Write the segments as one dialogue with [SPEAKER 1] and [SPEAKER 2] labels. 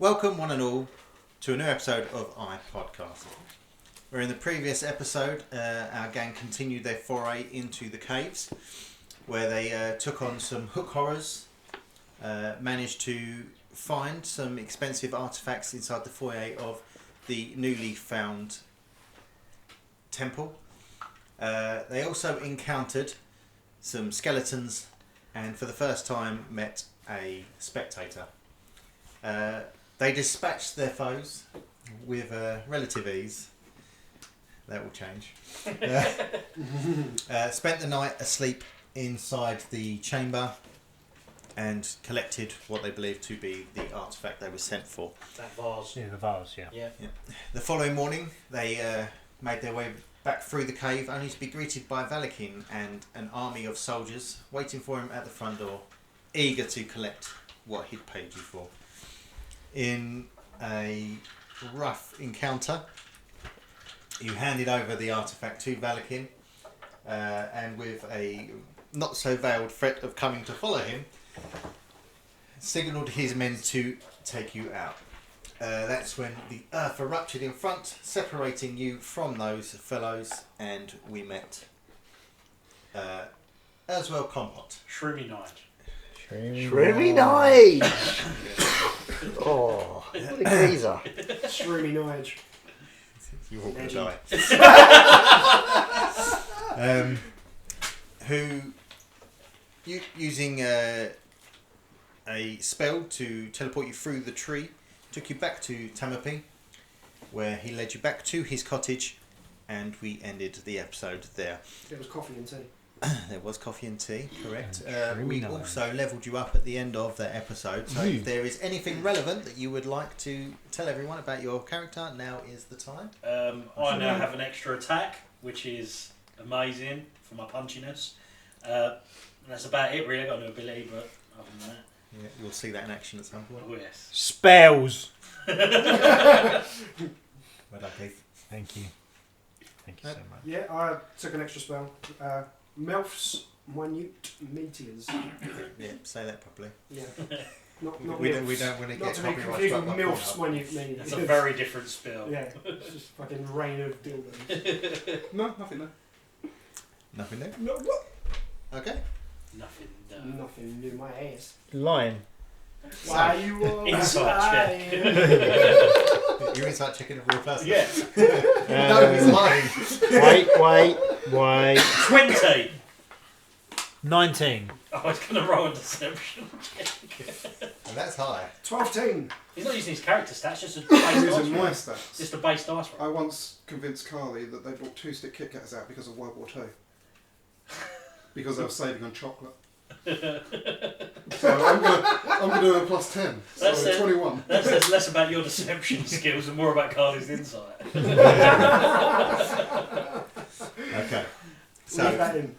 [SPEAKER 1] Welcome one and all to a new episode of podCAST. Where in the previous episode our gang continued their foray into the caves where they took on some hook horrors, managed to find some expensive artefacts inside the foyer of the newly found temple. They also encountered some skeletons and for the first time met a spectator. They dispatched their foes with relative ease. That will change. Spent the night asleep inside the chamber and collected what they believed to be the artefact they were sent for.
[SPEAKER 2] That vase.
[SPEAKER 3] Yeah, the vase, yeah.
[SPEAKER 1] The following morning, they made their way back through the cave, only to be greeted by Valikin and an army of soldiers waiting for him at the front door, eager to collect what he'd paid you for. In a rough encounter, you handed over the artefact to Valikin, and with a not so veiled threat of coming to follow him, signalled his men to take you out. That's when the earth erupted in front, separating you from those fellows, and we met Erswell Compot.
[SPEAKER 2] Shroomy night.
[SPEAKER 4] Shroomy night! Oh, what a geezer.
[SPEAKER 5] Shroomy Nige.
[SPEAKER 1] You're all going to die. Who, using a spell to teleport you through the tree, took you back to Tamapi, where he led you back to his cottage, and we ended the episode there.
[SPEAKER 5] There was coffee and tea.
[SPEAKER 1] There was coffee and tea, correct. We also levelled you up at the end of the episode, so if there is anything relevant that you would like to tell everyone about your character, now is the time.
[SPEAKER 2] I now have an extra attack, which is amazing for my punchiness. That's about it, really. I've got no ability, but other than that.
[SPEAKER 1] Yeah, you'll see that in action at some point.
[SPEAKER 2] Oh, yes.
[SPEAKER 3] Spells!
[SPEAKER 1] Well done, Keith.
[SPEAKER 3] Thank you. Thank you so much.
[SPEAKER 5] Yeah, I took an extra spell. Melf's Minute Meteors.
[SPEAKER 1] Yeah, say that properly.
[SPEAKER 5] Yeah. Not
[SPEAKER 1] We
[SPEAKER 5] Milfs.
[SPEAKER 1] don't want to
[SPEAKER 5] Not
[SPEAKER 1] get
[SPEAKER 5] to be
[SPEAKER 1] copyright
[SPEAKER 5] confused
[SPEAKER 1] struck
[SPEAKER 5] with
[SPEAKER 1] by
[SPEAKER 5] Milf's
[SPEAKER 1] Pornhub.
[SPEAKER 5] Minute Meteors.
[SPEAKER 2] That's a very different spell.
[SPEAKER 5] Yeah, it's just fucking rain of dildos.
[SPEAKER 6] No, nothing there.
[SPEAKER 1] Nothing there?
[SPEAKER 5] No, what?
[SPEAKER 1] Okay.
[SPEAKER 2] Nothing.
[SPEAKER 5] Nothing new my ass.
[SPEAKER 3] Lion.
[SPEAKER 5] Why you all
[SPEAKER 2] Insight check.
[SPEAKER 1] You're inside checking a real person.
[SPEAKER 2] Yeah.
[SPEAKER 1] No, he's lying.
[SPEAKER 3] Wait.
[SPEAKER 2] 20!
[SPEAKER 3] 19.
[SPEAKER 2] I was going to roll a deception check.
[SPEAKER 1] And that's high.
[SPEAKER 5] 12-teen.
[SPEAKER 2] He's not using his character stats, just a base
[SPEAKER 6] I'm
[SPEAKER 2] dice
[SPEAKER 6] using
[SPEAKER 2] roll.
[SPEAKER 6] my stats.
[SPEAKER 2] Just a base dice roll.
[SPEAKER 6] I once convinced Carly that they brought 2-stick Kit Kats out because of World War II. Because they were saving on chocolate. So I'm gonna do a plus 10. So
[SPEAKER 2] That's it.
[SPEAKER 6] 21.
[SPEAKER 2] That says less about your deception skills and more about Carly's insight.
[SPEAKER 1] Okay.
[SPEAKER 5] Leave that in.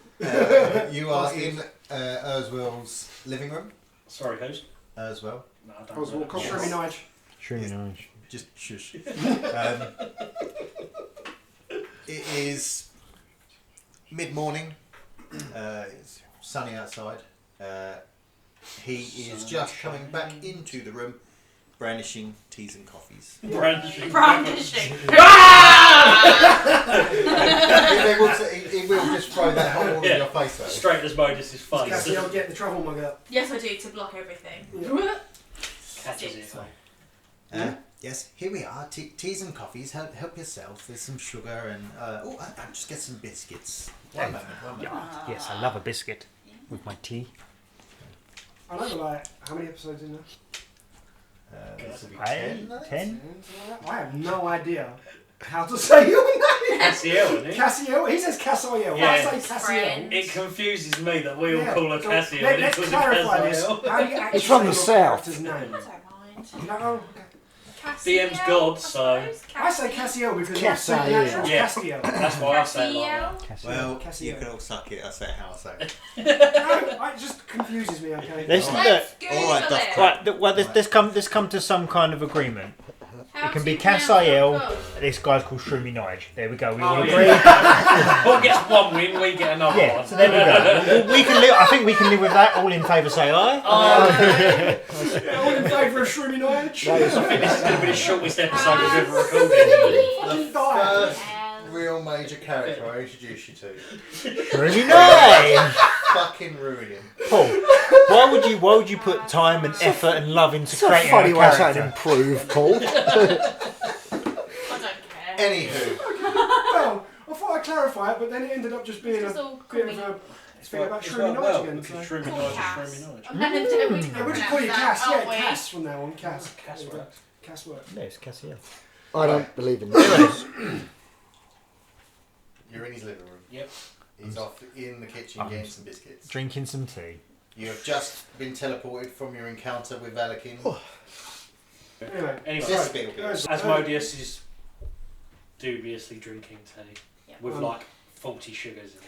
[SPEAKER 1] You are in Erswell's living room.
[SPEAKER 2] Sorry, who's?
[SPEAKER 1] Erswell.
[SPEAKER 2] No, I don't
[SPEAKER 6] Oswald
[SPEAKER 2] know.
[SPEAKER 6] Cox.
[SPEAKER 5] Shroomy Nige.
[SPEAKER 3] Shroomy Nige.
[SPEAKER 1] Just shush. It is mid-morning. It's sunny outside. He is just coming back into the room, brandishing teas and coffees.
[SPEAKER 2] Brandishing.
[SPEAKER 1] He will just throw that whole in your face though.
[SPEAKER 2] Straight as Modus's face.
[SPEAKER 5] Cassie, I'll get the travel mug up.
[SPEAKER 7] Yes, I do, to block everything.
[SPEAKER 2] Catches it.
[SPEAKER 1] Yes, here we are. Teas and coffees. Help yourself. There's some sugar and I'll just get some biscuits. One moment.
[SPEAKER 3] Yes, I love a biscuit with my tea.
[SPEAKER 5] I know, like, how many episodes in there?
[SPEAKER 1] This will be
[SPEAKER 3] 10?
[SPEAKER 1] 10.
[SPEAKER 5] I have no idea how to say your name.
[SPEAKER 2] Cassiel, isn't it?
[SPEAKER 5] Cassiel? He says Cassiel.
[SPEAKER 2] Yeah.
[SPEAKER 5] I say Cassiel.
[SPEAKER 7] Friend.
[SPEAKER 2] It confuses me that we all call her
[SPEAKER 5] so
[SPEAKER 2] Cassiel.
[SPEAKER 5] Let's
[SPEAKER 2] and it
[SPEAKER 5] clarify this.
[SPEAKER 2] Cassiel.
[SPEAKER 5] How do you actually
[SPEAKER 4] It's from
[SPEAKER 5] say
[SPEAKER 4] the
[SPEAKER 5] your
[SPEAKER 4] south.
[SPEAKER 5] character's
[SPEAKER 7] I
[SPEAKER 5] name?
[SPEAKER 7] don't mind.
[SPEAKER 5] No, okay.
[SPEAKER 2] DM's God, so-
[SPEAKER 5] I say Cassiel because it's
[SPEAKER 4] Cassiel.
[SPEAKER 5] supernatural.
[SPEAKER 2] Yeah.
[SPEAKER 5] Cassiel.
[SPEAKER 2] That's why I say it like that.
[SPEAKER 7] Cassiel.
[SPEAKER 1] Well,
[SPEAKER 5] Cassie.
[SPEAKER 1] you can all suck it. I say it how I say it.
[SPEAKER 5] No, it just confuses me, okay?
[SPEAKER 3] Let's
[SPEAKER 1] Alright.
[SPEAKER 3] look.
[SPEAKER 7] Let's Google
[SPEAKER 1] Alright,
[SPEAKER 7] it.
[SPEAKER 1] Duff.
[SPEAKER 3] Right, well, this come to some kind of agreement.
[SPEAKER 7] How
[SPEAKER 3] It can be
[SPEAKER 7] Cass
[SPEAKER 3] Cassiel. This guy's called Shroomy Nige. There we go. We all agree.
[SPEAKER 2] Paul gets one win, we get another
[SPEAKER 3] Yeah,
[SPEAKER 2] one.
[SPEAKER 3] so there we go. We can live. I think we can live with that. All in favour, say aye.
[SPEAKER 5] All in favour of Shroomy Nige?
[SPEAKER 2] I think this is going to be the shortest episode we've ever recorded.
[SPEAKER 1] The
[SPEAKER 5] Die.
[SPEAKER 1] first real major character I introduced you to.
[SPEAKER 3] Shroomy Nige.
[SPEAKER 1] Fucking ruin him.
[SPEAKER 3] Paul, why would you put time and effort and love into
[SPEAKER 4] It's a
[SPEAKER 3] creating
[SPEAKER 4] funny
[SPEAKER 3] a
[SPEAKER 4] way to say
[SPEAKER 3] character?
[SPEAKER 4] improve, Paul.
[SPEAKER 7] I don't care.
[SPEAKER 1] Anywho,
[SPEAKER 5] Well, I thought I'd clarify it, but then it ended up just being
[SPEAKER 7] It's
[SPEAKER 5] a
[SPEAKER 7] all
[SPEAKER 5] bit of
[SPEAKER 7] cool.
[SPEAKER 5] a thing about
[SPEAKER 2] It's
[SPEAKER 5] Shroomy
[SPEAKER 2] well,
[SPEAKER 5] Nige again.
[SPEAKER 2] because
[SPEAKER 5] So.
[SPEAKER 2] Shroomy
[SPEAKER 7] Call
[SPEAKER 2] Nige is
[SPEAKER 7] Cass.
[SPEAKER 2] Shroomy Nige.
[SPEAKER 7] And then we can
[SPEAKER 5] Yeah, we'll just call you
[SPEAKER 7] pronounce
[SPEAKER 5] Cass.
[SPEAKER 7] that,
[SPEAKER 5] Yeah,
[SPEAKER 7] aren't we?
[SPEAKER 5] Cass from now on. Cass.
[SPEAKER 2] Cass
[SPEAKER 5] There you go.
[SPEAKER 2] works.
[SPEAKER 5] Cass works.
[SPEAKER 3] No, it's Cassiel.
[SPEAKER 4] I don't believe in this.
[SPEAKER 1] you're in his living room.
[SPEAKER 2] Yep.
[SPEAKER 1] He's off in the kitchen getting some biscuits.
[SPEAKER 3] Drinking some tea.
[SPEAKER 1] You have just been teleported from your encounter with Valakin.
[SPEAKER 5] Anyway,
[SPEAKER 1] This
[SPEAKER 5] right.
[SPEAKER 1] bit will be-
[SPEAKER 2] Asmodeus is dubiously drinking tea
[SPEAKER 7] Yeah.
[SPEAKER 2] with like 40 sugars in it.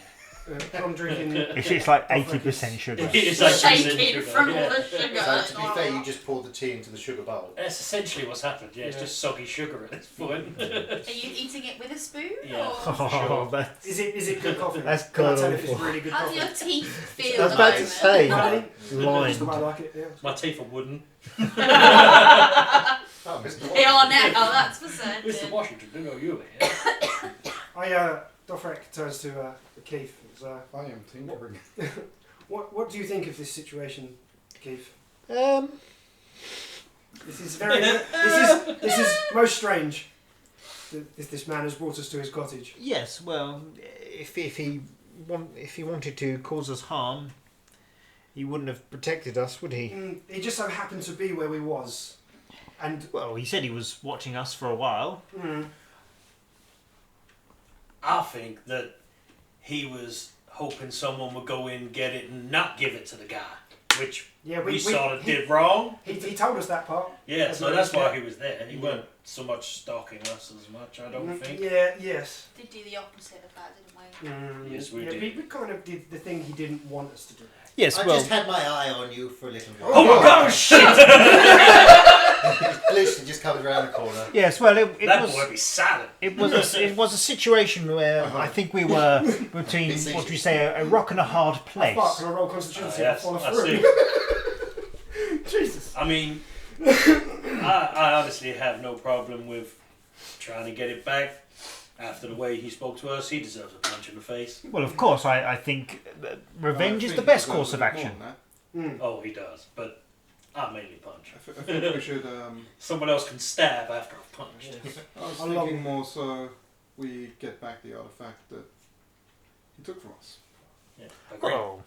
[SPEAKER 5] I'm drinking.
[SPEAKER 3] It's like 80% sugar.
[SPEAKER 2] It's like
[SPEAKER 7] Shaking
[SPEAKER 2] sugar,
[SPEAKER 7] from
[SPEAKER 2] yeah.
[SPEAKER 7] all the sugar.
[SPEAKER 1] So to be fair, you just poured the tea into the sugar bowl.
[SPEAKER 2] That's essentially what's happened, yeah. It's
[SPEAKER 5] Yeah.
[SPEAKER 2] just soggy sugar at this point.
[SPEAKER 7] Are you eating it with a spoon?
[SPEAKER 2] Yeah.
[SPEAKER 7] Or
[SPEAKER 3] Oh, that's
[SPEAKER 5] Is it good coffee?
[SPEAKER 3] That's
[SPEAKER 5] Can I
[SPEAKER 3] god
[SPEAKER 5] tell if it's
[SPEAKER 3] awful.
[SPEAKER 5] really good
[SPEAKER 7] how do
[SPEAKER 5] coffee?
[SPEAKER 7] your teeth feel?
[SPEAKER 3] I was
[SPEAKER 7] at
[SPEAKER 3] about
[SPEAKER 7] the
[SPEAKER 3] to
[SPEAKER 7] moment?
[SPEAKER 3] say.
[SPEAKER 5] Really?
[SPEAKER 3] Lined.
[SPEAKER 5] Just the way I like it, yeah.
[SPEAKER 2] My teeth are wooden.
[SPEAKER 1] Oh, Mr.
[SPEAKER 7] They are now, that's for
[SPEAKER 2] Mr.
[SPEAKER 7] certain.
[SPEAKER 2] Washington, do know you here.
[SPEAKER 5] Dothrek turns to Keith.
[SPEAKER 6] I am tinkering.
[SPEAKER 5] What do you think of this situation, Keith?
[SPEAKER 3] Um,
[SPEAKER 5] This is very. This is most strange. This man has brought us to his cottage.
[SPEAKER 3] yes, well, if he wanted to cause us harm, he wouldn't have protected us, would he?
[SPEAKER 5] He just so happened to be where we was, and
[SPEAKER 3] Well, he said he was watching us for a while.
[SPEAKER 2] I think that he was hoping someone would go in, get it, and not give it to the guy, which
[SPEAKER 5] yeah,
[SPEAKER 2] we sort of did wrong.
[SPEAKER 5] He told us that part.
[SPEAKER 2] Yeah,
[SPEAKER 5] That's
[SPEAKER 2] so
[SPEAKER 5] right,
[SPEAKER 2] that's why
[SPEAKER 5] yeah.
[SPEAKER 2] he was there. He weren't so much stalking us as much, I don't think.
[SPEAKER 5] Yeah. Yes.
[SPEAKER 7] Did do the opposite of that, didn't we?
[SPEAKER 2] Yes, we
[SPEAKER 5] yeah,
[SPEAKER 2] did.
[SPEAKER 5] We kind of did the thing he didn't want us to do.
[SPEAKER 3] Yes,
[SPEAKER 1] I
[SPEAKER 3] well,
[SPEAKER 1] just had my eye on you for a little while.
[SPEAKER 2] Oh my god, shit!
[SPEAKER 1] Literally just comes around the corner.
[SPEAKER 3] yes, well, it
[SPEAKER 2] That
[SPEAKER 3] was.
[SPEAKER 2] boy would be silent.
[SPEAKER 3] It was a situation where I think we were between what do you say a rock and a hard place.
[SPEAKER 5] Fuck, can I roll Constitution?
[SPEAKER 2] Yes,
[SPEAKER 5] I'll follow
[SPEAKER 2] I
[SPEAKER 5] through.
[SPEAKER 2] see.
[SPEAKER 5] Jesus.
[SPEAKER 2] I mean, I honestly have no problem with trying to get it back. After the way he spoke to us, he deserves a punch in the face.
[SPEAKER 3] Well, of course, I think that revenge is the best course of action.
[SPEAKER 2] Oh, he does, but I mainly punch.
[SPEAKER 6] I think we should.
[SPEAKER 2] Someone else can stab after I've punched.
[SPEAKER 6] I was
[SPEAKER 5] How
[SPEAKER 6] thinking
[SPEAKER 5] long-
[SPEAKER 6] more so we get back the artifact that he took from us.
[SPEAKER 2] Yeah, agree.
[SPEAKER 3] Oh,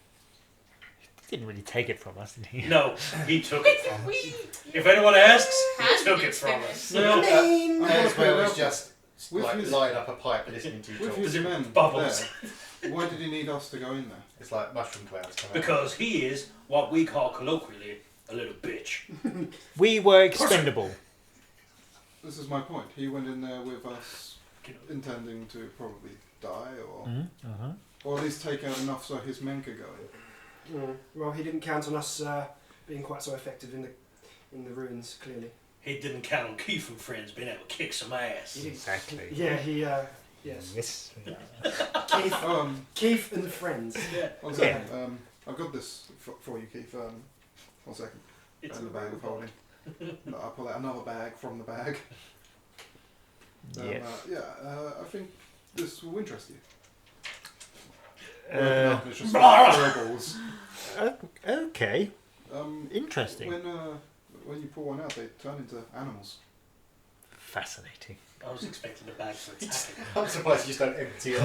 [SPEAKER 3] he didn't really take it from us, did he?
[SPEAKER 2] No, he took it from us. If anyone asks, he
[SPEAKER 7] Handed
[SPEAKER 2] took
[SPEAKER 7] it
[SPEAKER 2] it from
[SPEAKER 7] to
[SPEAKER 2] us.
[SPEAKER 6] Well,
[SPEAKER 1] Erswell was just
[SPEAKER 6] With
[SPEAKER 1] like
[SPEAKER 6] his-
[SPEAKER 1] light up a pipe listening to you
[SPEAKER 6] with
[SPEAKER 1] talk.
[SPEAKER 6] his men
[SPEAKER 2] bubbles.
[SPEAKER 6] there, why did he need us to go in there?
[SPEAKER 1] It's like mushroom clouds coming out.
[SPEAKER 2] Because he is what we call colloquially a little bitch.
[SPEAKER 3] We were expendable.
[SPEAKER 6] This is my point. He went in there with us intending to probably die or at least take out enough so his men could go in.
[SPEAKER 5] Well, he didn't count on us being quite so effective in the ruins. Clearly.
[SPEAKER 2] He didn't count on Keith and friends being able to kick some ass.
[SPEAKER 5] He didn't.
[SPEAKER 3] Exactly.
[SPEAKER 5] Yeah. He. Yes.
[SPEAKER 3] Yes.
[SPEAKER 5] Keith. Keith and friends.
[SPEAKER 2] Yeah.
[SPEAKER 6] One second. I've got this for you, Keith. 1 second.
[SPEAKER 2] It's
[SPEAKER 6] And the bag of holding. No, I'll pull out another bag from the bag.
[SPEAKER 3] Yeah.
[SPEAKER 6] I think this will interest you.
[SPEAKER 3] Uh,
[SPEAKER 6] It's just fireballs.
[SPEAKER 3] Okay.
[SPEAKER 6] Um,
[SPEAKER 3] Interesting.
[SPEAKER 6] when you pull one out, they turn into animals.
[SPEAKER 3] Fascinating.
[SPEAKER 2] I was expecting a bag for attacking.
[SPEAKER 1] I'm surprised you just don't empty it.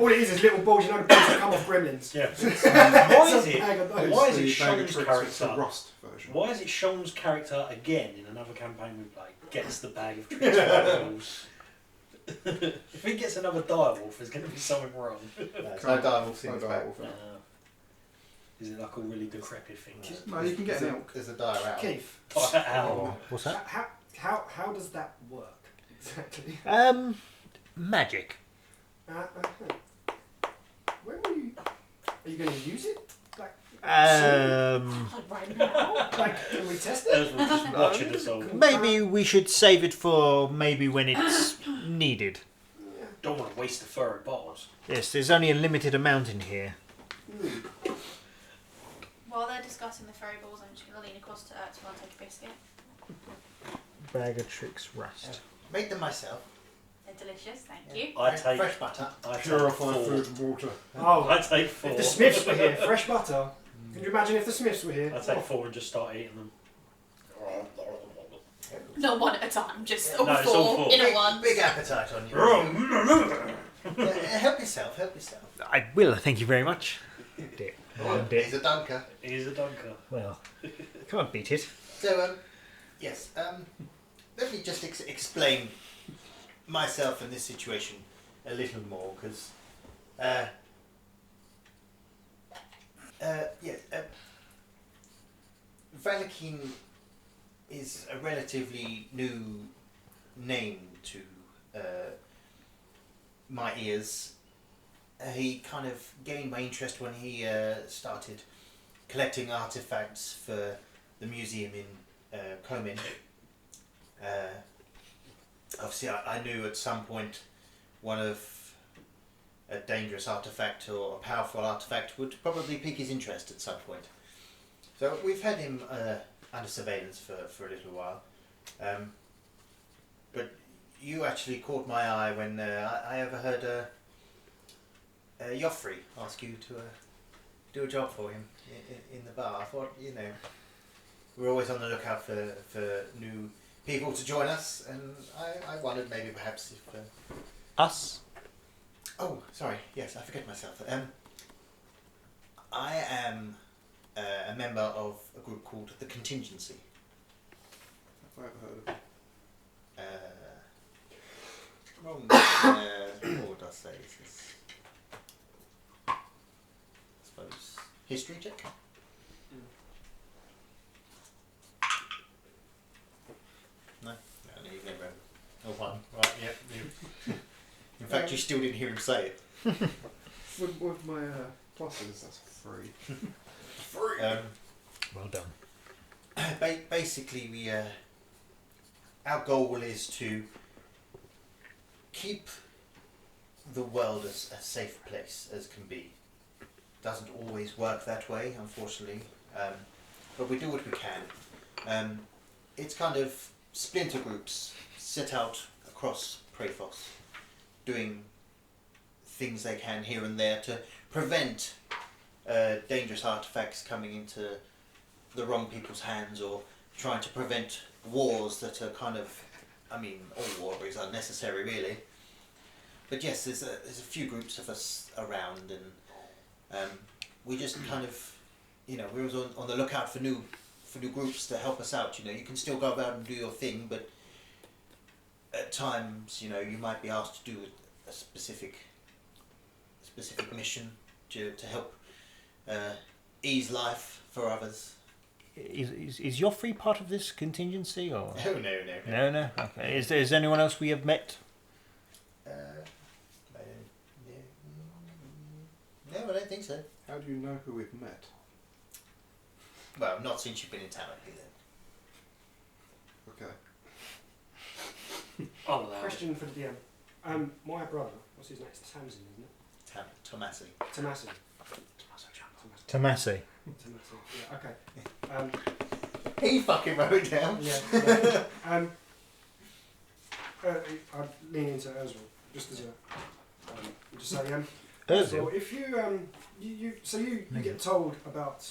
[SPEAKER 5] All it is little balls, you know, the balls that come off gremlins.
[SPEAKER 2] Yeah.
[SPEAKER 5] Why
[SPEAKER 2] is it? Why is it Sean's character?
[SPEAKER 6] Rust version.
[SPEAKER 2] Why is it Sean's character again in another campaign we play gets the bag of tricks fireballs? If he gets another direwolf, there's going to be something wrong.
[SPEAKER 1] There's no direwolf in
[SPEAKER 6] No
[SPEAKER 1] his bag.
[SPEAKER 6] direwolf.
[SPEAKER 2] Is it like a really decrepit thing?
[SPEAKER 6] No, you can get an elk.
[SPEAKER 1] There's a dire out.
[SPEAKER 5] Keith,
[SPEAKER 2] Ow.
[SPEAKER 3] What's that?
[SPEAKER 5] how does that work exactly?
[SPEAKER 3] Magic.
[SPEAKER 5] When will you? Are you going to use it? Like,
[SPEAKER 7] Right now.
[SPEAKER 5] Like, can we test it?
[SPEAKER 2] Erswell just watching us all.
[SPEAKER 3] Maybe we should save it for maybe when it's needed.
[SPEAKER 2] Don't want to waste the furry bottles.
[SPEAKER 3] Yes, there's only a limited amount in here.
[SPEAKER 7] While they're discussing the fairy balls, I'm just going to lean across to Erswell and take a biscuit.
[SPEAKER 3] Bag of tricks rust.
[SPEAKER 1] Made them myself.
[SPEAKER 7] They're delicious, thank you.
[SPEAKER 2] I take
[SPEAKER 1] fresh butter.
[SPEAKER 2] I take
[SPEAKER 6] Purified
[SPEAKER 2] four.
[SPEAKER 6] food and water.
[SPEAKER 5] Oh,
[SPEAKER 2] I take four.
[SPEAKER 5] if the Smiths were here, fresh butter. Can you imagine if the Smiths were here?
[SPEAKER 2] I take four and just start eating them.
[SPEAKER 7] Not one at a time, just all
[SPEAKER 2] No, it's all
[SPEAKER 7] four
[SPEAKER 2] four.
[SPEAKER 7] in a one.
[SPEAKER 1] Big appetite on you. Help yourself, help yourself.
[SPEAKER 3] I will, thank you very much.
[SPEAKER 1] He's a dunker.
[SPEAKER 2] He's a dunker.
[SPEAKER 3] Well, can't beat it.
[SPEAKER 1] So, yes, let me just explain myself in this situation a little more, because, Valakine is a relatively new name to my ears. He kind of gained my interest when he started collecting artifacts for the museum in Comin. Obviously, I knew at some point one of a dangerous artifact or a powerful artifact would probably pique his interest at some point. So we've had him under surveillance for a little while. But you actually caught my eye when I overheard Joffrey ask you to do a job for him in the bar. I thought, we're always on the lookout for new people to join us, and I wondered maybe perhaps if...
[SPEAKER 3] Us?
[SPEAKER 1] Oh, sorry, yes, I forget myself. I am a member of a group called The Contingency.
[SPEAKER 6] I've heard of it.
[SPEAKER 1] Wrong. What would I say? Is this? I suppose history check. No, you've never. Oh, one. Right. Yep. In fact, you still didn't hear him say it.
[SPEAKER 6] With my pluses, that's 3.
[SPEAKER 3] Well done.
[SPEAKER 1] Basically, our goal is to keep the world as a safe place as can be. Doesn't always work that way, unfortunately, but we do what we can. It's kind of splinter groups set out across Praefos, doing things they can here and there to prevent dangerous artifacts coming into the wrong people's hands, or trying to prevent wars that are kind of, all war is unnecessary really. But yes, there's a few groups of us around, and we just kind of, we're always on the lookout for new groups to help us out. You can still go about and do your thing, but at times, you might be asked to do a specific mission to help ease life for others.
[SPEAKER 3] Is Joffrey part of this contingency, or?
[SPEAKER 1] Oh, no.
[SPEAKER 3] No. Okay. Is anyone else we have met?
[SPEAKER 1] No, I don't think so.
[SPEAKER 6] How do you know who we've met?
[SPEAKER 1] Well, not since you've been in town, then.
[SPEAKER 6] Okay.
[SPEAKER 2] I'll allow it.
[SPEAKER 5] Question for the DM. My brother, what's his name? It's Tamsin, isn't it?
[SPEAKER 1] Tomasi.
[SPEAKER 5] Tomasi.
[SPEAKER 3] Tomasi.
[SPEAKER 5] Tomasi. Yeah. Okay.
[SPEAKER 1] He fucking wrote it down.
[SPEAKER 5] Yeah. I'd lean into Erswell just as a just say
[SPEAKER 3] Erswell?
[SPEAKER 5] Well, if you get told about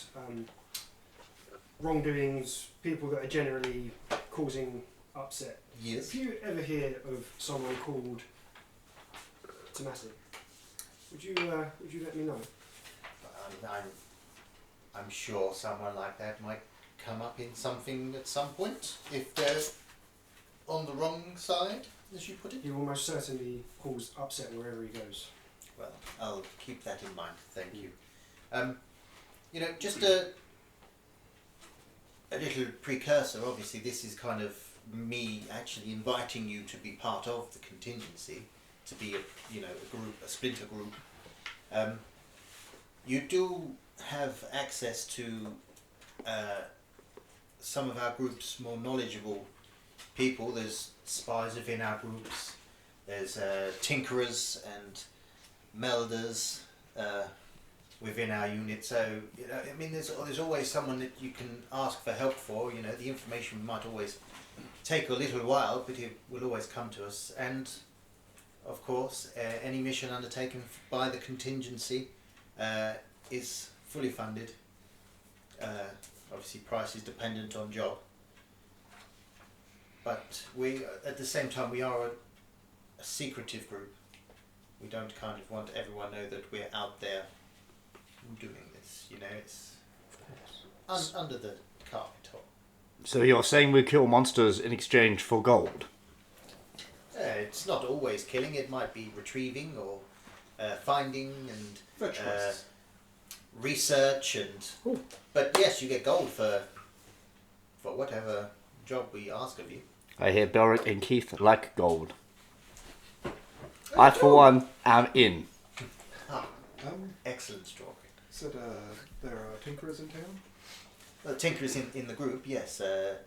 [SPEAKER 5] wrongdoings, people that are generally causing upset.
[SPEAKER 1] Yes.
[SPEAKER 5] If you ever hear of someone called Tomasi, would you let me know?
[SPEAKER 1] I'm sure someone like that might come up in something at some point if they're on the wrong side, as you put it.
[SPEAKER 5] He will most certainly cause upset wherever he goes.
[SPEAKER 1] Well, I'll keep that in mind. Thank you. Just a little precursor. Obviously, this is kind of me actually inviting you to be part of the contingency, to be a group, a splinter group. You do have access to some of our group's more knowledgeable people. There's spies within our groups. There's tinkerers and melders within our unit. So I mean, there's always someone that you can ask for help for. The information might always take a little while, but it will always come to us. And of course, any mission undertaken by the contingency is fully funded. Obviously, price is dependent on job. But at the same time, we are a secretive group. We don't kind of want everyone to know that we're out there doing this. It's under the carpet.
[SPEAKER 8] So you're saying we kill monsters in exchange for gold?
[SPEAKER 1] It's not always killing. It might be retrieving or finding and research and. But yes, you get gold for whatever job we ask of you.
[SPEAKER 8] I hear Beric and Keith like gold. I, for one, am in.
[SPEAKER 1] Excellent story.
[SPEAKER 6] Said there are tinkerers in town?
[SPEAKER 1] Well, Tinker is in the group, yes. Bear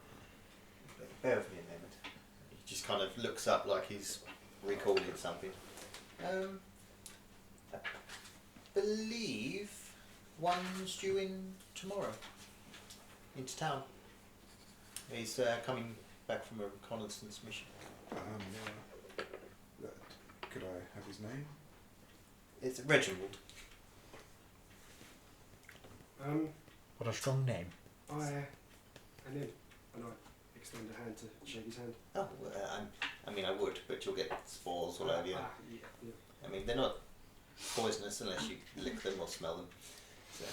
[SPEAKER 1] with me a moment. He just kind of looks up like he's recalling something. I believe one's due in tomorrow into town. He's coming back from a reconnaissance mission.
[SPEAKER 6] Could I have his name?
[SPEAKER 1] It's Reginald.
[SPEAKER 3] What a strong name.
[SPEAKER 5] I am in, and I extend a hand to shake his hand.
[SPEAKER 1] Oh, I mean, I would, but you'll get spores all over you.
[SPEAKER 5] Yeah.
[SPEAKER 1] I mean, they're not poisonous unless you lick them or smell them. So,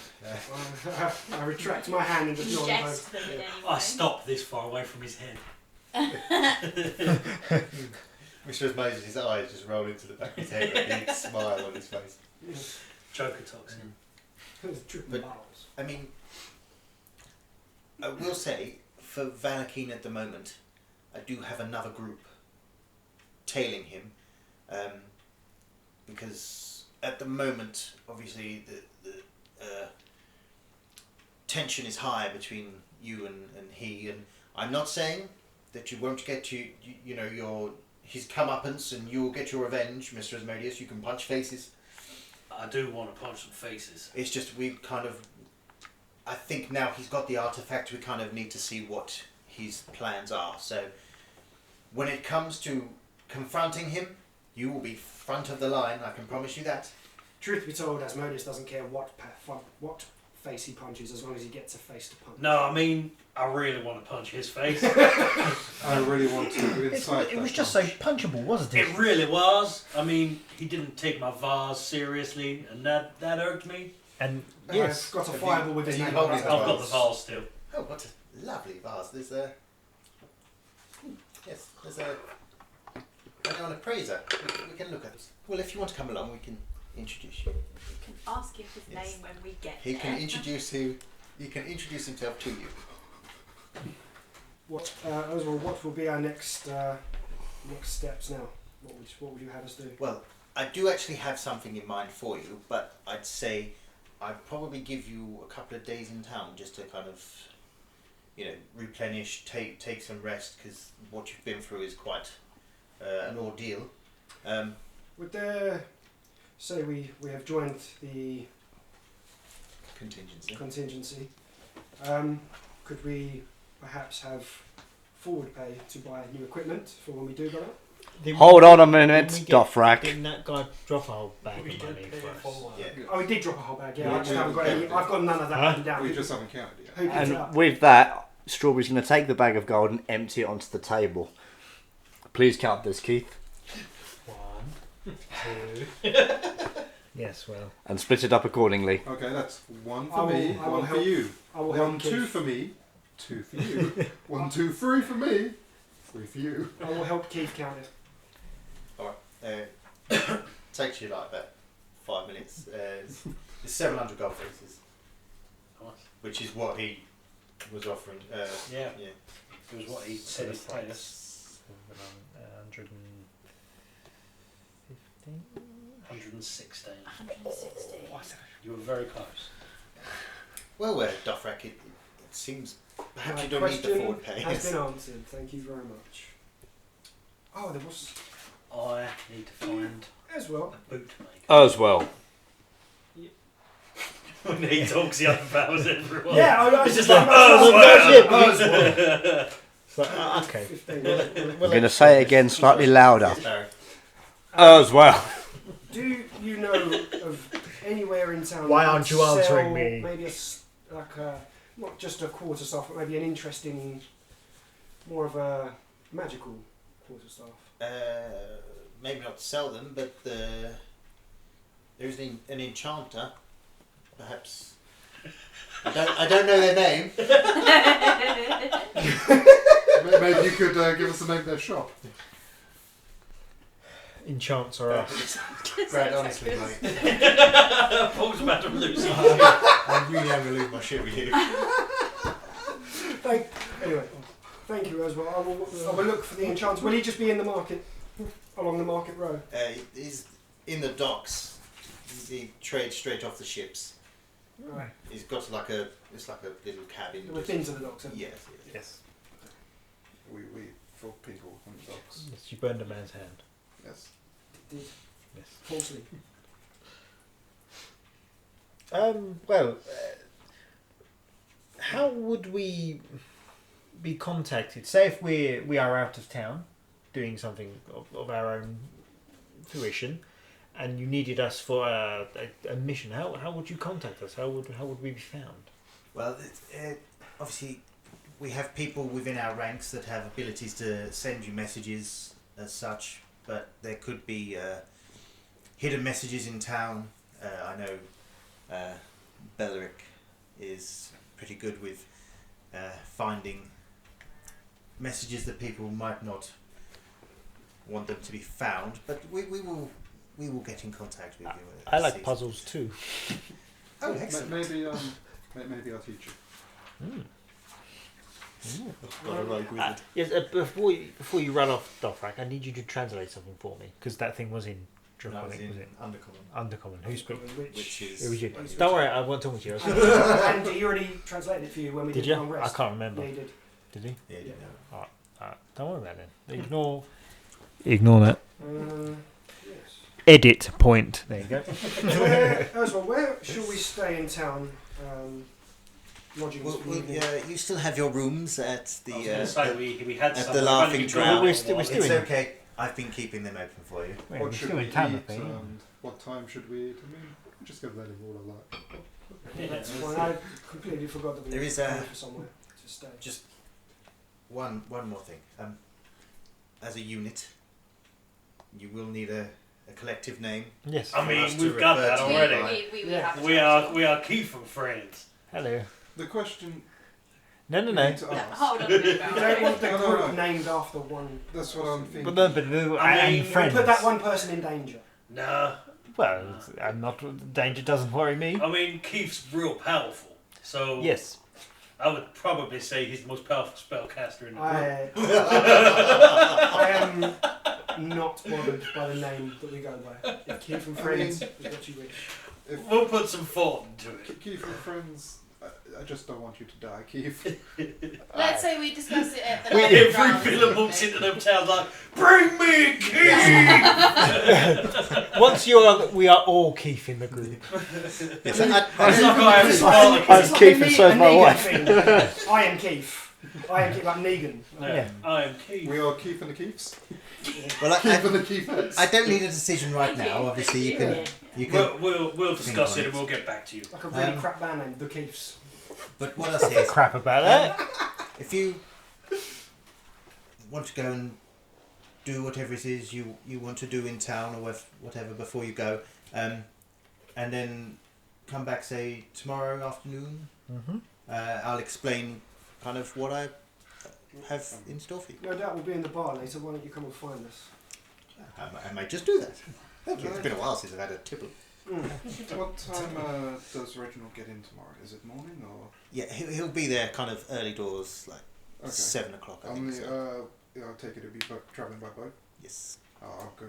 [SPEAKER 5] I retract my hand and just nod and
[SPEAKER 7] Suggest
[SPEAKER 5] hope.
[SPEAKER 7] them in any
[SPEAKER 2] I
[SPEAKER 7] way.
[SPEAKER 2] stopped this far away from his head.
[SPEAKER 1] Mr. Moses' eyes just roll into the back of his head with a big smile on his face.
[SPEAKER 2] Joker toxin.
[SPEAKER 5] Triple
[SPEAKER 1] But-
[SPEAKER 5] barrels.
[SPEAKER 1] I mean, I will say, for Valakine at the moment, I do have another group tailing him, because at the moment, obviously, the tension is high between you and he, and I'm not saying that you won't get his comeuppance and you'll get your revenge, Mr. Asmodeus. You can punch faces.
[SPEAKER 2] I do want to punch some faces.
[SPEAKER 1] It's just I think now he's got the artifact, we kind of need to see what his plans are. So when it comes to confronting him, you will be front of the line, I can promise you that.
[SPEAKER 5] Truth be told, Asmodeus doesn't care what face he punches as long as he gets a face to punch.
[SPEAKER 2] No, I mean, I really want to punch his face.
[SPEAKER 6] I really want to incite
[SPEAKER 3] It was
[SPEAKER 6] that
[SPEAKER 3] just so
[SPEAKER 6] punch.
[SPEAKER 3] punchable, wasn't it?
[SPEAKER 2] It really was. I mean, he didn't take my vase seriously, and that irked me.
[SPEAKER 3] And
[SPEAKER 5] Yes, got a
[SPEAKER 1] Have
[SPEAKER 5] fireball
[SPEAKER 1] you-
[SPEAKER 5] with his
[SPEAKER 1] have you
[SPEAKER 5] name.
[SPEAKER 1] hold
[SPEAKER 5] on
[SPEAKER 1] his
[SPEAKER 5] it.
[SPEAKER 2] I've got the vase still.
[SPEAKER 1] Oh, what a lovely vase. There's a on a praiser. We can look at this. Well, if you want to come along, we can introduce you.
[SPEAKER 7] You can ask him his
[SPEAKER 1] Yes.
[SPEAKER 7] name when we get
[SPEAKER 1] He
[SPEAKER 7] there.
[SPEAKER 1] can introduce himself to you.
[SPEAKER 5] Erswell, what will be our next steps now? What would you have us do?
[SPEAKER 1] Well, I do actually have something in mind for you, but I'd say I'd probably give you a couple of days in town just to kind of, replenish, take some rest, because what you've been through is quite an ordeal.
[SPEAKER 5] Would there, say we have joined the
[SPEAKER 1] Contingency.
[SPEAKER 5] could we perhaps have forward pay to buy new equipment for when we do go out?
[SPEAKER 8] Hold on a
[SPEAKER 3] Didn't we
[SPEAKER 8] minute,
[SPEAKER 3] get-
[SPEAKER 8] Dothrak.
[SPEAKER 3] Didn't that guy drop a whole bag
[SPEAKER 2] We
[SPEAKER 3] of
[SPEAKER 2] did
[SPEAKER 3] money
[SPEAKER 2] pay
[SPEAKER 3] for
[SPEAKER 2] it
[SPEAKER 3] us?
[SPEAKER 2] forward.
[SPEAKER 1] Yeah.
[SPEAKER 5] Oh, we did drop a whole bag. Yeah, I just
[SPEAKER 6] We-
[SPEAKER 5] haven't got any. I've got none of that
[SPEAKER 3] Huh?
[SPEAKER 5] written down.
[SPEAKER 6] We just haven't counted yet.
[SPEAKER 5] Who picked it
[SPEAKER 8] And
[SPEAKER 5] up?
[SPEAKER 8] with that, Strawberry's going to take the bag of gold and empty it onto the table. Please count this, Keith,
[SPEAKER 2] 1, 2.
[SPEAKER 3] Yes, well.
[SPEAKER 8] and split it up accordingly.
[SPEAKER 6] Okay, that's one
[SPEAKER 5] I
[SPEAKER 6] for
[SPEAKER 5] will-
[SPEAKER 6] me,
[SPEAKER 5] I will
[SPEAKER 6] one for
[SPEAKER 5] help-
[SPEAKER 6] you.
[SPEAKER 5] I will help
[SPEAKER 6] 1, 2
[SPEAKER 5] Keith.
[SPEAKER 6] for me, 2 for you. 1, 2, 3 for me, 3 for you.
[SPEAKER 5] I will help Keith count it.
[SPEAKER 1] Takes you like about 5 minutes. It's 700 gold pieces,
[SPEAKER 2] Nice.
[SPEAKER 1] which is what he was offering.
[SPEAKER 2] Yeah,
[SPEAKER 1] Yeah.
[SPEAKER 2] it was what he
[SPEAKER 3] So
[SPEAKER 2] said he'd
[SPEAKER 3] it's
[SPEAKER 2] pay
[SPEAKER 3] like
[SPEAKER 2] us.
[SPEAKER 3] 115?
[SPEAKER 2] 116.
[SPEAKER 7] 160.
[SPEAKER 2] You were very close.
[SPEAKER 1] Well, Dothrak, it seems perhaps
[SPEAKER 5] My
[SPEAKER 1] you don't need the
[SPEAKER 5] question
[SPEAKER 1] forward pay.
[SPEAKER 5] has been answered. Thank you very much. Oh, there was
[SPEAKER 2] I need to find
[SPEAKER 5] as well.
[SPEAKER 2] a bootmaker.
[SPEAKER 8] Erswell.
[SPEAKER 2] When he talks, he overpowers everyone.
[SPEAKER 5] Yeah, I
[SPEAKER 2] It's just
[SPEAKER 5] like,
[SPEAKER 2] like,
[SPEAKER 3] So, okay.
[SPEAKER 5] 15.
[SPEAKER 8] I'm going to say it again slightly louder.
[SPEAKER 1] Sorry.
[SPEAKER 8] Erswell.
[SPEAKER 5] Do you know of anywhere in town?
[SPEAKER 3] Why
[SPEAKER 5] that
[SPEAKER 3] aren't you
[SPEAKER 5] sell
[SPEAKER 3] answering me?
[SPEAKER 5] Maybe not just a quarterstaff, but maybe an interesting, more of a magical quarterstaff.
[SPEAKER 1] Maybe not sell them, but there's an enchanter. Perhaps. I don't know their name.
[SPEAKER 6] Maybe you could give us the name of their shop.
[SPEAKER 3] Enchants are us.
[SPEAKER 1] Brad, honestly, mate.
[SPEAKER 2] Paul's about to lose it.
[SPEAKER 1] I really am going to lose my shit with you.
[SPEAKER 5] Anyway, thank you as well. I will look for the enchanter. Will he just be in the market, along the market road?
[SPEAKER 1] He's in the docks. He trades straight off the ships.
[SPEAKER 5] Right.
[SPEAKER 1] He's got it's like a little cabin.
[SPEAKER 5] We've been to the docks. haven't we?
[SPEAKER 1] Yes.
[SPEAKER 3] Yes.
[SPEAKER 6] We for people on the docks.
[SPEAKER 3] Yes. You burned a man's hand.
[SPEAKER 6] Yes.
[SPEAKER 5] Did
[SPEAKER 3] Yes.
[SPEAKER 5] falsely.
[SPEAKER 3] Well, how would we be contacted? Say if we are out of town, doing something of our own fruition, and you needed us for a mission. How would you contact us? How would we be found?
[SPEAKER 1] Well, obviously, we have people within our ranks that have abilities to send you messages as such, but there could be hidden messages in town. I know Belleric is pretty good with finding messages that people might not want them to be found, but we will get in contact with you.
[SPEAKER 3] I like puzzles too.
[SPEAKER 1] Oh, excellent.
[SPEAKER 6] Maybe I'll teach you.
[SPEAKER 1] Got a rogue wizard.
[SPEAKER 3] Yes. Before you run off, Dothrak, I need you to translate something for me because that thing was in
[SPEAKER 1] No,
[SPEAKER 3] Draconic,
[SPEAKER 1] it's
[SPEAKER 3] was
[SPEAKER 1] in
[SPEAKER 3] it?
[SPEAKER 1] Undercommon.
[SPEAKER 3] Undercommon. Who spoke?
[SPEAKER 1] Which is...
[SPEAKER 3] It was you.
[SPEAKER 1] what you
[SPEAKER 3] Don't
[SPEAKER 1] were
[SPEAKER 3] worry, I won't talk to you.
[SPEAKER 5] And he already translated it for you when we
[SPEAKER 3] Did
[SPEAKER 5] did
[SPEAKER 3] you?
[SPEAKER 5] long
[SPEAKER 3] I
[SPEAKER 5] rest.
[SPEAKER 3] can't remember.
[SPEAKER 5] Yeah, he did.
[SPEAKER 3] Did he?
[SPEAKER 1] Yeah, you know.
[SPEAKER 3] Don't worry about it. Ignore that.
[SPEAKER 5] Yes.
[SPEAKER 3] Edit point. There you go.
[SPEAKER 5] Where should we stay in town? Lodgings.
[SPEAKER 1] Well,
[SPEAKER 5] for the evening?
[SPEAKER 1] you still have your rooms at
[SPEAKER 2] I was
[SPEAKER 1] the...
[SPEAKER 2] going to say, we had
[SPEAKER 1] at
[SPEAKER 2] some.
[SPEAKER 1] the
[SPEAKER 2] we've
[SPEAKER 1] Laughing
[SPEAKER 2] only been
[SPEAKER 1] Drow.
[SPEAKER 2] gone
[SPEAKER 3] We're
[SPEAKER 2] a
[SPEAKER 3] still-
[SPEAKER 2] while.
[SPEAKER 3] we're
[SPEAKER 1] It's
[SPEAKER 3] still in-
[SPEAKER 1] okay. I've been keeping them open for you.
[SPEAKER 3] Well,
[SPEAKER 6] What
[SPEAKER 3] we're
[SPEAKER 6] should
[SPEAKER 3] still
[SPEAKER 6] we
[SPEAKER 3] in town,
[SPEAKER 6] eat
[SPEAKER 3] I think.
[SPEAKER 6] and what time should we eat? I mean, we're just going to let him all alike.
[SPEAKER 2] Yeah,
[SPEAKER 5] That's
[SPEAKER 2] that's
[SPEAKER 5] fine. I completely forgot that we
[SPEAKER 1] There
[SPEAKER 5] were
[SPEAKER 1] is
[SPEAKER 5] going for somewhere to stay.
[SPEAKER 1] Just one more thing. As a unit, you will need a collective name.
[SPEAKER 3] Yes.
[SPEAKER 2] I
[SPEAKER 1] For
[SPEAKER 2] mean,
[SPEAKER 1] us to
[SPEAKER 2] we've got
[SPEAKER 1] refer
[SPEAKER 2] that
[SPEAKER 1] to.
[SPEAKER 2] already.
[SPEAKER 7] We
[SPEAKER 5] Yeah.
[SPEAKER 7] have
[SPEAKER 2] We are Keith and friends.
[SPEAKER 3] Hello.
[SPEAKER 6] The question
[SPEAKER 3] No.
[SPEAKER 6] we need to
[SPEAKER 7] No,
[SPEAKER 6] ask.
[SPEAKER 7] hold on a minute.
[SPEAKER 5] We don't want the
[SPEAKER 6] No, no,
[SPEAKER 5] group
[SPEAKER 6] no.
[SPEAKER 5] named after one.
[SPEAKER 6] That's what I'm thinking.
[SPEAKER 3] But
[SPEAKER 2] I mean,
[SPEAKER 3] and
[SPEAKER 2] we
[SPEAKER 3] friends.
[SPEAKER 5] Put that one person in danger.
[SPEAKER 2] No,
[SPEAKER 3] Well, I'm not. Danger doesn't worry me.
[SPEAKER 2] I mean Keith's real powerful, so
[SPEAKER 3] Yes.
[SPEAKER 2] I would probably say he's the most powerful spellcaster in the group.
[SPEAKER 5] I am not bothered by the name that we go by. If Keith and Friends is what you wish.
[SPEAKER 2] We'll put some thought into it.
[SPEAKER 6] Keith and friends, I just don't want you to die, Keith.
[SPEAKER 7] Let's say we discuss it at the
[SPEAKER 2] Every
[SPEAKER 7] Laughing Drow
[SPEAKER 2] villain
[SPEAKER 7] this
[SPEAKER 2] walks
[SPEAKER 7] evening.
[SPEAKER 2] into them towns like, bring me Keith!
[SPEAKER 3] Once we are all Keith in the group.
[SPEAKER 1] Yes,
[SPEAKER 2] It's like I am
[SPEAKER 5] It's
[SPEAKER 2] Spartacus.
[SPEAKER 5] like
[SPEAKER 8] I'm Keith
[SPEAKER 5] a
[SPEAKER 8] and so's
[SPEAKER 5] a
[SPEAKER 8] my
[SPEAKER 5] Negan
[SPEAKER 8] wife.
[SPEAKER 5] thing. I am Keith. I am Keith, like Negan.
[SPEAKER 2] Yeah, I am Keith.
[SPEAKER 6] We are Keith and the Keiths.
[SPEAKER 1] Well,
[SPEAKER 6] Keith and the Keithheads.
[SPEAKER 1] I don't need a decision right now. Obviously, you can.
[SPEAKER 2] We'll discuss it and we'll get back to you.
[SPEAKER 5] Like a really crap band name, The Keiths.
[SPEAKER 1] But what else is?
[SPEAKER 3] Crap about that.
[SPEAKER 1] If you want to go and do whatever it is you want to do in town or whatever before you go, and then come back, say, tomorrow afternoon,
[SPEAKER 3] Mm-hmm.
[SPEAKER 1] I'll explain kind of what I have in store for you.
[SPEAKER 5] No doubt we'll be in the bar later. Why don't you come and find us?
[SPEAKER 1] I might just do that. Thank you. It's been a while since I've had a tipple.
[SPEAKER 6] What time does Reginald get in tomorrow? Is it morning or?
[SPEAKER 1] Yeah, he'll be there kind of early doors, like
[SPEAKER 6] Okay.
[SPEAKER 1] 7 o'clock, I think. So.
[SPEAKER 6] Yeah, I'll take it to be travelling by boat.
[SPEAKER 1] Yes.
[SPEAKER 6] I'll go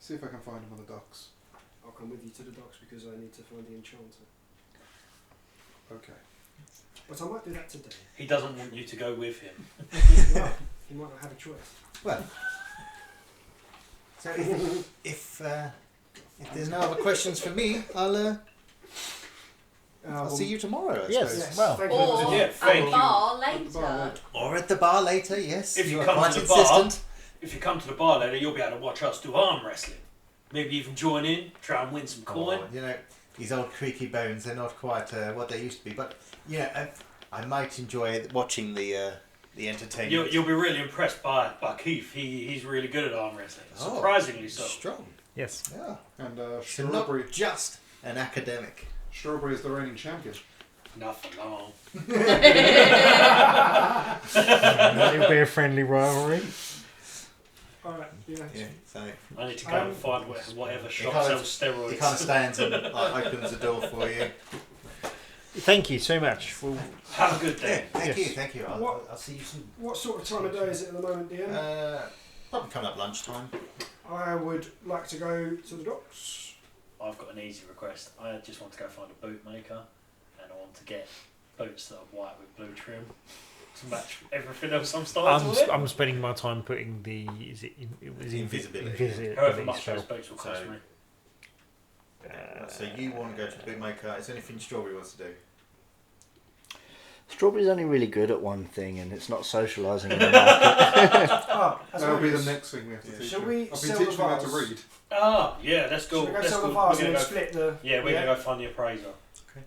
[SPEAKER 6] see if I can find him on the docks.
[SPEAKER 5] I'll come with you to the docks because I need to find the enchanter.
[SPEAKER 6] Okay.
[SPEAKER 5] But I might do that today.
[SPEAKER 2] He doesn't want you to go with him.
[SPEAKER 5] Well, you might not have a choice.
[SPEAKER 1] Well, so if there's no other questions for me, I'll see you tomorrow. I
[SPEAKER 3] Yes.
[SPEAKER 1] suppose.
[SPEAKER 5] Yes.
[SPEAKER 3] Well,
[SPEAKER 5] thank you.
[SPEAKER 7] Or
[SPEAKER 2] Yeah,
[SPEAKER 7] at
[SPEAKER 2] thank
[SPEAKER 7] the
[SPEAKER 2] you.
[SPEAKER 7] bar
[SPEAKER 6] At the bar
[SPEAKER 7] later.
[SPEAKER 6] later.
[SPEAKER 1] Or at the bar later. Yes.
[SPEAKER 2] If you
[SPEAKER 1] are
[SPEAKER 2] come
[SPEAKER 1] quite
[SPEAKER 2] to the bar-
[SPEAKER 1] insistent.
[SPEAKER 2] If you come to the bar later, you'll be able to watch us do arm wrestling. Maybe even join in, try and win some coin.
[SPEAKER 1] Oh, you know, these old creaky bones—they're not quite what they used to be. But yeah, I might enjoy watching the entertainment.
[SPEAKER 2] You'll be really impressed by Keith. He's really good at arm wrestling.
[SPEAKER 1] Oh.
[SPEAKER 2] Surprisingly so.
[SPEAKER 1] Strong.
[SPEAKER 3] yes.
[SPEAKER 1] Yeah.
[SPEAKER 6] And
[SPEAKER 1] So not
[SPEAKER 6] Strawberry.
[SPEAKER 1] just an academic.
[SPEAKER 6] Strawberry is the reigning champion.
[SPEAKER 2] Not for long.
[SPEAKER 3] It'll be a friendly rivalry.
[SPEAKER 5] Alright, yeah.
[SPEAKER 1] Yeah. So
[SPEAKER 2] I need to go and find whatever shop
[SPEAKER 1] kind of-
[SPEAKER 2] sells steroids.
[SPEAKER 1] he kind of stands and opens the door for you.
[SPEAKER 3] Thank you so much. For,
[SPEAKER 2] Have a good
[SPEAKER 1] Yeah.
[SPEAKER 2] day.
[SPEAKER 1] Thank
[SPEAKER 3] Yes.
[SPEAKER 1] you. Thank you.
[SPEAKER 5] What-
[SPEAKER 1] I'll see you soon.
[SPEAKER 5] What sort of time of day is it at the moment, Dean?
[SPEAKER 1] Probably coming up lunchtime.
[SPEAKER 5] I would like to go to the docks.
[SPEAKER 2] I've got an easy request. I just want to go find a bootmaker, and I want to get boots that are white with blue trim to match everything else I'm starting with.
[SPEAKER 3] I'm spending my time putting the invisibility.
[SPEAKER 2] However much
[SPEAKER 3] spell.
[SPEAKER 2] those boots will cost
[SPEAKER 1] So-
[SPEAKER 2] me.
[SPEAKER 1] So you want to go to the bootmaker? Is there anything Strawberry wants to do?
[SPEAKER 8] Strawberry's only really good at one thing, and it's not socialising in the market.
[SPEAKER 6] That'll be the next thing we have to teach
[SPEAKER 5] Shall
[SPEAKER 6] you.
[SPEAKER 5] we
[SPEAKER 6] I've been
[SPEAKER 5] sell
[SPEAKER 6] teaching
[SPEAKER 5] the
[SPEAKER 6] them how to
[SPEAKER 5] vase?
[SPEAKER 6] read.
[SPEAKER 2] Ah, yeah, let's go.
[SPEAKER 5] Should we go
[SPEAKER 2] Let's
[SPEAKER 5] sell
[SPEAKER 2] go.
[SPEAKER 5] the vase
[SPEAKER 2] We're
[SPEAKER 5] and
[SPEAKER 2] gonna
[SPEAKER 5] then
[SPEAKER 2] go.
[SPEAKER 5] split the...
[SPEAKER 2] Yeah, we're gonna go find the appraiser.
[SPEAKER 1] Okay.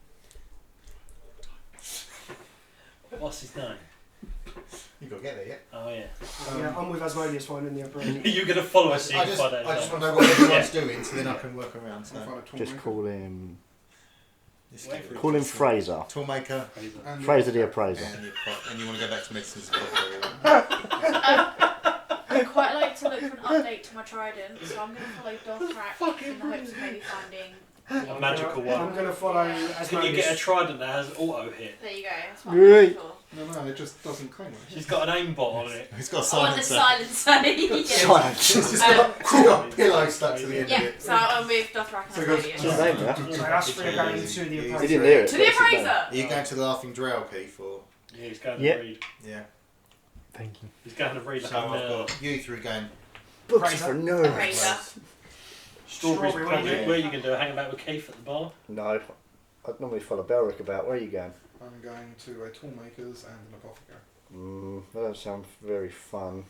[SPEAKER 2] What's his name?
[SPEAKER 1] You got to get there yet.
[SPEAKER 2] Oh yeah.
[SPEAKER 5] Yeah, I'm with Asmodeus finding the appraisal.
[SPEAKER 2] You're gonna follow us so you
[SPEAKER 1] I
[SPEAKER 2] can
[SPEAKER 1] just
[SPEAKER 2] find
[SPEAKER 1] want
[SPEAKER 2] out.
[SPEAKER 1] to know what everyone's doing, so then I can work around.
[SPEAKER 6] I'll
[SPEAKER 1] So
[SPEAKER 6] find a tool
[SPEAKER 8] Just
[SPEAKER 6] maker.
[SPEAKER 8] call him
[SPEAKER 2] Wait.
[SPEAKER 8] call him Fraser.
[SPEAKER 1] Toolmaker.
[SPEAKER 6] And
[SPEAKER 8] Fraser the appraiser.
[SPEAKER 1] And you want to go back to medicine school.
[SPEAKER 7] I'd quite like to look for an update to my trident, so I'm going to follow Dothrak in the hopes of maybe finding.
[SPEAKER 2] A magical
[SPEAKER 5] I'm
[SPEAKER 2] one.
[SPEAKER 5] going to follow
[SPEAKER 2] Can you get a
[SPEAKER 5] Asmodeus.
[SPEAKER 2] trident that has auto hit?
[SPEAKER 7] There you go. That's what I'm
[SPEAKER 8] Right.
[SPEAKER 7] looking for.
[SPEAKER 6] No, it just doesn't cling.
[SPEAKER 2] She's got an aimbot on it.
[SPEAKER 1] He's got a
[SPEAKER 7] Oh, and the
[SPEAKER 1] silencer.
[SPEAKER 7] silencer. Yeah.
[SPEAKER 8] Silence.
[SPEAKER 1] She's got a pillow stuck to the end of
[SPEAKER 7] Yeah,
[SPEAKER 1] it.
[SPEAKER 7] so I'm with Dothrak and
[SPEAKER 6] So it goes-
[SPEAKER 7] Asmodeus.
[SPEAKER 8] What's his name, yeah?
[SPEAKER 5] So us three are going to the
[SPEAKER 1] He
[SPEAKER 8] He
[SPEAKER 5] appraisal.
[SPEAKER 8] didn't hear it.
[SPEAKER 7] To the
[SPEAKER 8] What's his name?
[SPEAKER 7] appraiser!
[SPEAKER 1] Are you going to the Laughing Drow, Keith, or
[SPEAKER 2] Yeah, he's going
[SPEAKER 3] Yeah.
[SPEAKER 2] to read.
[SPEAKER 1] yeah?
[SPEAKER 3] Thank you.
[SPEAKER 2] He's going to read like
[SPEAKER 1] So
[SPEAKER 2] a
[SPEAKER 1] I've
[SPEAKER 2] nerd.
[SPEAKER 1] got you three going.
[SPEAKER 8] Books for nerds.
[SPEAKER 7] Appraiser.
[SPEAKER 2] Strawberry's
[SPEAKER 5] Strawberry,
[SPEAKER 2] probably.
[SPEAKER 1] yeah.
[SPEAKER 2] Where are you going to do? Hang about with Keith at the bar?
[SPEAKER 8] No, I'd normally follow Belric about. Where are you going?
[SPEAKER 6] I'm going to a toolmaker's and an apothecary.
[SPEAKER 8] That don't sound very fun.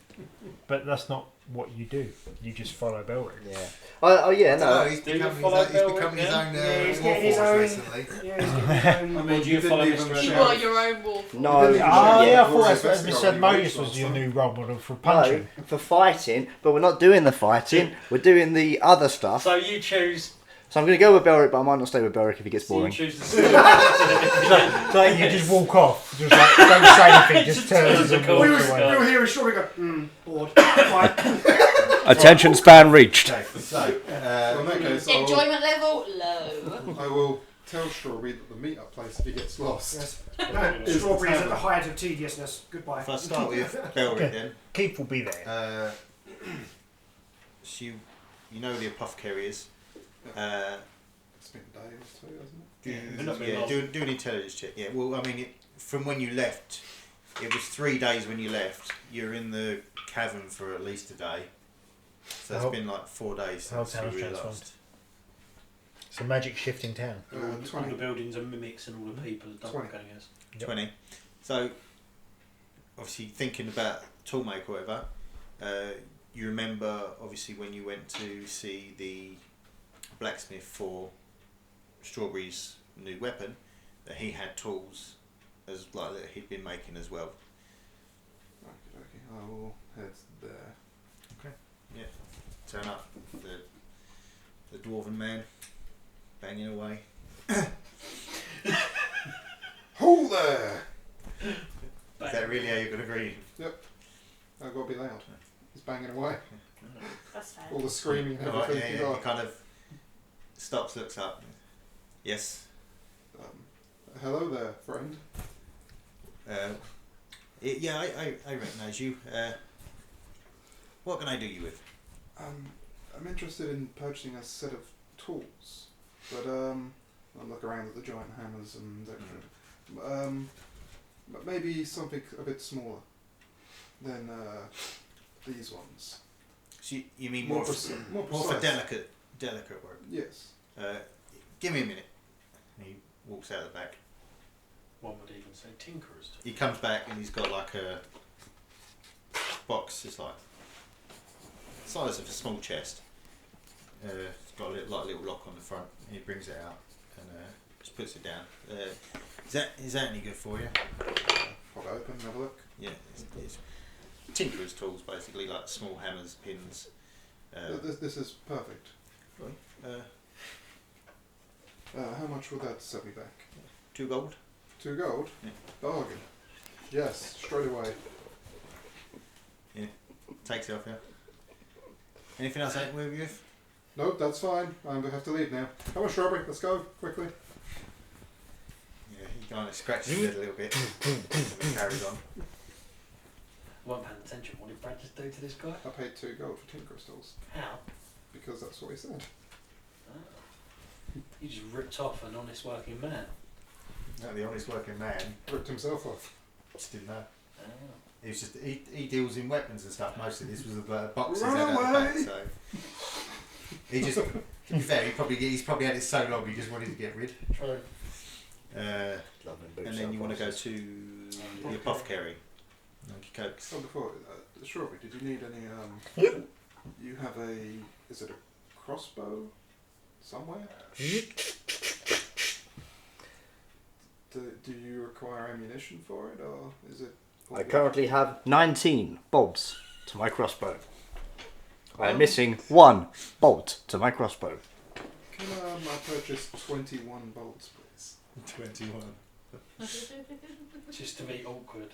[SPEAKER 3] But that's not what you do. You just follow Belric.
[SPEAKER 8] Yeah. Oh yeah,
[SPEAKER 1] No,
[SPEAKER 8] no.
[SPEAKER 1] he's
[SPEAKER 2] Do you
[SPEAKER 1] becoming
[SPEAKER 2] follow
[SPEAKER 1] his own, he's
[SPEAKER 2] Belric
[SPEAKER 1] becoming his
[SPEAKER 2] then?
[SPEAKER 1] own
[SPEAKER 5] Yeah, he's getting
[SPEAKER 1] warforged
[SPEAKER 5] his own-
[SPEAKER 1] recently.
[SPEAKER 5] Yeah, he's getting his own...
[SPEAKER 2] I mean, do you
[SPEAKER 6] didn't
[SPEAKER 2] follow
[SPEAKER 6] even
[SPEAKER 2] Mr.
[SPEAKER 7] You
[SPEAKER 6] shout.
[SPEAKER 7] are your own wolf.
[SPEAKER 8] No.
[SPEAKER 6] Oh,
[SPEAKER 3] yeah, I
[SPEAKER 6] Yeah,
[SPEAKER 3] thought
[SPEAKER 6] Rory
[SPEAKER 3] Mr.
[SPEAKER 6] investigated
[SPEAKER 3] Modius
[SPEAKER 6] last
[SPEAKER 3] was your
[SPEAKER 6] time.
[SPEAKER 3] new role model for punching.
[SPEAKER 8] No, for fighting, but we're not doing the fighting. We're doing the other stuff.
[SPEAKER 2] So you choose.
[SPEAKER 8] So I'm going to go with Belric, but I might not stay with Belric if he gets
[SPEAKER 2] So you
[SPEAKER 8] boring.
[SPEAKER 2] choose the.
[SPEAKER 3] It's like you just walk off. Just like, don't say anything, just turns and
[SPEAKER 2] Just
[SPEAKER 3] walks
[SPEAKER 5] We
[SPEAKER 2] turns
[SPEAKER 3] away.
[SPEAKER 5] were here and Strawberry go, bored. Right.
[SPEAKER 8] Attention span reached.
[SPEAKER 1] Okay, so
[SPEAKER 6] Well, in that case, I will,
[SPEAKER 7] Enjoyment level low.
[SPEAKER 6] I will tell Strawberry that the meet-up place, if he gets lost,
[SPEAKER 5] Yes.
[SPEAKER 6] Is the
[SPEAKER 5] Strawberry is at the
[SPEAKER 6] tavern.
[SPEAKER 5] height of tediousness. Goodbye.
[SPEAKER 1] if I start with Belric then,
[SPEAKER 3] Keith will be there.
[SPEAKER 1] so you know the apothecary is.
[SPEAKER 6] it's been a day or two, hasn't it?
[SPEAKER 1] Do an intelligence check. Yeah, well, I mean, from when you left, it was 3 days when you left. You're in the cavern for at least a day. So it's
[SPEAKER 3] How-
[SPEAKER 1] been like 4 days
[SPEAKER 3] how
[SPEAKER 1] since
[SPEAKER 3] town's
[SPEAKER 1] you were
[SPEAKER 3] transformed?
[SPEAKER 1] lost.
[SPEAKER 3] It's a magic shifting town.
[SPEAKER 2] All the
[SPEAKER 6] 20.
[SPEAKER 2] buildings are mimics and all the people are
[SPEAKER 6] 20.
[SPEAKER 2] doppelgangers.
[SPEAKER 3] Yep.
[SPEAKER 1] 20. So, obviously, thinking about Toolmaker or whatever, you remember, obviously, when you went to see the blacksmith for Strawberry's new weapon, that he had tools as like that he'd been making as well.
[SPEAKER 6] Okay, I will head there.
[SPEAKER 1] Turn up, the dwarven man, banging away.
[SPEAKER 6] Ho there!
[SPEAKER 1] Is that really how you're going to greet him?
[SPEAKER 6] I've got to be loud. He's banging away.
[SPEAKER 7] That's fair.
[SPEAKER 6] All the screaming and
[SPEAKER 1] Alright,
[SPEAKER 6] everything.
[SPEAKER 1] yeah, he kind of stops, looks up. Yes.
[SPEAKER 6] Hello there, friend.
[SPEAKER 1] Yeah, I recognise you. What can I do you with?
[SPEAKER 6] I'm interested in purchasing a set of tools, but I look around at the giant hammers and everything. But maybe something a bit smaller than these ones.
[SPEAKER 1] So you mean
[SPEAKER 6] More
[SPEAKER 1] more
[SPEAKER 6] more
[SPEAKER 1] for
[SPEAKER 6] precise.
[SPEAKER 1] delicate work?
[SPEAKER 6] Yes.
[SPEAKER 1] Give me a minute. And he walks out the back.
[SPEAKER 2] One would even say tinkerers.
[SPEAKER 1] He comes back and he's got like a box. It's like the size of a small chest. It's got a little lock on the front. And he brings it out and just puts it down. Is that any good for you?
[SPEAKER 6] Pop it open and have a look.
[SPEAKER 1] Yeah, it's tinkerer's tools basically, like small hammers, pins.
[SPEAKER 6] This is perfect. How much would that set me back?
[SPEAKER 1] 2 gold.
[SPEAKER 6] 2 gold?
[SPEAKER 1] Yeah.
[SPEAKER 6] Bargain. Yes, straight away.
[SPEAKER 1] Takes it off, yeah. Anything else I can move you with?
[SPEAKER 6] Nope, that's fine. I have to leave now. Come on, Strawberry, let's go, quickly.
[SPEAKER 1] Yeah, he kind of scratches his head a little bit and carries on.
[SPEAKER 2] I weren't paying attention. What did Brad just do to this guy?
[SPEAKER 6] I paid 2 gold for tinkerer's tools.
[SPEAKER 2] How?
[SPEAKER 6] Because that's what he said.
[SPEAKER 2] You just ripped off an honest working man.
[SPEAKER 1] No, the honest working man
[SPEAKER 6] Ripped himself off.
[SPEAKER 1] just didn't know.
[SPEAKER 2] Oh.
[SPEAKER 1] He was just he deals in weapons and stuff. Most of this was a boxes
[SPEAKER 6] Run
[SPEAKER 1] out the back,
[SPEAKER 6] away!
[SPEAKER 1] so he just. To be fair, he's probably had it so long he just wanted to get rid.
[SPEAKER 2] True.
[SPEAKER 1] And then you want to go to the apothecary. Cokes.
[SPEAKER 6] Oh, before, Strawberry, did you need any, you have is it a crossbow somewhere? Do you require ammunition for it, or is it...
[SPEAKER 8] I currently have 19 bolts to my crossbow. I am missing 1 bolt to my crossbow.
[SPEAKER 6] Can I purchase 21 bolts, please?
[SPEAKER 1] 21.
[SPEAKER 2] Just to be awkward.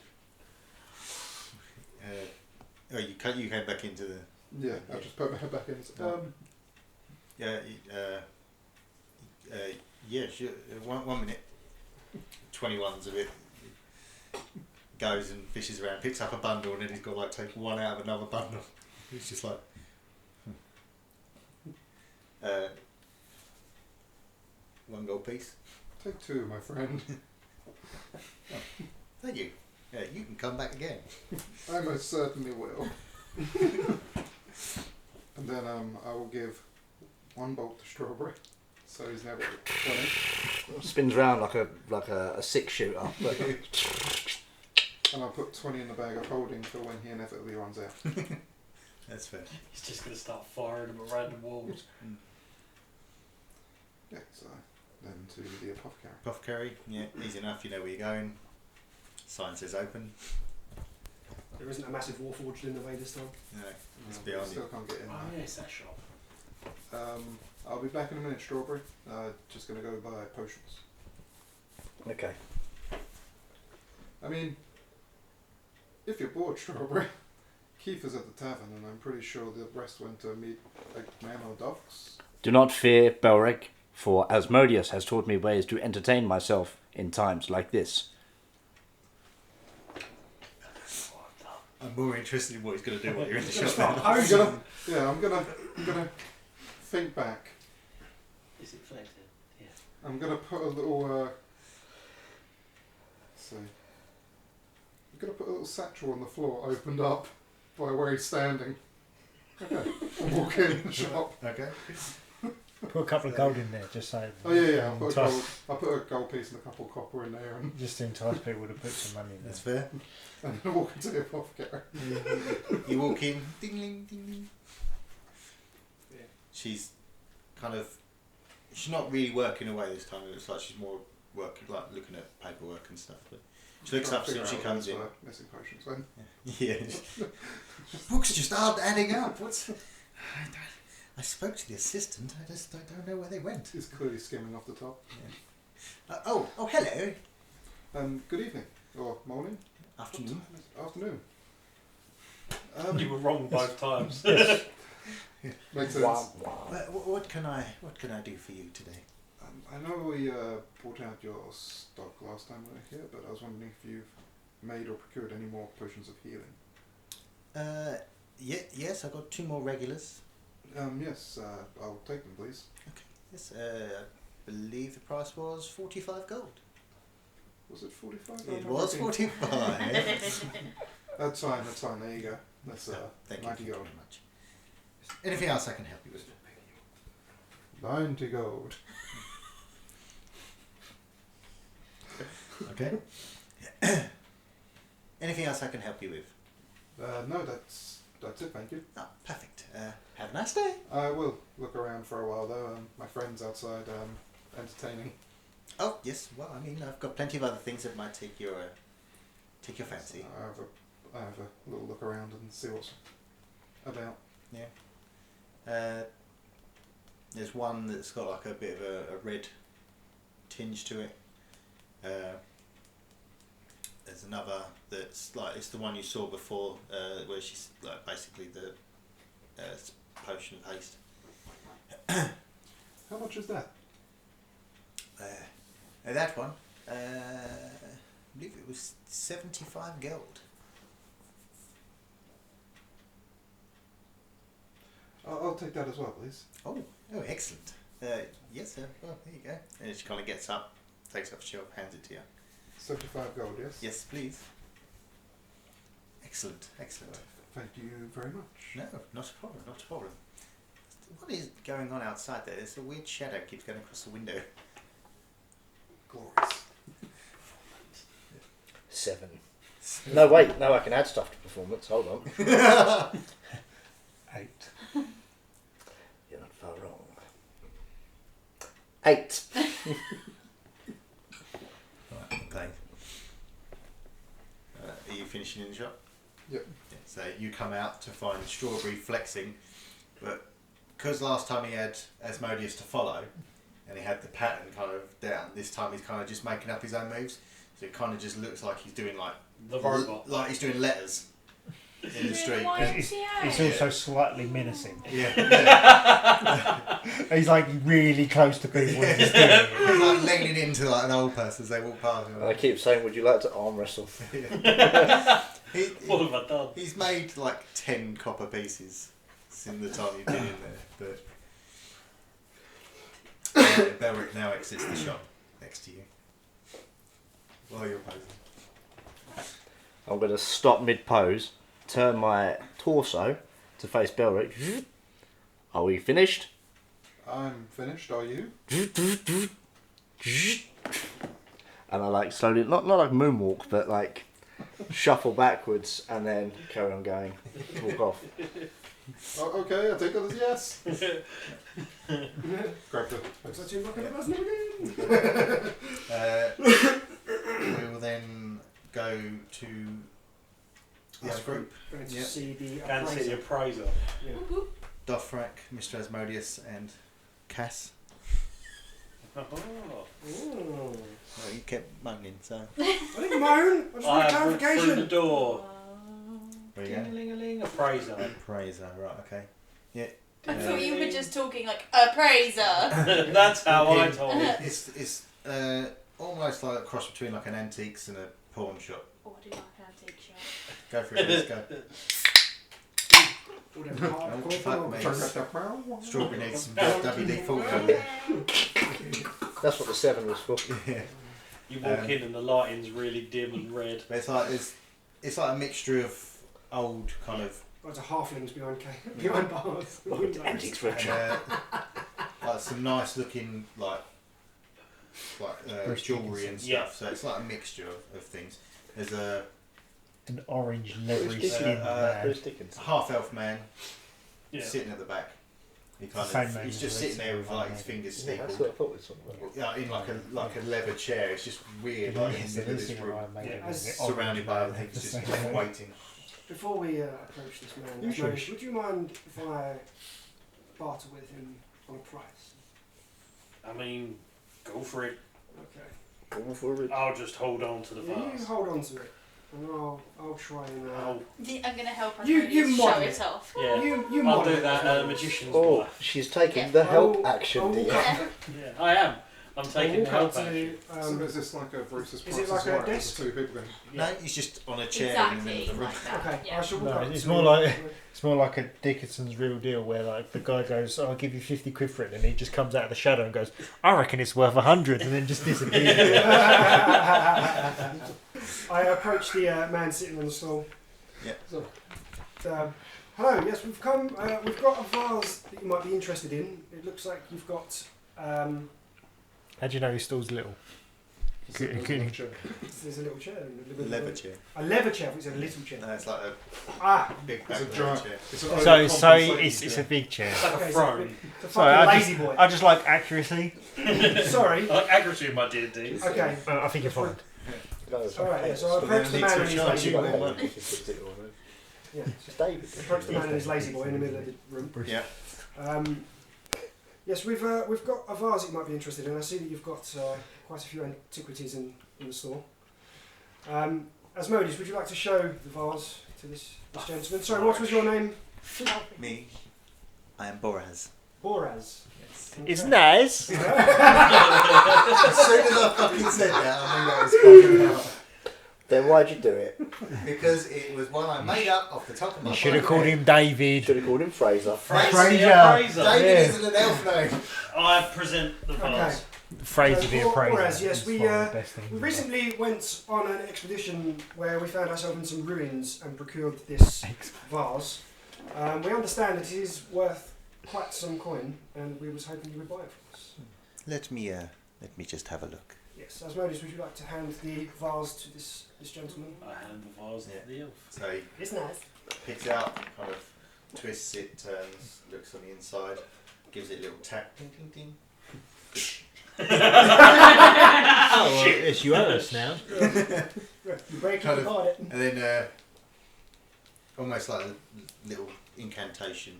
[SPEAKER 1] You came back into the.
[SPEAKER 6] Yeah, I'll just put my head back in.
[SPEAKER 1] Yeah, sure. One minute. 21's a bit. Goes and fishes around, picks up a bundle, and then he's got like take one out of another bundle. He's just like. One gold piece.
[SPEAKER 6] Take 2, my friend.
[SPEAKER 1] Thank you. Yeah, you can come back again.
[SPEAKER 6] I most certainly will. And then I will give 1 bolt to Strawberry, so he's now got 20.
[SPEAKER 8] Spins round like a 6-shooter. But
[SPEAKER 6] And I'll put 20 in the bag of holding for when he inevitably runs out.
[SPEAKER 1] That's fair.
[SPEAKER 2] He's just going to start firing them at random walls.
[SPEAKER 6] Yeah, so then to the apothecary.
[SPEAKER 1] Apothecary, yeah, easy enough, you know where you're going. Sign says open.
[SPEAKER 5] There isn't a massive war forged in the way this time.
[SPEAKER 1] No, it's
[SPEAKER 6] I
[SPEAKER 1] beyond
[SPEAKER 6] still
[SPEAKER 1] you.
[SPEAKER 6] can't get in
[SPEAKER 2] Oh,
[SPEAKER 6] there.
[SPEAKER 2] yeah, it's that shop.
[SPEAKER 6] I'll be back in a minute, Strawberry. Just going to go buy potions.
[SPEAKER 8] okay.
[SPEAKER 6] I mean, if you're bored, Strawberry, Keith is at the tavern, and I'm pretty sure the rest went to meet man or dogs.
[SPEAKER 8] Do not fear, Belric, for Asmodeus has taught me ways to entertain myself in times like this.
[SPEAKER 1] I'm more interested in what he's going to do while you're in the shop.
[SPEAKER 6] I'm gonna think back.
[SPEAKER 2] Is it flagged? Yeah.
[SPEAKER 6] I'm gonna put a little. Let's see. I'm gonna put a little satchel on the floor, opened up by where he's standing. Okay. I'll walk in the shop.
[SPEAKER 1] Okay.
[SPEAKER 3] Put a couple of gold in there, just so.
[SPEAKER 6] Oh yeah. I'll put a gold piece and a couple of copper in there, and
[SPEAKER 3] Just to entice people to put some money in there.
[SPEAKER 1] That's fair.
[SPEAKER 6] then walk into the apothecary.
[SPEAKER 1] You walk in, ding, ding, ding, ding.
[SPEAKER 5] Yeah.
[SPEAKER 1] She's kind of. She's not really working away this time. It looks like she's more working, like looking at paperwork and stuff. But she looks up as soon as she comes in.
[SPEAKER 6] Missing potions then.
[SPEAKER 1] Yeah. Books just aren't adding up. I spoke to the assistant. I don't know where they went.
[SPEAKER 6] He's clearly skimming off the top.
[SPEAKER 1] Oh, hello.
[SPEAKER 6] Good evening or morning.
[SPEAKER 1] Afternoon.
[SPEAKER 6] Afternoon.
[SPEAKER 2] You were wrong both times.
[SPEAKER 6] Makes sense.
[SPEAKER 1] What can I do for you today?
[SPEAKER 6] I know we brought out your stock last time we were here, but I was wondering if you've made or procured any more potions of healing.
[SPEAKER 1] Yes, I got 2 more regulars.
[SPEAKER 6] Yes, I'll take them, please.
[SPEAKER 1] Yes, I believe the price was 45 gold.
[SPEAKER 6] Was it 45?
[SPEAKER 1] It was 45.
[SPEAKER 6] That's fine. There you go. That's
[SPEAKER 1] Thank you
[SPEAKER 6] 90
[SPEAKER 1] very
[SPEAKER 6] gold.
[SPEAKER 1] much. Anything else I can help you with?
[SPEAKER 6] 90 gold.
[SPEAKER 1] Okay. Anything else I can help you with?
[SPEAKER 6] No, that's it. Thank you.
[SPEAKER 1] Oh, perfect. Have a nice day.
[SPEAKER 6] I will look around for a while though. My friend's outside entertaining.
[SPEAKER 1] Oh yes. Well, I mean, I've got plenty of other things that might take your fancy.
[SPEAKER 6] I have a little look around and see what's about.
[SPEAKER 1] Yeah. There's one that's got like a bit of a red tinge to it. There's another that's like it's the one you saw before, where she's like basically the potion of haste.
[SPEAKER 6] How much is that?
[SPEAKER 1] That one, I believe it was 75 gold.
[SPEAKER 6] I'll take that as well, please.
[SPEAKER 1] Oh, excellent. Yes, sir. Well, there you go. And she kind of gets up, takes off a shelf, hands it to you.
[SPEAKER 6] 75 gold, yes?
[SPEAKER 1] Yes, please. Excellent.
[SPEAKER 6] Thank you very much.
[SPEAKER 1] No, not a problem, not a problem. What is going on outside there? There's a weird shadow keeps going across the window.
[SPEAKER 6] Glorious.
[SPEAKER 8] 7. No, wait. No, I can add stuff to performance. Hold on.
[SPEAKER 3] 8.
[SPEAKER 8] You're not far wrong. 8.
[SPEAKER 1] Right, okay. Are you finishing in the shop?
[SPEAKER 6] Yep.
[SPEAKER 1] Yeah, so you come out to find Strawberry flexing, but because last time he had Asmodeus to follow, and he had the pattern kind of down, this time he's kind of just making up his own moves. So it kind of just looks like he's doing like
[SPEAKER 2] The robot.
[SPEAKER 1] like he's doing letters in the street.
[SPEAKER 3] It's also slightly menacing.
[SPEAKER 1] Yeah.
[SPEAKER 3] He's like really close to people when he's doing it.
[SPEAKER 1] He's like leaning into like an old person as they walk past him.
[SPEAKER 8] And I keep saying, would you like to arm wrestle?
[SPEAKER 2] What have I done?
[SPEAKER 1] He's made like 10 copper pieces since the time you've been in there, but Belric now exits the shop next to you while you're posing.
[SPEAKER 8] I'm going to stop mid-pose, turn my torso to face Belric. Are we finished?
[SPEAKER 6] I'm finished, are you?
[SPEAKER 8] And I like slowly, not like moonwalk, but like shuffle backwards and then carry on going, walk off.
[SPEAKER 6] Oh, okay, I'll take that as yes. Grab the...
[SPEAKER 1] We will then go to the other group.
[SPEAKER 5] Going to
[SPEAKER 1] Yep.
[SPEAKER 5] see the
[SPEAKER 2] Can see the
[SPEAKER 5] appraiser.
[SPEAKER 2] appraiser.
[SPEAKER 1] Dothrak, Mr. Asmodeus and Cass.
[SPEAKER 2] Oh.
[SPEAKER 5] Ooh.
[SPEAKER 1] Well, you kept moaning, so...
[SPEAKER 5] I didn't moan. I just want
[SPEAKER 2] I walked through the
[SPEAKER 5] clarification.
[SPEAKER 2] door.
[SPEAKER 1] There you go.
[SPEAKER 2] Ding-a-ling-a-ling, appraiser.
[SPEAKER 1] Appraiser, right, okay. Yeah.
[SPEAKER 7] I thought you were just talking like appraiser.
[SPEAKER 2] That's how I told it.
[SPEAKER 1] It's almost like a cross between like an antiques and a pawn shop.
[SPEAKER 7] Oh, I do like an antique shop.
[SPEAKER 1] Go for it, let's go.
[SPEAKER 5] Whatever.
[SPEAKER 1] Oh, fuck me.
[SPEAKER 6] Turn
[SPEAKER 1] Strawberry needs some WD-40 on there.
[SPEAKER 8] That's what the 7 was for.
[SPEAKER 1] Yeah.
[SPEAKER 2] You walk in and the lighting's really dim and red.
[SPEAKER 1] But it's like a mixture of old kind of
[SPEAKER 5] Lots of halflings behind bars.
[SPEAKER 8] Antiques
[SPEAKER 1] and,
[SPEAKER 8] retro.
[SPEAKER 1] like some nice looking like jewellery and stuff.
[SPEAKER 2] Yeah.
[SPEAKER 1] So it's like a mixture of things. There's
[SPEAKER 3] An orange leathery
[SPEAKER 8] Bruce
[SPEAKER 3] skin man.
[SPEAKER 8] Bruce Dickens.
[SPEAKER 1] a half elf man
[SPEAKER 2] Yeah.
[SPEAKER 1] sitting at the back. He
[SPEAKER 3] It's the
[SPEAKER 1] kind
[SPEAKER 3] same
[SPEAKER 1] of he's
[SPEAKER 3] name
[SPEAKER 1] just
[SPEAKER 3] as
[SPEAKER 1] sitting there with like
[SPEAKER 3] Red
[SPEAKER 1] his fingers
[SPEAKER 8] Yeah, that's
[SPEAKER 1] steepled.
[SPEAKER 8] what I thought this one was.
[SPEAKER 1] Yeah, in like a leather chair. It's just weird, like in the middle of this room, surrounded by other things, just waiting.
[SPEAKER 5] Before we approach this man,
[SPEAKER 3] You should.
[SPEAKER 5] would you mind if I barter with him on a price?
[SPEAKER 2] I mean, go for it.
[SPEAKER 5] Okay.
[SPEAKER 8] Go for it.
[SPEAKER 2] I'll just hold on to the
[SPEAKER 5] Yeah, you
[SPEAKER 2] vase.
[SPEAKER 5] hold on to it, and I'll try and.
[SPEAKER 2] I'll,
[SPEAKER 7] I'm gonna help us
[SPEAKER 5] You
[SPEAKER 7] show
[SPEAKER 5] model
[SPEAKER 7] it
[SPEAKER 5] it.
[SPEAKER 7] off.
[SPEAKER 2] yeah.
[SPEAKER 5] You
[SPEAKER 2] I'll
[SPEAKER 5] model
[SPEAKER 2] do
[SPEAKER 5] it
[SPEAKER 2] that
[SPEAKER 5] as well.
[SPEAKER 2] magician's
[SPEAKER 8] Oh,
[SPEAKER 2] wife.
[SPEAKER 8] she's taking
[SPEAKER 7] Yeah.
[SPEAKER 8] the help
[SPEAKER 5] I'll
[SPEAKER 8] action, dear.
[SPEAKER 7] Yeah.
[SPEAKER 2] Yeah, I am. I'm taking the
[SPEAKER 5] Walk up
[SPEAKER 2] help
[SPEAKER 5] to.
[SPEAKER 2] action.
[SPEAKER 6] So is this like a Bruce's
[SPEAKER 5] is
[SPEAKER 6] Price
[SPEAKER 5] it
[SPEAKER 6] is
[SPEAKER 5] like a
[SPEAKER 6] Right?
[SPEAKER 5] desk?
[SPEAKER 6] There's two people going.
[SPEAKER 1] No, he's just on a chair in the middle
[SPEAKER 7] Exactly
[SPEAKER 1] of the room.
[SPEAKER 7] like that.
[SPEAKER 5] Okay,
[SPEAKER 7] Yeah.
[SPEAKER 5] I shall walk
[SPEAKER 3] No,
[SPEAKER 5] up
[SPEAKER 3] it's
[SPEAKER 5] to.
[SPEAKER 3] more like a Dickinson's Real Deal, where like the guy goes, "I'll give you 50 quid for it," and he just comes out of the shadow and goes, "I reckon it's worth 100," and then just disappears.
[SPEAKER 5] I approach the man sitting on the stool.
[SPEAKER 1] Yeah.
[SPEAKER 5] Hello. Yes, we've come. We've got a vase that you might be interested in. It looks like you've got.
[SPEAKER 3] How do you know his stall's little?
[SPEAKER 5] There's a little chair.
[SPEAKER 1] A leather chair.
[SPEAKER 5] A leather chair. It's a little chair.
[SPEAKER 1] No, it's like a
[SPEAKER 5] Big.
[SPEAKER 6] It's a
[SPEAKER 1] back
[SPEAKER 6] giant.
[SPEAKER 1] chair.
[SPEAKER 6] It's a
[SPEAKER 3] So
[SPEAKER 6] overcompensating
[SPEAKER 3] it's
[SPEAKER 6] chair.
[SPEAKER 3] a big chair.
[SPEAKER 2] It's like a
[SPEAKER 5] Okay,
[SPEAKER 2] throne.
[SPEAKER 5] it's a
[SPEAKER 3] Sorry,
[SPEAKER 5] fucking
[SPEAKER 3] I
[SPEAKER 5] lazy boy.
[SPEAKER 3] just like accuracy.
[SPEAKER 5] Sorry.
[SPEAKER 2] I like accuracy in my D&D.
[SPEAKER 5] Okay.
[SPEAKER 3] I think you're fine.
[SPEAKER 5] Alright, yeah, so I approach the man and his lazy boy. Yeah.
[SPEAKER 4] It's David.
[SPEAKER 5] Approach the man and his lazy boy in the middle of the room.
[SPEAKER 1] Yeah.
[SPEAKER 5] Yes, we've got a vase that you might be interested in. I see that you've got quite a few antiquities in the store. Asmodeus, would you like to show the vase to this gentleman? Sorry, what was your name?
[SPEAKER 1] Me. I am Boraz.
[SPEAKER 5] Boraz.
[SPEAKER 1] Yes.
[SPEAKER 3] It's nice.
[SPEAKER 1] As soon as I fucking said that, I knew that was fucking out.
[SPEAKER 4] Then why'd you do it?
[SPEAKER 1] Because it was one I made up off the top of my
[SPEAKER 3] You should have
[SPEAKER 1] fucking
[SPEAKER 3] called
[SPEAKER 1] head.
[SPEAKER 3] him David.
[SPEAKER 4] Should have called him Fraser.
[SPEAKER 1] Fraser.
[SPEAKER 2] Fraser.
[SPEAKER 1] David
[SPEAKER 3] Yeah.
[SPEAKER 1] isn't an elf name.
[SPEAKER 2] I present the
[SPEAKER 5] Okay.
[SPEAKER 2] vase.
[SPEAKER 3] Fraser
[SPEAKER 5] So,
[SPEAKER 3] the
[SPEAKER 5] Boraz,
[SPEAKER 3] appraiser.
[SPEAKER 5] yes,
[SPEAKER 3] is
[SPEAKER 5] we,
[SPEAKER 3] one of the best things
[SPEAKER 5] We
[SPEAKER 3] ever.
[SPEAKER 5] recently went on an expedition where we found ourselves in some ruins and procured this vase. We understand that it is worth quite some coin, and we was hoping you would buy it for us.
[SPEAKER 1] Let me just have a look.
[SPEAKER 5] Yes, Asmodeus, would you like to hand the vase to this gentleman?
[SPEAKER 2] I hand the vase
[SPEAKER 1] Yeah.
[SPEAKER 2] to the elf.
[SPEAKER 1] So he
[SPEAKER 5] It's nice.
[SPEAKER 1] picks it up, kind of twists it, turns, looks on the inside, gives it a little tap, ding ding ding.
[SPEAKER 3] Oh, well, it's yours now.
[SPEAKER 5] You break it,
[SPEAKER 1] Kind
[SPEAKER 5] you
[SPEAKER 1] of-
[SPEAKER 5] guard it.
[SPEAKER 1] And then almost like a little incantation,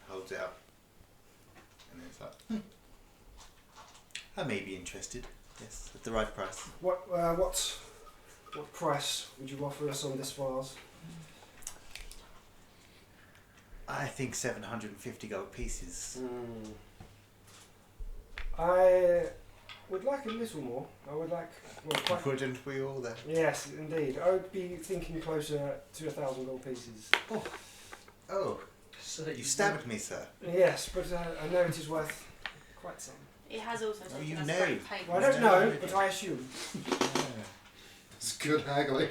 [SPEAKER 1] holds it up, and then it's like, I may be interested. Yes, at the right price.
[SPEAKER 5] What price would you offer us on this vase?
[SPEAKER 1] I think 750 gold pieces.
[SPEAKER 5] I would like a little more. I would like, well, quite.
[SPEAKER 1] Wouldn't we all then?
[SPEAKER 5] Yes, indeed. I would be thinking closer to 1,000 gold pieces.
[SPEAKER 1] Oh, you stabbed me, sir.
[SPEAKER 5] Yes, but I know it is worth quite some.
[SPEAKER 7] It has also
[SPEAKER 1] Oh,
[SPEAKER 7] taken
[SPEAKER 1] you
[SPEAKER 7] us
[SPEAKER 1] know.
[SPEAKER 7] great pain.
[SPEAKER 5] Well, I don't know, but I assume.
[SPEAKER 6] It's good haggling. I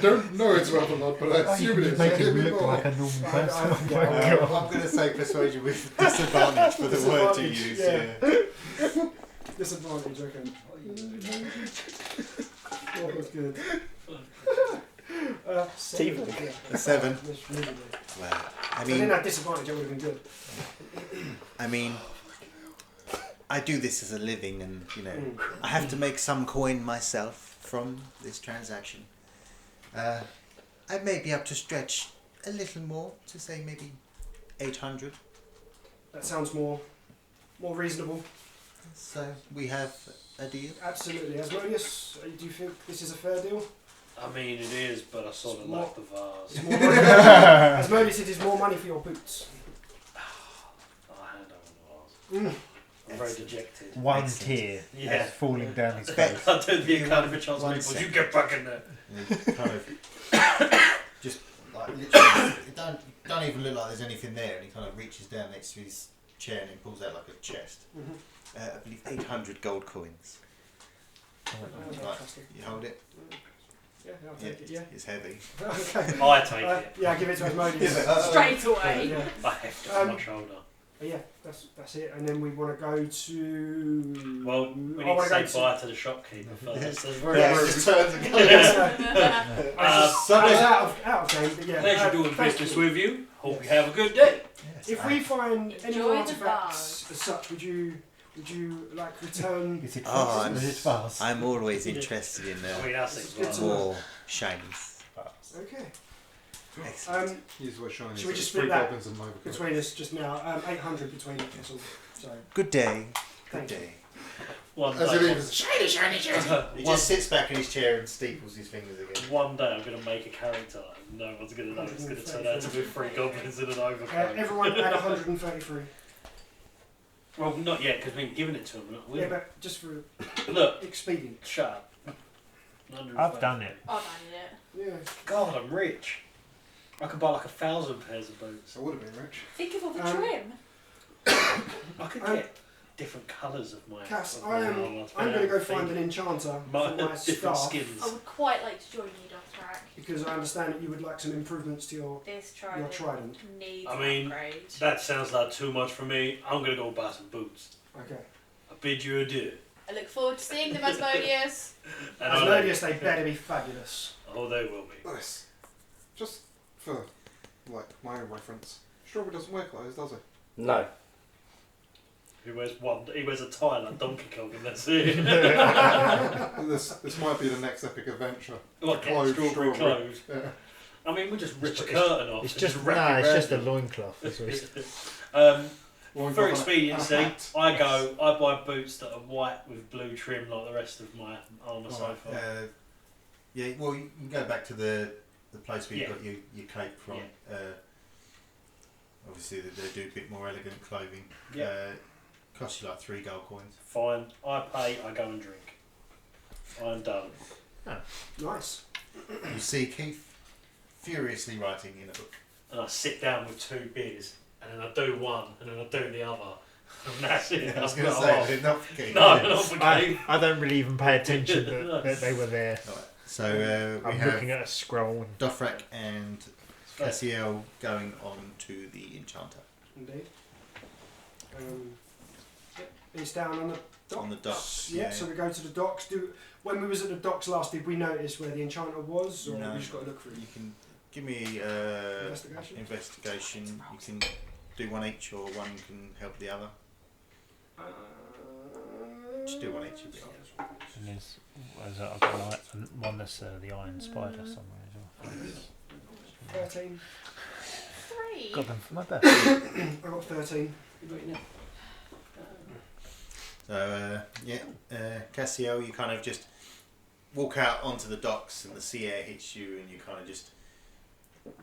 [SPEAKER 6] don't know it's worth a lot, but I assume it is.
[SPEAKER 3] Make
[SPEAKER 6] Give
[SPEAKER 3] him
[SPEAKER 6] me
[SPEAKER 3] look
[SPEAKER 6] more.
[SPEAKER 3] like a normal
[SPEAKER 5] I-
[SPEAKER 3] person.
[SPEAKER 5] I-
[SPEAKER 3] Oh my
[SPEAKER 5] yeah,
[SPEAKER 3] God.
[SPEAKER 1] I'm going to say persuasion with disadvantage for the word you
[SPEAKER 5] Disadvantage,
[SPEAKER 1] use.
[SPEAKER 5] yeah.
[SPEAKER 1] Yeah.
[SPEAKER 5] Disadvantage, okay. Oh, that's good. Seven.
[SPEAKER 4] Teeth.
[SPEAKER 5] Yeah.
[SPEAKER 1] A 7.
[SPEAKER 5] That's really good.
[SPEAKER 1] Well,
[SPEAKER 5] I didn't have disadvantage, that would have been good.
[SPEAKER 1] I mean, I do this as a living, and
[SPEAKER 5] Mm.
[SPEAKER 1] I have to make some coin myself from this transaction. I may be able to stretch a little more to say maybe 800.
[SPEAKER 5] That sounds more reasonable.
[SPEAKER 1] So we have a deal.
[SPEAKER 5] Absolutely. Asmodeus, do you think this is a fair deal?
[SPEAKER 2] I mean, it is, but I sort of like the vase.
[SPEAKER 5] It's more money. Asmodeus, it is more money for your boots.
[SPEAKER 2] I hand over the vase. I'm very dejected.
[SPEAKER 3] One
[SPEAKER 1] Excellent.
[SPEAKER 3] tear
[SPEAKER 2] Yeah.
[SPEAKER 3] is falling down his
[SPEAKER 1] Bet.
[SPEAKER 3] face.
[SPEAKER 2] I do the account of chance
[SPEAKER 1] One
[SPEAKER 2] people. You
[SPEAKER 1] second.
[SPEAKER 2] get back in there.
[SPEAKER 1] Kind of just like literally, it don't even look like there's anything there, and he kind of reaches down next to his chair and he pulls out like a chest. I believe 800 gold coins. Right,
[SPEAKER 5] Fantastic.
[SPEAKER 1] you hold it.
[SPEAKER 5] Yeah, I'll
[SPEAKER 1] Yeah,
[SPEAKER 5] take it, yeah.
[SPEAKER 1] it's heavy.
[SPEAKER 5] Okay.
[SPEAKER 2] I take it.
[SPEAKER 5] Yeah, give it to Asmodeus.
[SPEAKER 7] Straight away.
[SPEAKER 5] Yeah.
[SPEAKER 2] I heft it on my shoulder.
[SPEAKER 5] Yeah, that's it. And then we want to go to.
[SPEAKER 2] Well, we
[SPEAKER 5] I
[SPEAKER 2] need to
[SPEAKER 5] wanna
[SPEAKER 2] say
[SPEAKER 5] go to-
[SPEAKER 2] bye to the shopkeeper first. That's very
[SPEAKER 1] Yeah,
[SPEAKER 2] rude.
[SPEAKER 1] it just turns and goes.
[SPEAKER 5] I was out of game, but yeah.
[SPEAKER 2] Pleasure doing
[SPEAKER 5] thank
[SPEAKER 2] business
[SPEAKER 5] you.
[SPEAKER 2] with you. Hope you have a good day.
[SPEAKER 5] If we find any
[SPEAKER 7] Enjoy
[SPEAKER 5] more
[SPEAKER 7] the
[SPEAKER 5] artifacts as such, would you like return?
[SPEAKER 3] Is it
[SPEAKER 1] Oh,
[SPEAKER 3] fast? Is it fast?
[SPEAKER 1] I'm always interested in
[SPEAKER 2] I mean, that's
[SPEAKER 5] It's good to
[SPEAKER 2] it.
[SPEAKER 5] know.
[SPEAKER 1] more shinies.
[SPEAKER 5] Okay.
[SPEAKER 1] Excellent.
[SPEAKER 6] Use what shiny.
[SPEAKER 5] Should we
[SPEAKER 6] is.
[SPEAKER 5] just
[SPEAKER 6] Three
[SPEAKER 5] split that
[SPEAKER 6] goblins and an overcoat.
[SPEAKER 5] Between us just now, 800 between us all. So
[SPEAKER 1] Good day. Good
[SPEAKER 5] thank you.
[SPEAKER 1] day.
[SPEAKER 2] One
[SPEAKER 6] As it
[SPEAKER 2] day,
[SPEAKER 6] is. Shiny, shiny, shiny.
[SPEAKER 1] He just sits back in his chair and steeples his fingers again.
[SPEAKER 2] one day I'm going to make a character and no one's going to know. It's going to turn out to be 3 goblins in an overcoat.
[SPEAKER 5] Everyone add 133.
[SPEAKER 2] Well, not yet, because we ain't given it to him. Look,
[SPEAKER 5] Yeah, but just for
[SPEAKER 2] look,
[SPEAKER 5] expedient.
[SPEAKER 2] shut up.
[SPEAKER 3] I've done it.
[SPEAKER 7] I've added it.
[SPEAKER 5] Yeah.
[SPEAKER 2] God, I'm rich. I could buy like 1,000 pairs of boots.
[SPEAKER 6] I would have been rich.
[SPEAKER 7] Think of all the
[SPEAKER 5] Um,
[SPEAKER 7] trim.
[SPEAKER 2] I could get different colours of my.
[SPEAKER 5] Cass,
[SPEAKER 2] of
[SPEAKER 5] I'm going to go find an enchanter for my
[SPEAKER 2] different
[SPEAKER 5] staff
[SPEAKER 2] skins.
[SPEAKER 7] I would quite like to join you, Dothrak.
[SPEAKER 5] because I understand that you would like some improvements to your
[SPEAKER 7] This
[SPEAKER 5] your trident.
[SPEAKER 7] needs
[SPEAKER 2] I mean,
[SPEAKER 7] an upgrade.
[SPEAKER 2] That sounds like too much for me. I'm gonna go buy some boots.
[SPEAKER 5] Okay.
[SPEAKER 2] I bid you adieu.
[SPEAKER 7] I look forward to seeing them, Asmodeus.
[SPEAKER 2] And
[SPEAKER 5] Asmodeus, they better be fabulous.
[SPEAKER 2] Oh, they will be.
[SPEAKER 6] Nice. Just for like my own reference, Strawberry doesn't wear clothes, does he?
[SPEAKER 8] No.
[SPEAKER 2] He wears one. He wears a tie like Donkey Kong, and that's it.
[SPEAKER 6] This might be the next epic adventure.
[SPEAKER 2] Like
[SPEAKER 6] Clothes,
[SPEAKER 2] strawberry
[SPEAKER 6] strawberry.
[SPEAKER 2] clothes.
[SPEAKER 6] Yeah.
[SPEAKER 2] I mean, we just rip
[SPEAKER 3] It's
[SPEAKER 2] a
[SPEAKER 3] just-
[SPEAKER 2] curtain off.
[SPEAKER 3] It's
[SPEAKER 2] and
[SPEAKER 3] just
[SPEAKER 2] wrap it
[SPEAKER 3] it's just a
[SPEAKER 2] around it.
[SPEAKER 3] loincloth. That's what it's-
[SPEAKER 6] Well, we've
[SPEAKER 2] For
[SPEAKER 6] got
[SPEAKER 2] expediency,
[SPEAKER 6] a hat.
[SPEAKER 2] I buy boots that are white with blue trim like the rest of my armour so
[SPEAKER 1] Alright,
[SPEAKER 2] far.
[SPEAKER 1] yeah, well, you can go back to the place where you
[SPEAKER 2] Yeah.
[SPEAKER 1] got your cape from. Obviously, they do a bit more elegant clothing.
[SPEAKER 2] Yeah.
[SPEAKER 1] Costs you like 3 gold coins.
[SPEAKER 2] Fine, I pay, I go and drink. I'm done.
[SPEAKER 5] Nice.
[SPEAKER 1] You see Keith furiously writing in a book.
[SPEAKER 2] And I sit down with 2 beers, and then I do one, and then I do the other. And that's it.
[SPEAKER 1] I was
[SPEAKER 2] I've
[SPEAKER 1] going to
[SPEAKER 2] got
[SPEAKER 1] say,
[SPEAKER 2] off.
[SPEAKER 1] but not for Keith.
[SPEAKER 2] No, not for
[SPEAKER 3] I,
[SPEAKER 2] Keith.
[SPEAKER 3] I don't really even pay attention that they were there.
[SPEAKER 1] Right, so we
[SPEAKER 3] I'm
[SPEAKER 1] have
[SPEAKER 3] looking at a scroll. And
[SPEAKER 1] Dothrak and Cassiel going on to the Enchanter.
[SPEAKER 5] Indeed. It's down on the docks.
[SPEAKER 1] On the docks,
[SPEAKER 5] Yeah,
[SPEAKER 1] yeah.
[SPEAKER 5] so we go to the docks. When we was at the docks last, did we notice where the enchanter was, or
[SPEAKER 1] No.
[SPEAKER 5] we just got to look for him?
[SPEAKER 1] You can give me
[SPEAKER 5] Investigation?
[SPEAKER 1] investigation. You can do one each, or one can help the other. Just do one each. You'll be alright.
[SPEAKER 3] And I've got one that's the Iron Spider somewhere as well.
[SPEAKER 5] 13.
[SPEAKER 7] 3.
[SPEAKER 3] Got them for my birthday.
[SPEAKER 5] I got 13.
[SPEAKER 1] So Cassiel, you kind of just walk out onto the docks, and the sea air hits you, and you kind of just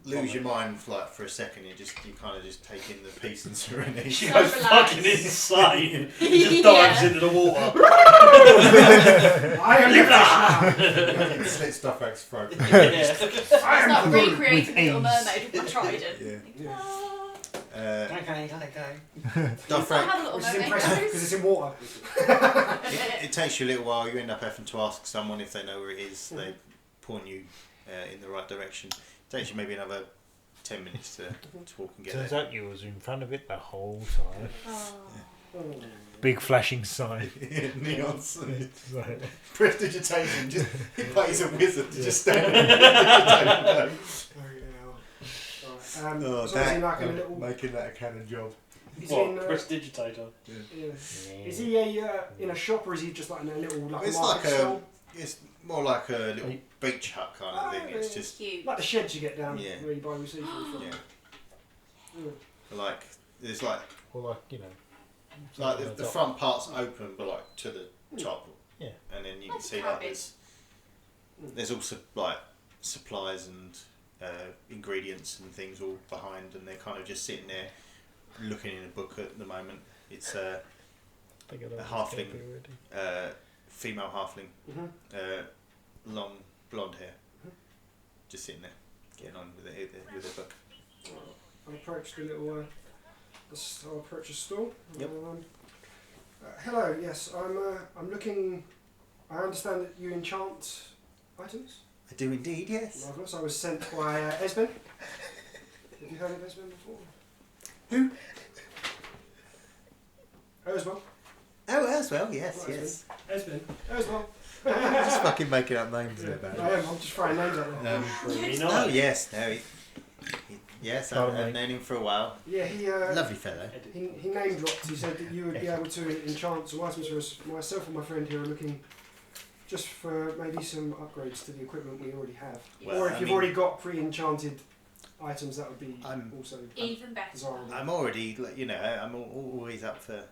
[SPEAKER 1] lose your mind for a second. You kind of just take in the peace and serenity.
[SPEAKER 2] She
[SPEAKER 7] So
[SPEAKER 2] goes
[SPEAKER 7] relaxed.
[SPEAKER 2] fucking insane. He just dives
[SPEAKER 7] Yeah.
[SPEAKER 2] into the water.
[SPEAKER 5] I am the fish
[SPEAKER 1] Slits Dothrak's throat.
[SPEAKER 2] Yeah.
[SPEAKER 5] I
[SPEAKER 7] It's not
[SPEAKER 5] am
[SPEAKER 7] recreating
[SPEAKER 3] with
[SPEAKER 7] the Little
[SPEAKER 3] ease.
[SPEAKER 7] Mermaid with my trident.
[SPEAKER 1] Yeah.
[SPEAKER 7] Ah.
[SPEAKER 2] Okay.
[SPEAKER 7] That's not
[SPEAKER 1] Dothrak,
[SPEAKER 7] how the Little
[SPEAKER 5] Which is
[SPEAKER 7] Mermaid
[SPEAKER 5] impressive because
[SPEAKER 7] goes.
[SPEAKER 5] it's in water.
[SPEAKER 1] it takes you a little while. You end up having to ask someone if they know where it is. They point you in the right direction. It takes you maybe another 10 minutes to walk and get
[SPEAKER 3] Turns
[SPEAKER 1] there.
[SPEAKER 3] out you was in front of it the whole time.
[SPEAKER 7] Oh.
[SPEAKER 3] Big flashing sign.
[SPEAKER 1] Neons.
[SPEAKER 3] It's like-
[SPEAKER 1] Prestidigitation. Just he plays a wizard to just stand there.
[SPEAKER 5] Oh, so is he like in a little?
[SPEAKER 1] making that a canon job.
[SPEAKER 5] Is he in,
[SPEAKER 2] What? Prestidigitator.
[SPEAKER 5] yeah. Is he in a shop, or is he just like in a little like
[SPEAKER 1] It's
[SPEAKER 5] a market
[SPEAKER 1] like a-
[SPEAKER 5] stall?
[SPEAKER 1] It's more like a little beach hut kind of thing. It's just
[SPEAKER 7] Cute.
[SPEAKER 5] Like the sheds you get down
[SPEAKER 1] Yeah.
[SPEAKER 5] where you buy your seafood from.
[SPEAKER 1] yeah, like there's
[SPEAKER 3] or like,
[SPEAKER 1] like
[SPEAKER 3] on
[SPEAKER 1] the
[SPEAKER 3] top.
[SPEAKER 1] front part's open, but like to the top.
[SPEAKER 3] Yeah.
[SPEAKER 1] And then you can
[SPEAKER 7] That's
[SPEAKER 1] see like
[SPEAKER 7] cabin.
[SPEAKER 1] there's also like supplies and ingredients and things all behind, and they're kind of just sitting there looking in a book at the moment. It's a halfling, female halfling,
[SPEAKER 5] Mm-hmm.
[SPEAKER 1] long blonde hair, just sitting there getting on with their book.
[SPEAKER 5] I approached the little. I'll approach a stall.
[SPEAKER 1] Yep.
[SPEAKER 5] Hello. Yes, I'm looking. I understand that you enchant items.
[SPEAKER 1] I do indeed, yes.
[SPEAKER 5] Marvelous. I was sent by Esben. Have you heard of Esben before?
[SPEAKER 1] Who?
[SPEAKER 5] Erswell.
[SPEAKER 1] Oh, Erswell, yes,
[SPEAKER 5] Right,
[SPEAKER 1] yes.
[SPEAKER 5] Esben. Erswell.
[SPEAKER 1] Just fucking making up names
[SPEAKER 5] Yeah,
[SPEAKER 1] about
[SPEAKER 5] I am. I'm just throwing names out there.
[SPEAKER 2] Really
[SPEAKER 1] Oh
[SPEAKER 2] nice.
[SPEAKER 1] yes, no, yes,
[SPEAKER 3] Pardon
[SPEAKER 1] I've
[SPEAKER 3] me.
[SPEAKER 1] known him for a while.
[SPEAKER 5] Yeah, he
[SPEAKER 1] Lovely fellow.
[SPEAKER 5] he name dropped. He said that you would be able to enchant some items for us. Myself and my friend here are looking just for maybe some upgrades to the equipment we already have.
[SPEAKER 1] Well,
[SPEAKER 5] or if
[SPEAKER 1] I
[SPEAKER 5] you've
[SPEAKER 1] mean-
[SPEAKER 5] already got pre-enchanted items, that would be
[SPEAKER 1] I'm-
[SPEAKER 5] also
[SPEAKER 7] Even better.
[SPEAKER 5] desirable.
[SPEAKER 1] I'm already, like, I'm always up for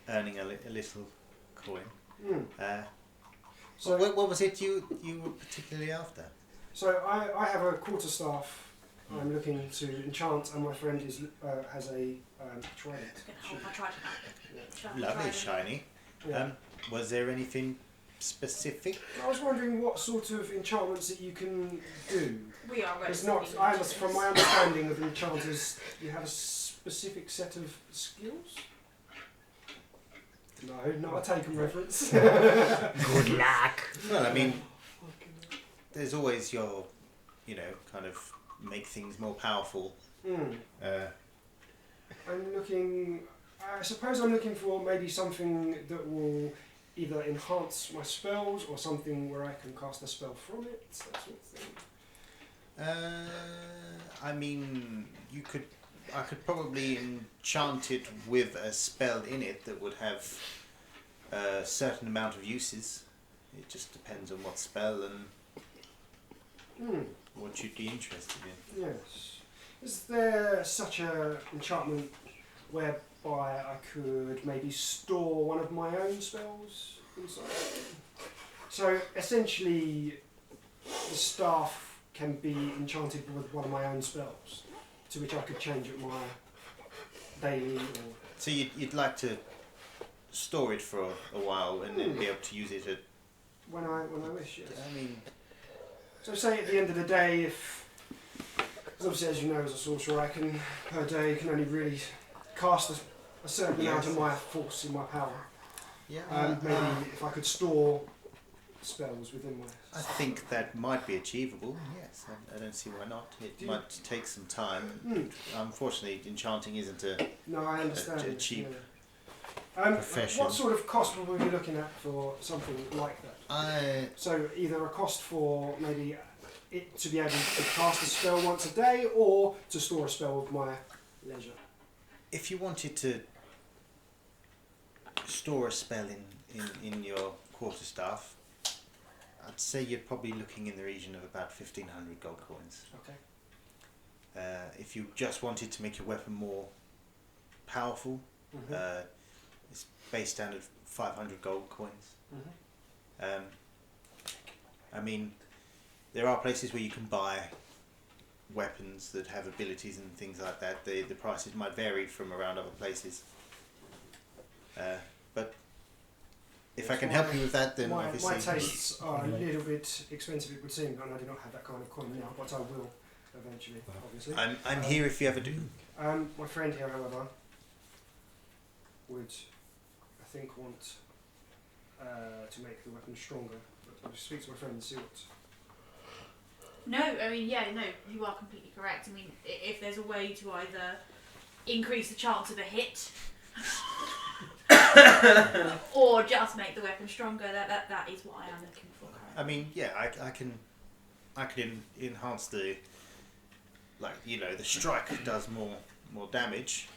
[SPEAKER 1] earning a little coin.
[SPEAKER 5] So,
[SPEAKER 1] what was it you were particularly after?
[SPEAKER 5] so I have a quarterstaff I'm looking to enchant, and my friend has a trident.
[SPEAKER 7] Gonna hold my trident up.
[SPEAKER 1] Lovely, shiny.
[SPEAKER 5] Yeah.
[SPEAKER 1] Was there anything specific?
[SPEAKER 5] I was wondering what sort of enchantments that you can do.
[SPEAKER 7] We are ready.
[SPEAKER 5] It's not. From my understanding of enchanters, you have a specific set of skills. No, not a Taken reference.
[SPEAKER 3] Good luck.
[SPEAKER 1] Well, I mean, there's always your, kind of make things more powerful.
[SPEAKER 5] I'm looking. I suppose I'm looking for maybe something that will either enhance my spells or something where I can cast a spell from it. That sort of thing.
[SPEAKER 1] I mean, I could probably enchant it with a spell in it that would have a certain amount of uses. It just depends on what spell and what you'd be interested in.
[SPEAKER 5] Yes. Is there such a enchantment whereby I could maybe store one of my own spells inside? So essentially, the staff can be enchanted with one of my own spells, to which I could change at my daily. Or
[SPEAKER 1] So you'd like to store it for a while and then be able to use it at.
[SPEAKER 5] when I wish. Yes.
[SPEAKER 1] I mean,
[SPEAKER 5] So say at the end of the day, if, because obviously as you know as a sorcerer, I can per day can only really cast a certain amount of my force in my power.
[SPEAKER 1] yeah.
[SPEAKER 5] Maybe if I could store spells within my.
[SPEAKER 1] I think that might be achievable. Yes, I don't see why not. It might take some time. Unfortunately, enchanting isn't a.
[SPEAKER 5] No, I understand.
[SPEAKER 1] A cheap
[SPEAKER 5] profession. What sort of cost would we be looking at for something like that? So either a cost for maybe it to be able to cast a spell once a day, or to store a spell of my leisure.
[SPEAKER 1] If you wanted to store a spell in your quarterstaff, I'd say you're probably looking in the region of about 1,500 gold coins.
[SPEAKER 5] Okay.
[SPEAKER 1] If you just wanted to make your weapon more powerful, it's based down at 500 gold coins. I mean, there are places where you can buy weapons that have abilities and things like that. The prices might vary from around other places. But if I can help you with that, then obviously...
[SPEAKER 5] My tastes are a little bit expensive, it would seem, and I do not have that kind of coin now, but I will eventually, obviously.
[SPEAKER 1] I'm here if you ever do.
[SPEAKER 5] My friend here, however, would, I think, want to make the weapon stronger. But I'll just speak to my friend and see what...
[SPEAKER 7] No, I mean, you are completely correct. I mean, if there's a way to either increase the chance of a hit or just make the weapon stronger, that is what I am looking for.
[SPEAKER 1] I mean, yeah, I can enhance the, the strike does more damage.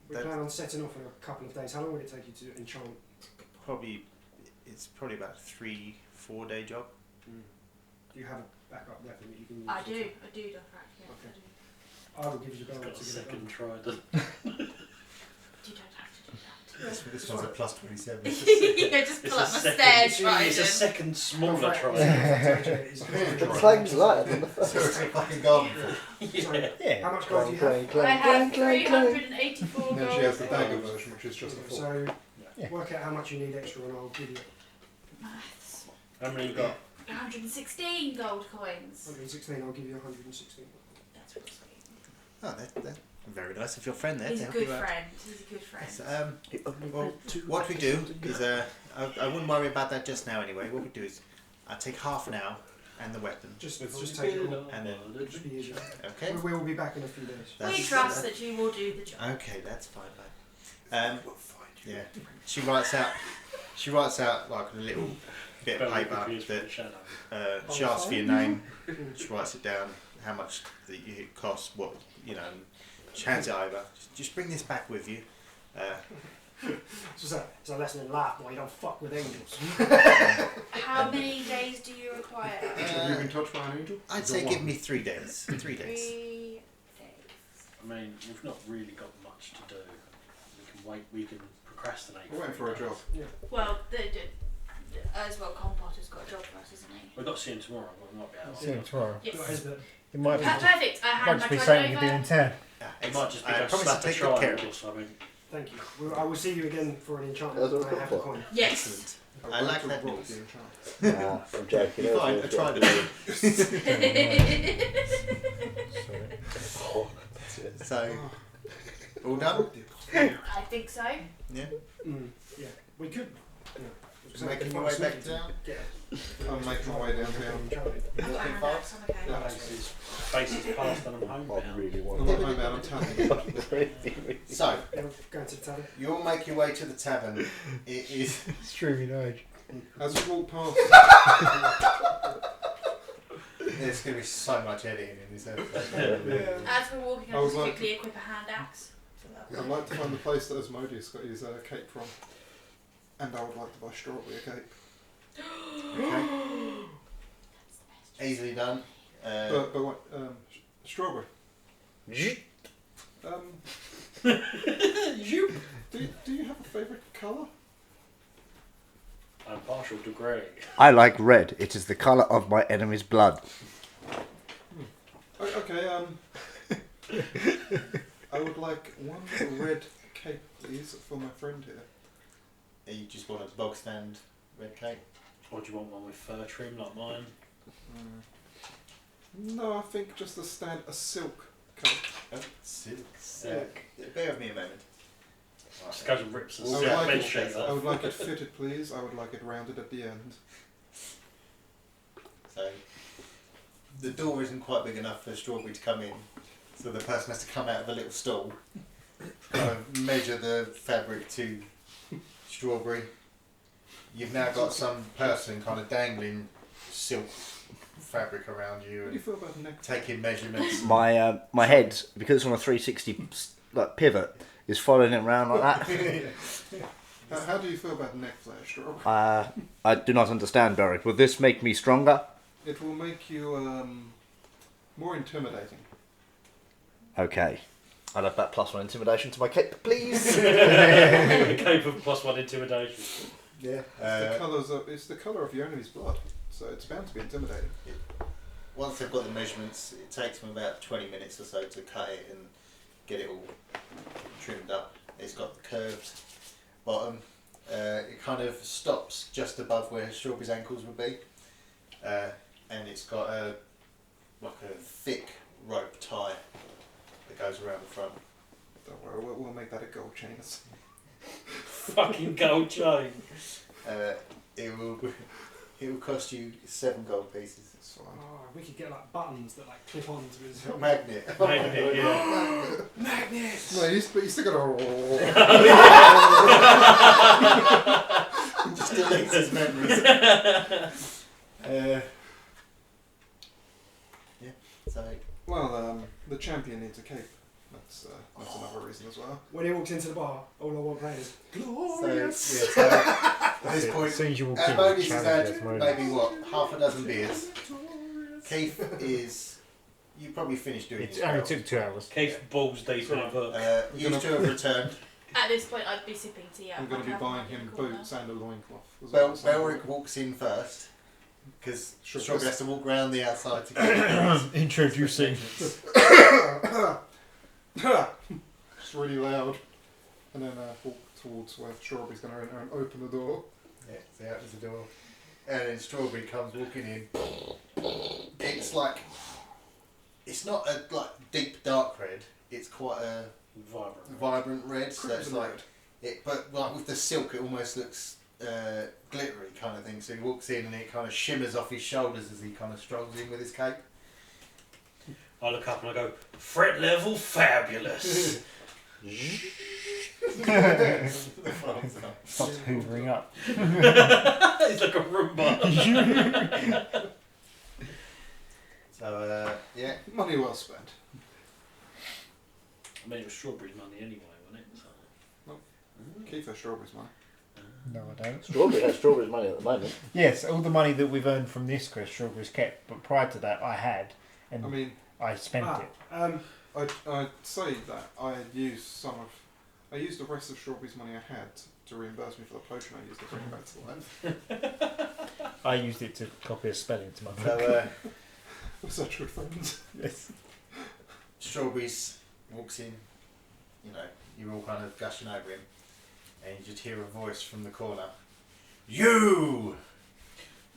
[SPEAKER 5] We plan on setting off in a couple of days. How long would it take you to enchant?
[SPEAKER 1] It's probably about a 3-4 day job.
[SPEAKER 5] Do you have a backup weapon that you can use?
[SPEAKER 7] I do, Dothrak, yes,
[SPEAKER 5] Okay.
[SPEAKER 7] I do.
[SPEAKER 5] I will give you the gold
[SPEAKER 2] Got a
[SPEAKER 5] to get it
[SPEAKER 2] second
[SPEAKER 5] done.
[SPEAKER 2] trident.
[SPEAKER 7] You don't have to do that.
[SPEAKER 1] This one's a plus 27.
[SPEAKER 7] Yeah, just pull up my stairs, right?
[SPEAKER 2] It's a second smaller
[SPEAKER 5] Right.
[SPEAKER 2] trident.
[SPEAKER 4] The flame's lighter than the first.
[SPEAKER 1] So it's a fucking garden
[SPEAKER 5] Sorry,
[SPEAKER 3] Yeah.
[SPEAKER 5] how much gold do you have?
[SPEAKER 7] I have 384 gold.
[SPEAKER 6] And then she has the dagger version, which is just a 4.
[SPEAKER 5] So
[SPEAKER 3] Yeah.
[SPEAKER 5] work out how much you need extra and I'll give you
[SPEAKER 7] Maths.
[SPEAKER 2] How many you got?
[SPEAKER 7] 116 gold coins.
[SPEAKER 5] 116, I'll give you 116.
[SPEAKER 7] That's really sweet.
[SPEAKER 1] Oh, that's very nice of your friend there
[SPEAKER 7] He's
[SPEAKER 1] to
[SPEAKER 7] a
[SPEAKER 1] help
[SPEAKER 7] good
[SPEAKER 1] you out.
[SPEAKER 7] friend. He's a good friend.
[SPEAKER 1] Yes, well, what we do is, I wouldn't worry about that just now anyway. What we do is, I take half now and the weapon,
[SPEAKER 5] Just take it all.
[SPEAKER 1] and then
[SPEAKER 5] It should be easier.
[SPEAKER 1] okay.
[SPEAKER 5] We will be back in a few days.
[SPEAKER 7] We trust that you will do the job.
[SPEAKER 1] Okay, that's fine, mate. Yeah, she writes out like a little bit of paper that she asks for your name. She writes it down, how much it costs, what and she hands it over. Just bring this back with you.
[SPEAKER 5] It's a lesson in life, boy. You don't fuck with angels.
[SPEAKER 7] How many days do you require?
[SPEAKER 6] Have you been touched by an angel?
[SPEAKER 1] I'd say give me 3 days. 3 days.
[SPEAKER 7] 3 days.
[SPEAKER 2] I mean, we've not really got much to do. We can wait. We can procrastinate.
[SPEAKER 6] We're waiting for a job.
[SPEAKER 7] Well, Erswell Compot has got a job for us, isn't he?
[SPEAKER 2] We've got to see him tomorrow, but we might be able to.
[SPEAKER 3] See you tomorrow.
[SPEAKER 7] Yes.
[SPEAKER 5] Got his bit.
[SPEAKER 3] It might be,
[SPEAKER 7] Perfect. I
[SPEAKER 3] might
[SPEAKER 7] hand
[SPEAKER 3] just
[SPEAKER 7] my
[SPEAKER 3] be
[SPEAKER 7] trolley
[SPEAKER 3] something you do
[SPEAKER 7] over.
[SPEAKER 3] in town.
[SPEAKER 2] It might just be
[SPEAKER 1] I
[SPEAKER 2] go
[SPEAKER 1] promise
[SPEAKER 2] slap
[SPEAKER 1] to
[SPEAKER 2] a
[SPEAKER 1] take good care of
[SPEAKER 2] triangle
[SPEAKER 1] it.
[SPEAKER 2] or something.
[SPEAKER 5] Thank you. I will see you again for an enchantment
[SPEAKER 4] That's what
[SPEAKER 5] when I
[SPEAKER 4] it's
[SPEAKER 5] have the
[SPEAKER 4] got
[SPEAKER 5] coin.
[SPEAKER 7] Yes.
[SPEAKER 1] Excellent.
[SPEAKER 6] I'm
[SPEAKER 1] I
[SPEAKER 6] going
[SPEAKER 1] like
[SPEAKER 6] to
[SPEAKER 1] that
[SPEAKER 6] rock
[SPEAKER 1] news.
[SPEAKER 6] the enchantment.
[SPEAKER 8] Nah, I'm joking.
[SPEAKER 1] You find I tried it. So, all done?
[SPEAKER 7] I think so.
[SPEAKER 1] Yeah.
[SPEAKER 5] Yeah, we could. Yeah.
[SPEAKER 1] Making your way back down?
[SPEAKER 5] Yeah.
[SPEAKER 6] I'm making my way downtown.
[SPEAKER 7] I've got a hand out, so I'm okay.
[SPEAKER 6] Yeah.
[SPEAKER 2] Faces past and I'm
[SPEAKER 8] I
[SPEAKER 2] homebound.
[SPEAKER 8] really
[SPEAKER 6] I'm
[SPEAKER 8] want
[SPEAKER 6] not home out, I'm telling you.
[SPEAKER 1] So,
[SPEAKER 5] Yeah, we're going to the tavern.
[SPEAKER 1] you all make your way to the tavern. It is.
[SPEAKER 3] Extremely large.
[SPEAKER 6] As we walk past,
[SPEAKER 1] There's going to be so much editing in this episode.
[SPEAKER 7] As we're walking,
[SPEAKER 6] I
[SPEAKER 7] I
[SPEAKER 6] was
[SPEAKER 7] just
[SPEAKER 6] like-
[SPEAKER 7] quickly equip a hand axe.
[SPEAKER 6] I'd like to find the place that Asmodeus got his cape from. And I would like to buy strawberry a cape.
[SPEAKER 1] Okay. Easily done.
[SPEAKER 6] But what? Strawberry. Do you have a favourite colour?
[SPEAKER 2] I'm partial to grey.
[SPEAKER 8] I like red. It is the colour of my enemy's blood.
[SPEAKER 6] Okay, I would like one red cape, please, for my friend here.
[SPEAKER 1] You just want a bog stand red cape?
[SPEAKER 2] Or do you want one with fur trim like mine?
[SPEAKER 6] No, I think just a silk coat.
[SPEAKER 1] Oh, silk.
[SPEAKER 2] Silk.
[SPEAKER 1] Bear with me a moment.
[SPEAKER 2] Just goes and rips
[SPEAKER 6] I
[SPEAKER 2] the
[SPEAKER 6] would,
[SPEAKER 2] silk
[SPEAKER 6] like
[SPEAKER 2] bed
[SPEAKER 6] it,
[SPEAKER 2] sheets
[SPEAKER 6] I
[SPEAKER 2] off.
[SPEAKER 6] would like it fitted, please. I would like it rounded at the end.
[SPEAKER 1] So, the door isn't quite big enough for Strawberry to come in, so the person has to come out of a little stall, kind of measure the fabric to Strawberry. You've now got some person kind of dangling silk fabric around you
[SPEAKER 6] What do you
[SPEAKER 1] and
[SPEAKER 6] feel about neck?
[SPEAKER 1] taking measurements.
[SPEAKER 8] My head, because it's on a 360 like pivot, is following it around like that.
[SPEAKER 6] How do you feel about neck flare, Strawberry?
[SPEAKER 8] I do not understand, Beric. Will this make me stronger?
[SPEAKER 6] It will make you more intimidating.
[SPEAKER 8] Okay. I'd have that +1 intimidation to my cape, please.
[SPEAKER 2] Cape of +1 intimidation.
[SPEAKER 1] Yeah.
[SPEAKER 6] It's the colour of your enemy's blood, so it's bound to be intimidating.
[SPEAKER 1] Once they've got the measurements, it takes them about 20 minutes or so to cut it and get it all trimmed up. It's got the curved bottom. It kind of stops just above where Strawberry's ankles would be. And it's got a thick rope tie that goes around the front.
[SPEAKER 6] Don't worry, we'll make that a gold chain.
[SPEAKER 2] Fucking gold chain.
[SPEAKER 1] It will cost you 7 gold pieces.
[SPEAKER 6] It's fine.
[SPEAKER 5] Oh, we could get like buttons that like clip onto his
[SPEAKER 1] Magnet.
[SPEAKER 2] Magnet, yeah.
[SPEAKER 5] Magnet!
[SPEAKER 6] No, but you still got
[SPEAKER 1] Just deletes his memories. Yeah, so
[SPEAKER 6] Well, the champion needs a cape. That's another reason as well.
[SPEAKER 5] When he walks into the bar, all I want playing is glorious.
[SPEAKER 1] so at this point,
[SPEAKER 3] As soon as you walk in,
[SPEAKER 1] Asmodeus has
[SPEAKER 3] challenge
[SPEAKER 1] had
[SPEAKER 3] Asmodeus.
[SPEAKER 1] maybe half a dozen beers. Keith is. You probably finished doing
[SPEAKER 3] It
[SPEAKER 1] your
[SPEAKER 3] only
[SPEAKER 1] spells.
[SPEAKER 3] took 2 hours.
[SPEAKER 2] Keith balls deep in a book.
[SPEAKER 1] You two have returned.
[SPEAKER 7] At this point, I'd be sipping tea out
[SPEAKER 6] I'm
[SPEAKER 7] of
[SPEAKER 6] going to
[SPEAKER 7] my
[SPEAKER 6] be
[SPEAKER 7] cup
[SPEAKER 6] buying
[SPEAKER 7] in the
[SPEAKER 6] him
[SPEAKER 7] corner.
[SPEAKER 6] boots and a loincloth. as well.
[SPEAKER 1] Belric walks in first because
[SPEAKER 6] Sure.
[SPEAKER 1] Strawberry has to walk round the outside to get
[SPEAKER 3] Introducing.
[SPEAKER 6] It's really loud. And then walk towards where Strawberry's going to enter and open the door.
[SPEAKER 1] Yeah, so out is the door. And then Strawberry comes walking in. It's like, it's not a deep dark red. It's quite a vibrant red. So it's
[SPEAKER 6] Crimson
[SPEAKER 1] like
[SPEAKER 6] red.
[SPEAKER 1] it, but like with the silk, it almost looks glittery kind of thing. So he walks in and it kind of shimmers off his shoulders as he kind of strolls in with his cape.
[SPEAKER 2] I look up and I go, threat level fabulous.
[SPEAKER 3] Stops hoovering up.
[SPEAKER 2] It's like a Roomba.
[SPEAKER 1] So yeah,
[SPEAKER 6] Money well spent.
[SPEAKER 2] I mean, it was Strawberry's money anyway, wasn't it? So.
[SPEAKER 6] Keep her Strawberry's money.
[SPEAKER 3] No, I don't.
[SPEAKER 8] Strawberry has Strawberry's money at the moment.
[SPEAKER 3] Yes, all the money that we've earned from this quest, Strawberry's kept. But prior to that, I had, and
[SPEAKER 6] I mean,
[SPEAKER 3] I spent it.
[SPEAKER 6] I'd say that I used the rest of Strawberry's money I had to reimburse me for the potion I used to bring back to life.
[SPEAKER 3] I used it to copy a spell into my book.
[SPEAKER 1] so
[SPEAKER 6] We're such good friends.
[SPEAKER 3] Yes.
[SPEAKER 1] Strawberries walks in, you know, you're all kind of gushing over him, and you just hear a voice from the corner. You!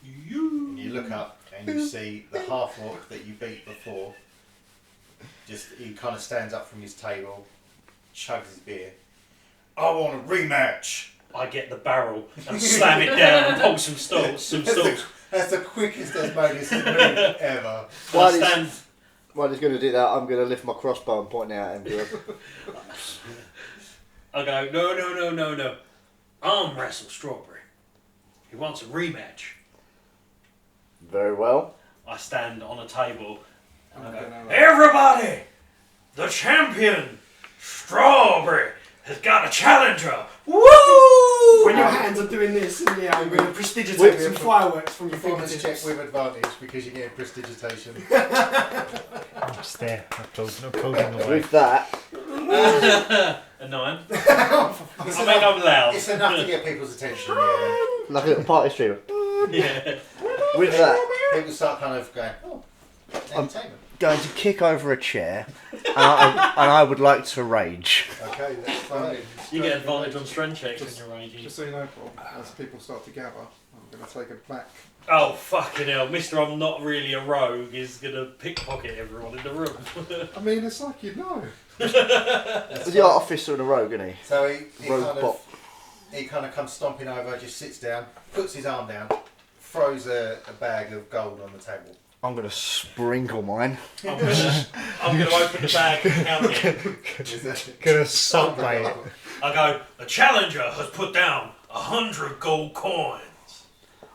[SPEAKER 1] And you look up and you see the half-orc that you beat before. He kind of stands up from his table, chugs his beer. I want a rematch!
[SPEAKER 2] I get the barrel and slam it down and pull some stools.
[SPEAKER 1] That's the quickest Asmodeus has moved ever.
[SPEAKER 8] While he's going to do that, I'm going to lift my crossbow and point it at him.
[SPEAKER 2] I go, no. Arm wrestle Strawberry. He wants a rematch.
[SPEAKER 8] Very well.
[SPEAKER 2] I stand on a table and I go,
[SPEAKER 6] gonna-
[SPEAKER 2] everybody! The champion, Strawberry, has got a challenger. Woo!
[SPEAKER 5] When your hands are doing this, and yeah, I'm going to prestidigitate some fireworks from your
[SPEAKER 1] Performance check
[SPEAKER 5] fingertips.
[SPEAKER 1] with advantage because you get prestidigitation.
[SPEAKER 3] I'm just there, applauding away.
[SPEAKER 8] With that,
[SPEAKER 2] A 9. I'm loud.
[SPEAKER 1] It's enough to get people's attention. Yeah.
[SPEAKER 8] like a little party streamer.
[SPEAKER 2] Yeah.
[SPEAKER 8] With that,
[SPEAKER 1] People start kind of going, oh, entertainment.
[SPEAKER 8] going to kick over a chair, and I would like to rage.
[SPEAKER 1] Okay, that's fine.
[SPEAKER 2] You get advantage on strength checks when you're raging.
[SPEAKER 6] Just so you know, Paul, as people start to gather, I'm going to take it back.
[SPEAKER 2] Oh, fucking hell. Mr. I'm not really a rogue is going to pickpocket everyone in the room.
[SPEAKER 6] I mean, it's like you know.
[SPEAKER 8] He's the artificer and a rogue, isn't he?
[SPEAKER 1] So he
[SPEAKER 8] Rogue
[SPEAKER 1] kind of comes stomping over, just sits down, puts his arm down, throws a bag of gold on the table.
[SPEAKER 8] I'm going to sprinkle mine.
[SPEAKER 2] I'm going to open the bag and count it.
[SPEAKER 3] Gonna subway it.
[SPEAKER 2] I go, the challenger has put down 100 gold coins.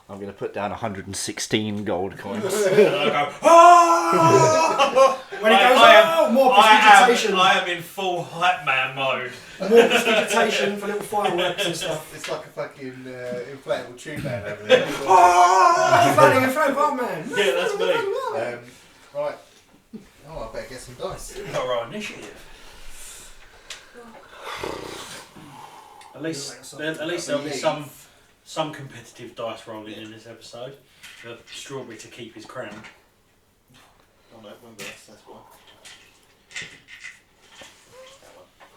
[SPEAKER 8] I'm going to put down 116 gold coins.
[SPEAKER 2] And I go, ah!
[SPEAKER 5] When he goes, more prestidigitation.
[SPEAKER 2] I am in full hype man mode.
[SPEAKER 5] More prestidigitation for little fireworks and stuff.
[SPEAKER 1] It's like a fucking inflatable tube man over there.
[SPEAKER 5] Flooding in front of our man.
[SPEAKER 2] Yeah, that's me.
[SPEAKER 1] Right. Oh, I better get some dice.
[SPEAKER 2] Got our initiative. At least there'll be some competitive dice rolling in this episode for Strawberry to keep his crown.
[SPEAKER 1] Oh no, one dice, that's why.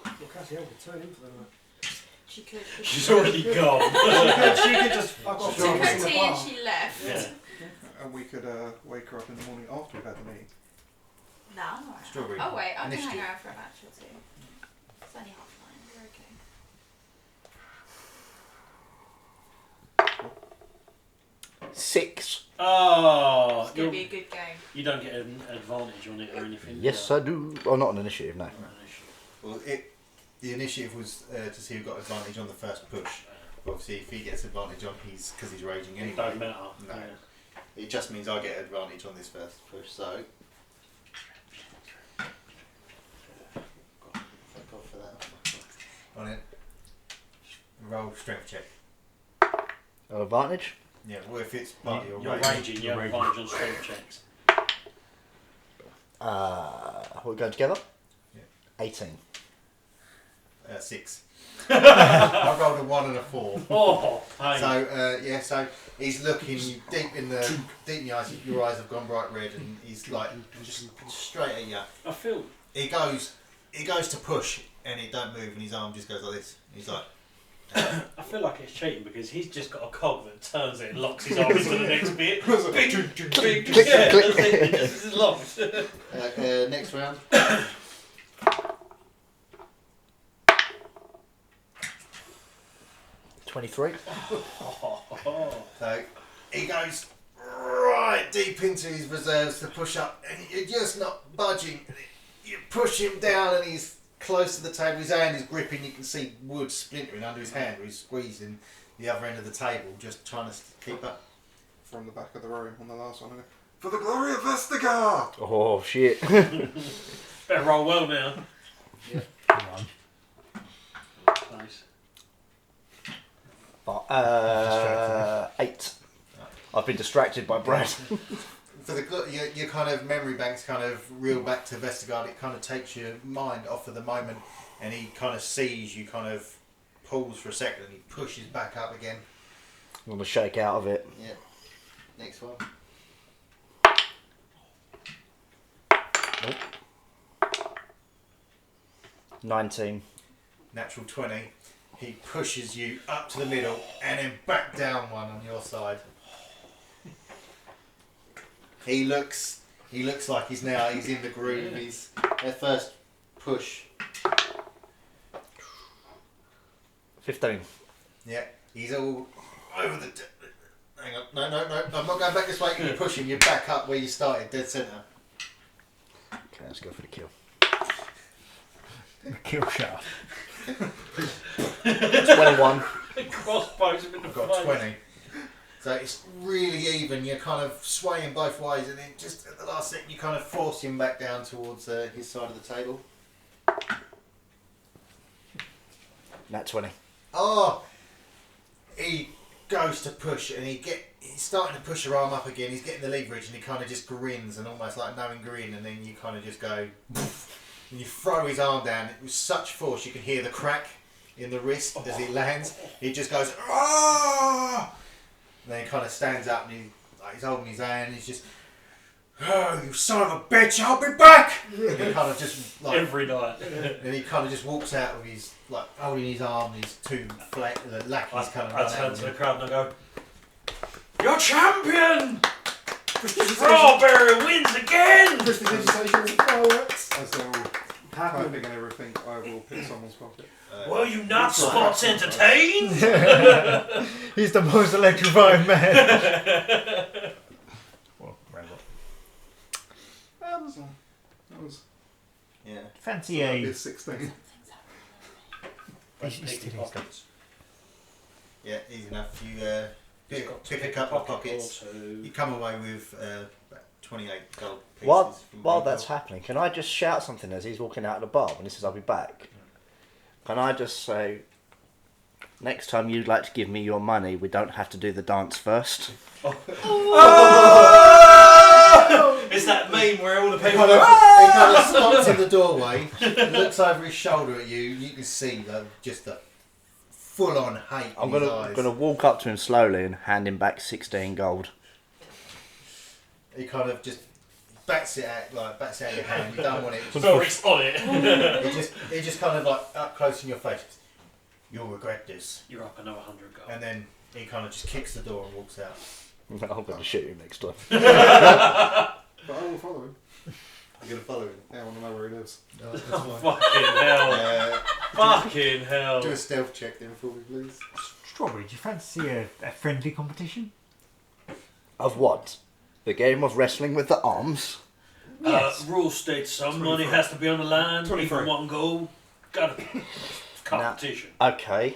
[SPEAKER 5] Well, Cassie, I could turn in for the night.
[SPEAKER 7] She could.
[SPEAKER 2] She's already gone.
[SPEAKER 5] She could just fuck off.
[SPEAKER 7] She took
[SPEAKER 5] in
[SPEAKER 7] her
[SPEAKER 5] the
[SPEAKER 7] tea
[SPEAKER 5] bar.
[SPEAKER 7] and she left.
[SPEAKER 2] Yeah.
[SPEAKER 6] And we could wake her up in the morning after we've had the meeting.
[SPEAKER 7] No, I'm alright.
[SPEAKER 1] Strawberry.
[SPEAKER 7] Oh wait, I can
[SPEAKER 1] Initiative.
[SPEAKER 7] hang around for a match or two. It's only 9:30. We're okay.
[SPEAKER 8] 6.
[SPEAKER 2] Oh,
[SPEAKER 7] It's gonna be a good game.
[SPEAKER 2] you don't get an advantage on it or anything.
[SPEAKER 8] Yes, I do. Oh, not an initiative, no.
[SPEAKER 1] Well, the initiative was to see who got advantage on the first push. Obviously, if he gets advantage on because he's raging
[SPEAKER 2] It
[SPEAKER 1] anyway.
[SPEAKER 2] don't matter.
[SPEAKER 1] No.
[SPEAKER 2] Yeah.
[SPEAKER 1] It just means I get advantage on this first push. So. Thank God for that. On it. Roll strength check.
[SPEAKER 8] An advantage?
[SPEAKER 1] Yeah. Well, if it's partly or
[SPEAKER 2] You're raging. You have advantage on strength checks.
[SPEAKER 8] We're going together?
[SPEAKER 1] Yeah.
[SPEAKER 8] 18.
[SPEAKER 1] 6. I rolled a 1 and a 4.
[SPEAKER 2] Oh, pain.
[SPEAKER 1] So so he's looking deep in the eyes. Your eyes have gone bright red, and he's like just straight at you.
[SPEAKER 2] I feel.
[SPEAKER 1] He goes to push, and he don't move, and his arm just goes like this. He's like,
[SPEAKER 2] I feel like it's cheating because he's just got a cog that turns it and locks his arm into the next bit. Big, yeah, that's it. It just is locked.
[SPEAKER 1] next round.
[SPEAKER 8] 23.
[SPEAKER 1] So he goes right deep into his reserves to push up, and you're just not budging. You push him down, and he's close to the table. His hand is gripping. You can see wood splintering under his hand. He's squeezing the other end of the table, just trying to keep up.
[SPEAKER 6] From the back of the room on the last one. I go, for the glory of Vestager!
[SPEAKER 8] Oh, shit.
[SPEAKER 2] Better roll well now.
[SPEAKER 3] Come on.
[SPEAKER 2] Nice.
[SPEAKER 8] 8. I've been distracted by Brad.
[SPEAKER 1] For your kind of memory banks kind of reel back to Vestergaard. It kind of takes your mind off of the moment, and he kind of sees you kind of pause for a second, and he pushes back up again.
[SPEAKER 8] I'm going to shake out of it.
[SPEAKER 1] Yeah. Next one.
[SPEAKER 8] 19.
[SPEAKER 1] Natural 20. He pushes you up to the middle and then back down one on your side. He looks like he's in the groove. He's at first push.
[SPEAKER 8] 15.
[SPEAKER 1] Yeah, he's all over the. Hang on, no. I'm not going back this way. You're pushing. You're back up where you started, dead centre.
[SPEAKER 8] Okay, let's go for the kill.
[SPEAKER 3] The kill shot.
[SPEAKER 8] 21.
[SPEAKER 2] Crossbows him in the
[SPEAKER 1] I've got
[SPEAKER 2] face.
[SPEAKER 1] 20. So it's really even. You're kind of swaying both ways, and then just at the last second, you kind of force him back down towards his side of the table.
[SPEAKER 8] Nat 20.
[SPEAKER 1] Oh, he goes to push, and he's starting to push your arm up again. He's getting the leverage, and he kind of just grins, and almost like knowing grin, and then you kind of just go, and you throw his arm down. It was such force, you can hear the crack in the wrist as he lands. He just goes, ah! And then he kind of stands up, and he's holding his hand. He's just, oh, you son of a bitch! I'll be back. And he kind of just like
[SPEAKER 2] Every night.
[SPEAKER 1] and he kind of just walks out with his like holding his arm, and his two lackeys kind of
[SPEAKER 2] I
[SPEAKER 1] run
[SPEAKER 2] turn
[SPEAKER 1] out.
[SPEAKER 2] to the crowd and I go, "Your champion! Strawberry wins again!"
[SPEAKER 5] Prestidigitation and fireworks.
[SPEAKER 6] As they're all clapping and everything, I will pick someone's pocket.
[SPEAKER 2] Were you not sports entertained?
[SPEAKER 3] He's the most electrifying man. Well, robot.
[SPEAKER 6] That was
[SPEAKER 1] Yeah.
[SPEAKER 3] Fancy
[SPEAKER 6] a
[SPEAKER 3] a.
[SPEAKER 6] bit 16.
[SPEAKER 3] He's still in
[SPEAKER 2] pockets.
[SPEAKER 1] Yeah, easy enough. You pick a couple of pockets. You come away with about 28 gold pieces. from
[SPEAKER 8] While
[SPEAKER 1] people.
[SPEAKER 8] that's happening, can I just shout something as he's walking out of the bar when he says I'll be back? Can I just say, next time you'd like to give me your money, we don't have to do the dance first?
[SPEAKER 2] It's that meme where all the
[SPEAKER 1] He
[SPEAKER 2] people
[SPEAKER 1] kind of stops in the doorway, looks over his shoulder at you. You can see just the full-on hate
[SPEAKER 8] I'm
[SPEAKER 1] in his eyes.
[SPEAKER 8] gonna walk up to him slowly and hand him back 16 gold.
[SPEAKER 1] He kind of just bats it out your hand. You don't want it.
[SPEAKER 2] Felric's on it.
[SPEAKER 1] He just kind of like up close in your face. You'll regret this.
[SPEAKER 2] You're up another 100 gold.
[SPEAKER 1] And then he kind of just kicks the door and walks out.
[SPEAKER 8] I'm gonna shoot him next time.
[SPEAKER 6] But I will follow him.
[SPEAKER 1] You're gonna follow him.
[SPEAKER 6] Yeah, I want to know where he lives.
[SPEAKER 1] No, that's fine.
[SPEAKER 2] Fucking hell. Fucking hell.
[SPEAKER 1] Do a stealth check then for me, please.
[SPEAKER 3] Strawberry, do you fancy a friendly competition?
[SPEAKER 8] Of what? The game of wrestling with the arms?
[SPEAKER 3] Yes.
[SPEAKER 2] Rule states some money has to be on the line.
[SPEAKER 6] 23.
[SPEAKER 2] Even one goal. Got a competition.
[SPEAKER 8] Okay.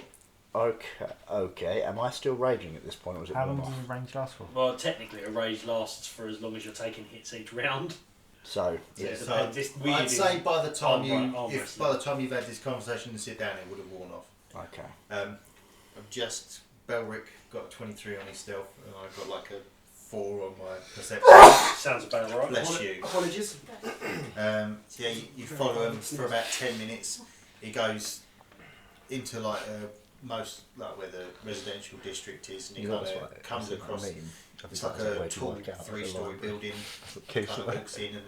[SPEAKER 8] Am I still raging at this point, or is it
[SPEAKER 3] How long
[SPEAKER 8] worn
[SPEAKER 3] does
[SPEAKER 8] off?
[SPEAKER 3] the range last for?
[SPEAKER 2] Well, technically, a rage lasts for as long as you're taking hits each round.
[SPEAKER 8] So,
[SPEAKER 2] Yeah,
[SPEAKER 1] So
[SPEAKER 2] so this weird
[SPEAKER 1] I'd say by the time
[SPEAKER 2] arm
[SPEAKER 1] if
[SPEAKER 2] wrestling.
[SPEAKER 1] by the time you've had this conversation and sit down, it would have worn off.
[SPEAKER 8] okay.
[SPEAKER 1] I've just Belric got a 23 on his stealth, and I've got like a 4 on my perception.
[SPEAKER 2] sounds about right.
[SPEAKER 1] Bless you.
[SPEAKER 5] Apologies.
[SPEAKER 1] Yeah, you follow him for about 10 minutes. He goes into like most like where the residential district is, and he kind of comes across. It's like a tall 3-story building. Kind of walks in, and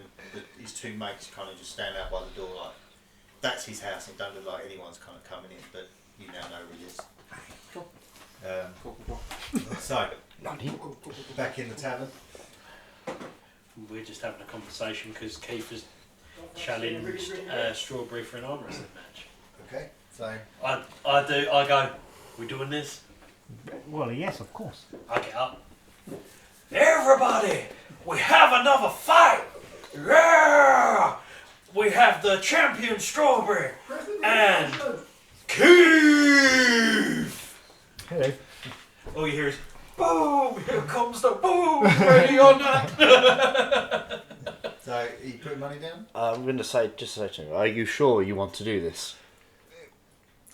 [SPEAKER 1] his two mates kind of just stand out by the door like that's his house. It don't look like anyone's kind of coming in, but you now know who it is. So back in the tavern.
[SPEAKER 2] We're just having a conversation because Keith has challenged Strawberry for an arm wrestling match.
[SPEAKER 1] Okay, so
[SPEAKER 2] I go, we doing this?
[SPEAKER 3] Well, yes, of course.
[SPEAKER 2] I get up. Everybody, we have another fight! Yeah! We have the champion Strawberry and Keith!
[SPEAKER 3] Hello.
[SPEAKER 2] All you hear is, boom! Here comes the boom! Ready or not?
[SPEAKER 1] so you put money down.
[SPEAKER 8] I'm going to say to him, are you sure you want to do this?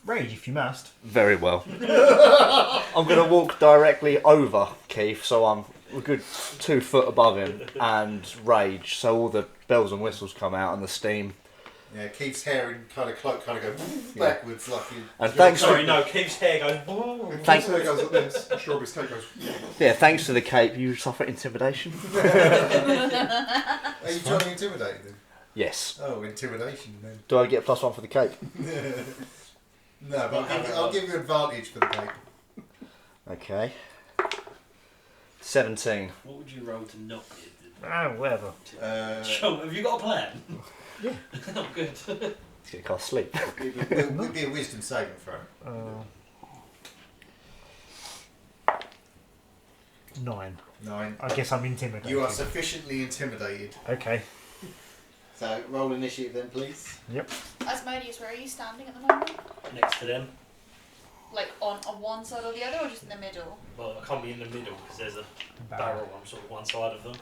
[SPEAKER 3] Rage if you must.
[SPEAKER 8] Very well. I'm going to walk directly over Keith, so I'm a good 2 foot above him, and rage, so all the bells and whistles come out and the steam.
[SPEAKER 1] Yeah, Keith's hair and kind of cloak kind of go backwards like you.
[SPEAKER 8] And thanks
[SPEAKER 2] Sorry,
[SPEAKER 8] to,
[SPEAKER 2] no, Keith's hair goes, boom!
[SPEAKER 8] Thank-
[SPEAKER 6] Keith's hair goes like this, and Strawberry's tape goes.
[SPEAKER 8] yeah, thanks to the cape, you suffer intimidation.
[SPEAKER 1] Are you trying to intimidate him?
[SPEAKER 8] Yes.
[SPEAKER 1] Oh, intimidation then.
[SPEAKER 8] Do I get +1 for the cape?
[SPEAKER 1] No, but I'll give you advantage for the cape.
[SPEAKER 8] Okay. 17.
[SPEAKER 2] What would you roll to not be?
[SPEAKER 3] Whatever.
[SPEAKER 2] Sure, have you got a plan?
[SPEAKER 3] Yeah.
[SPEAKER 2] Oh, good.
[SPEAKER 8] It's going to cost sleep.
[SPEAKER 1] Would be a wisdom saving throw.
[SPEAKER 3] 9.
[SPEAKER 1] 9.
[SPEAKER 3] I guess I'm intimidated.
[SPEAKER 1] You are sufficiently intimidated.
[SPEAKER 3] Okay.
[SPEAKER 1] So roll initiative then, please.
[SPEAKER 7] Asmodeus, where are you standing at the moment?
[SPEAKER 2] Next to them.
[SPEAKER 7] Like on one side or the other, or just in the middle?
[SPEAKER 2] Well, I can't be in the middle because there's a barrel on sort of one side of them.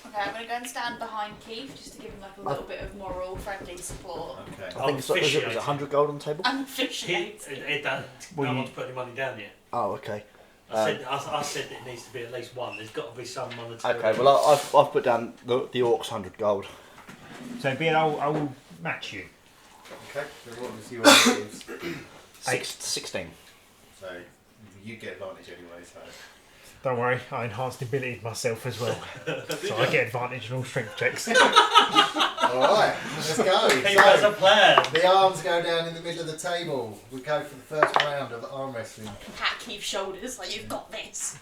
[SPEAKER 7] Okay, I'm going to go and stand behind Keith just to give him like a little bit of moral, friendly support.
[SPEAKER 1] Okay.
[SPEAKER 8] I think it's was it 100 gold on the table?
[SPEAKER 7] I'm
[SPEAKER 2] He,
[SPEAKER 7] officiating.
[SPEAKER 2] it don't.
[SPEAKER 3] Well,
[SPEAKER 2] No
[SPEAKER 3] you-
[SPEAKER 2] one's put any money down yet.
[SPEAKER 8] Oh, okay.
[SPEAKER 2] I said that it needs to be at least one. There's got to be some monetary.
[SPEAKER 8] Okay, well, I've put down the orcs 100 gold.
[SPEAKER 3] So, Beard, I will match you.
[SPEAKER 1] Okay. So what was your initiatives?
[SPEAKER 8] 16.
[SPEAKER 1] So you get advantage anyway. So.
[SPEAKER 3] Don't worry, I enhanced ability myself as well. So I get advantage in all strength checks.
[SPEAKER 1] All right, let's go.
[SPEAKER 2] He has a
[SPEAKER 1] So,
[SPEAKER 2] plan.
[SPEAKER 1] the arms go down in the middle of the table. We go for the first round of arm wrestling.
[SPEAKER 7] Pat Keith's shoulders like you've got this.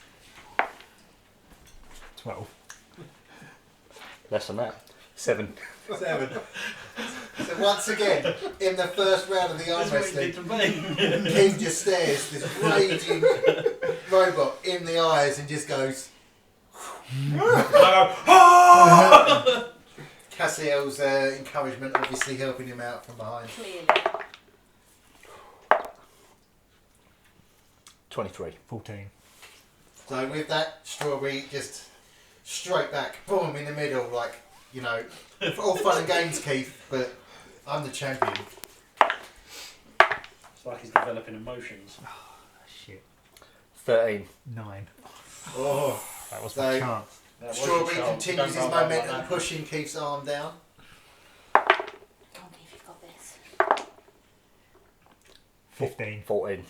[SPEAKER 3] 12.
[SPEAKER 8] Less than that. 7.
[SPEAKER 1] 7. So once again, in the first round of the arm
[SPEAKER 2] That's what he
[SPEAKER 1] wrestling,
[SPEAKER 2] did to me.
[SPEAKER 1] Keith just stares this raging robot in the eyes and just goes. Cassiel's encouragement obviously helping him out from behind.
[SPEAKER 7] Clearly.
[SPEAKER 8] 23.
[SPEAKER 3] 14.
[SPEAKER 1] So with that, Strawberry just straight back, boom, in the middle, like, you know, all fun and games, Keith, but I'm the champion.
[SPEAKER 2] It's like he's developing emotions.
[SPEAKER 3] Shit.
[SPEAKER 8] 13.
[SPEAKER 3] 9.
[SPEAKER 1] Oh.
[SPEAKER 3] That was
[SPEAKER 1] So-
[SPEAKER 3] my chance.
[SPEAKER 2] That was
[SPEAKER 1] Strawberry
[SPEAKER 2] your chance.
[SPEAKER 1] continues his
[SPEAKER 2] Don't roll like
[SPEAKER 1] momentum,
[SPEAKER 2] that.
[SPEAKER 1] pushing Keith's arm down.
[SPEAKER 7] Come on, Keith, you've got this.
[SPEAKER 3] 15.
[SPEAKER 8] 14.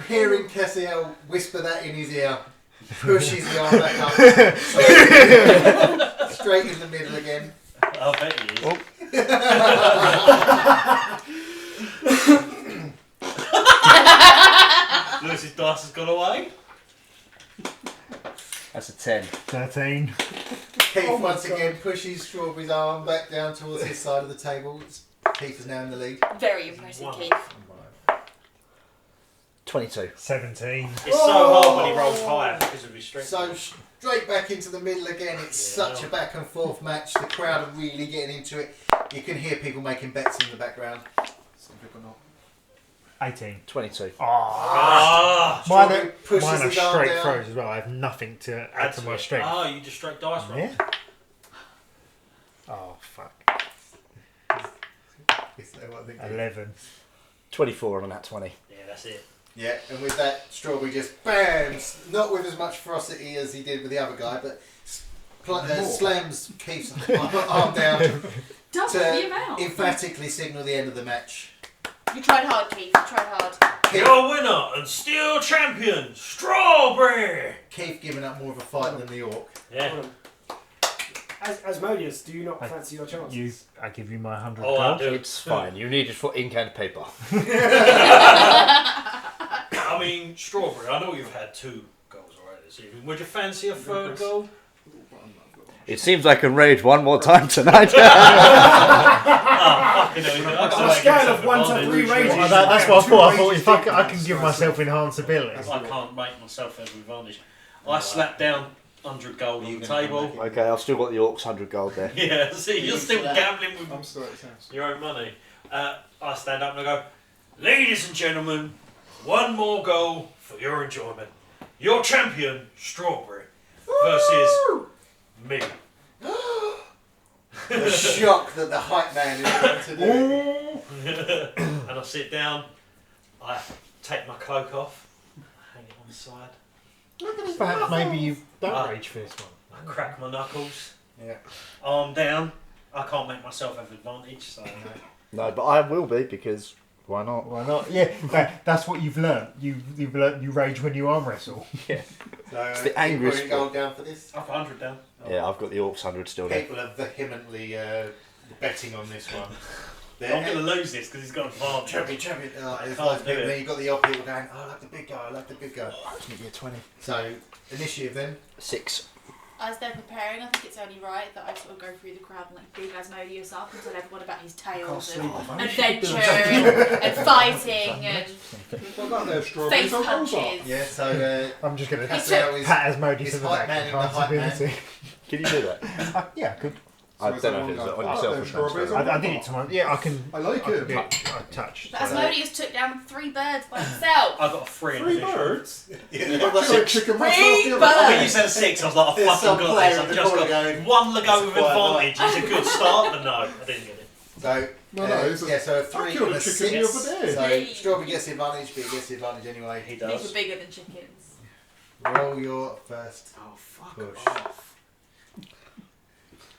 [SPEAKER 1] Hearing Cassiel whisper that in his ear, pushes the arm back up. Straight in the middle again.
[SPEAKER 2] I bet he is.
[SPEAKER 8] Oh.
[SPEAKER 2] Lewis's dice has gone away.
[SPEAKER 8] That's a 10.
[SPEAKER 3] 13.
[SPEAKER 1] Keith
[SPEAKER 5] Oh my
[SPEAKER 1] once
[SPEAKER 5] God.
[SPEAKER 1] again pushes Strawberry's arm back down towards his side of the table. Keith is now in the lead.
[SPEAKER 7] Very impressive,
[SPEAKER 2] Wow.
[SPEAKER 7] Keith.
[SPEAKER 8] 22.
[SPEAKER 3] 17.
[SPEAKER 2] It's so hard when he rolls higher because of his strength.
[SPEAKER 1] So straight back into the middle again. It's such a back and forth match. The crowd are really getting into it. You can hear people making bets in the background. Some people not.
[SPEAKER 3] 18.
[SPEAKER 8] 22.
[SPEAKER 2] Ah!
[SPEAKER 3] Mine
[SPEAKER 1] Strawberry
[SPEAKER 3] are,
[SPEAKER 1] pushes
[SPEAKER 3] mine are
[SPEAKER 1] his arm
[SPEAKER 3] straight
[SPEAKER 1] down.
[SPEAKER 3] throws as well. I have nothing to add to my strength.
[SPEAKER 2] Oh, you just straight dice roll.
[SPEAKER 3] Yeah. Oh, fuck.
[SPEAKER 1] Is that what I think?
[SPEAKER 3] 11.
[SPEAKER 8] 24 on that 20.
[SPEAKER 2] Yeah, that's it.
[SPEAKER 1] Yeah, and with that, Strawberry just bams, not with as much ferocity as he did with the other guy, but slams Keith's arm down
[SPEAKER 7] Double
[SPEAKER 1] to
[SPEAKER 7] the amount.
[SPEAKER 1] emphatically signal the end of the match.
[SPEAKER 7] You tried hard, Keith. You tried hard.
[SPEAKER 2] Your winner and still champion, Strawberry!
[SPEAKER 1] Keith giving up more of a fight than the orc.
[SPEAKER 2] Yeah.
[SPEAKER 5] Hold on. Asmodeus, do you not fancy your chances?
[SPEAKER 3] I give you my 100
[SPEAKER 2] Oh, I
[SPEAKER 3] gold.
[SPEAKER 2] do.
[SPEAKER 8] It's fine. You need it for ink and paper.
[SPEAKER 2] I mean, Strawberry, I know you've had 2 goals already this evening. Would you fancy a third goal?
[SPEAKER 8] It seems I can rage one more time tonight.
[SPEAKER 2] Fucking hell, you know, I
[SPEAKER 5] On a
[SPEAKER 2] can't
[SPEAKER 5] scale
[SPEAKER 2] make
[SPEAKER 5] of 1 to
[SPEAKER 2] myself
[SPEAKER 5] 3 rages.
[SPEAKER 3] Oh, that's what I thought. I thought if I
[SPEAKER 5] Two
[SPEAKER 3] can give
[SPEAKER 5] rages,
[SPEAKER 3] myself enhanceability.
[SPEAKER 2] I can't make myself have advantage. I slapped down 100 gold on the table.
[SPEAKER 8] Okay, I've still got the orcs 100 gold there.
[SPEAKER 2] Yeah, see, you're still gambling with
[SPEAKER 6] I'm still at his house.
[SPEAKER 2] your own money. I stand up and I go, ladies and gentlemen, one more goal for your enjoyment. Your champion, Strawberry, versus me.
[SPEAKER 1] The shock that the hype man is going to do.
[SPEAKER 2] And I sit down, I take my cloak off, hang it on the side,
[SPEAKER 3] Perhaps maybe you don't
[SPEAKER 2] Ah.
[SPEAKER 3] rage for this one.
[SPEAKER 2] I crack my knuckles,
[SPEAKER 1] Yeah.
[SPEAKER 2] arm down. I can't make myself have advantage, so
[SPEAKER 8] No, but I will be because Why not?
[SPEAKER 3] Why not? Yeah, that's what you've learnt. You've learnt you rage when you arm wrestle.
[SPEAKER 1] So,
[SPEAKER 8] It's the angriest
[SPEAKER 1] you gold down for this?
[SPEAKER 2] Up 100 down.
[SPEAKER 8] Yeah, I've got the Orcs 100 still there.
[SPEAKER 1] People are vehemently betting on this one.
[SPEAKER 2] I'm going to lose this because he's got advantage.
[SPEAKER 1] Champion. It's
[SPEAKER 2] Can't
[SPEAKER 1] like,
[SPEAKER 2] do it.
[SPEAKER 1] then you've got the odd people going, oh, I like the big guy, I like the big guy.
[SPEAKER 8] It's going to be a 20.
[SPEAKER 1] So, initiative then?
[SPEAKER 8] 6.
[SPEAKER 7] As they're preparing, I think it's only right that I sort of go through the crowd and like big Asmodeus up and tell everyone about his tales and adventure and fighting and
[SPEAKER 6] What about those strawberries?
[SPEAKER 7] face
[SPEAKER 6] on Rosa?
[SPEAKER 7] punches.
[SPEAKER 1] Yeah, so
[SPEAKER 3] I'm just going to
[SPEAKER 1] Cassio is
[SPEAKER 3] pat Asmodeus
[SPEAKER 1] is
[SPEAKER 3] in the
[SPEAKER 1] hype
[SPEAKER 3] back.
[SPEAKER 1] man
[SPEAKER 3] for
[SPEAKER 1] in the hype man.
[SPEAKER 3] ability.
[SPEAKER 8] Can you do that?
[SPEAKER 3] Yeah, I could.
[SPEAKER 8] I
[SPEAKER 6] So is
[SPEAKER 8] don't
[SPEAKER 6] that
[SPEAKER 8] know if
[SPEAKER 6] one
[SPEAKER 8] it's
[SPEAKER 6] go,
[SPEAKER 8] on
[SPEAKER 6] "Oh,
[SPEAKER 8] yourself
[SPEAKER 6] there's
[SPEAKER 8] or
[SPEAKER 6] strawberries
[SPEAKER 8] transfer.
[SPEAKER 6] on
[SPEAKER 3] I did it to my. Yeah, I can.
[SPEAKER 6] I like
[SPEAKER 3] I
[SPEAKER 6] it.
[SPEAKER 3] can do it. I touch.
[SPEAKER 7] But Asmodeus took down 3 birds by himself.
[SPEAKER 2] I got a 3 in
[SPEAKER 6] Three
[SPEAKER 2] addition.
[SPEAKER 6] birds?
[SPEAKER 1] yeah,
[SPEAKER 6] I feel like chicken myself
[SPEAKER 7] Three
[SPEAKER 6] the other
[SPEAKER 7] birds.
[SPEAKER 2] Oh,
[SPEAKER 6] day.
[SPEAKER 2] when you said 6, I was like, I
[SPEAKER 1] There's
[SPEAKER 2] fucking
[SPEAKER 1] some
[SPEAKER 2] got
[SPEAKER 1] player
[SPEAKER 2] this.
[SPEAKER 1] in
[SPEAKER 2] I've
[SPEAKER 1] the
[SPEAKER 2] just
[SPEAKER 1] corner
[SPEAKER 2] got
[SPEAKER 1] going,
[SPEAKER 2] one Lego
[SPEAKER 1] "That's
[SPEAKER 2] with
[SPEAKER 1] quite
[SPEAKER 2] advantage. It's a good start, but no, I didn't get it.
[SPEAKER 1] So,
[SPEAKER 6] No, it's a-
[SPEAKER 1] yeah, so a
[SPEAKER 6] I
[SPEAKER 1] 3
[SPEAKER 6] killed
[SPEAKER 1] and
[SPEAKER 6] a
[SPEAKER 1] a
[SPEAKER 6] chicken
[SPEAKER 1] 6.
[SPEAKER 6] the other day.
[SPEAKER 1] So,
[SPEAKER 7] Hey.
[SPEAKER 1] Strawberry gets the advantage, but he gets the advantage anyway.
[SPEAKER 2] He
[SPEAKER 7] These
[SPEAKER 2] does.
[SPEAKER 7] were bigger than chickens.
[SPEAKER 1] Roll your first
[SPEAKER 2] Oh, fuck
[SPEAKER 1] push.
[SPEAKER 2] off.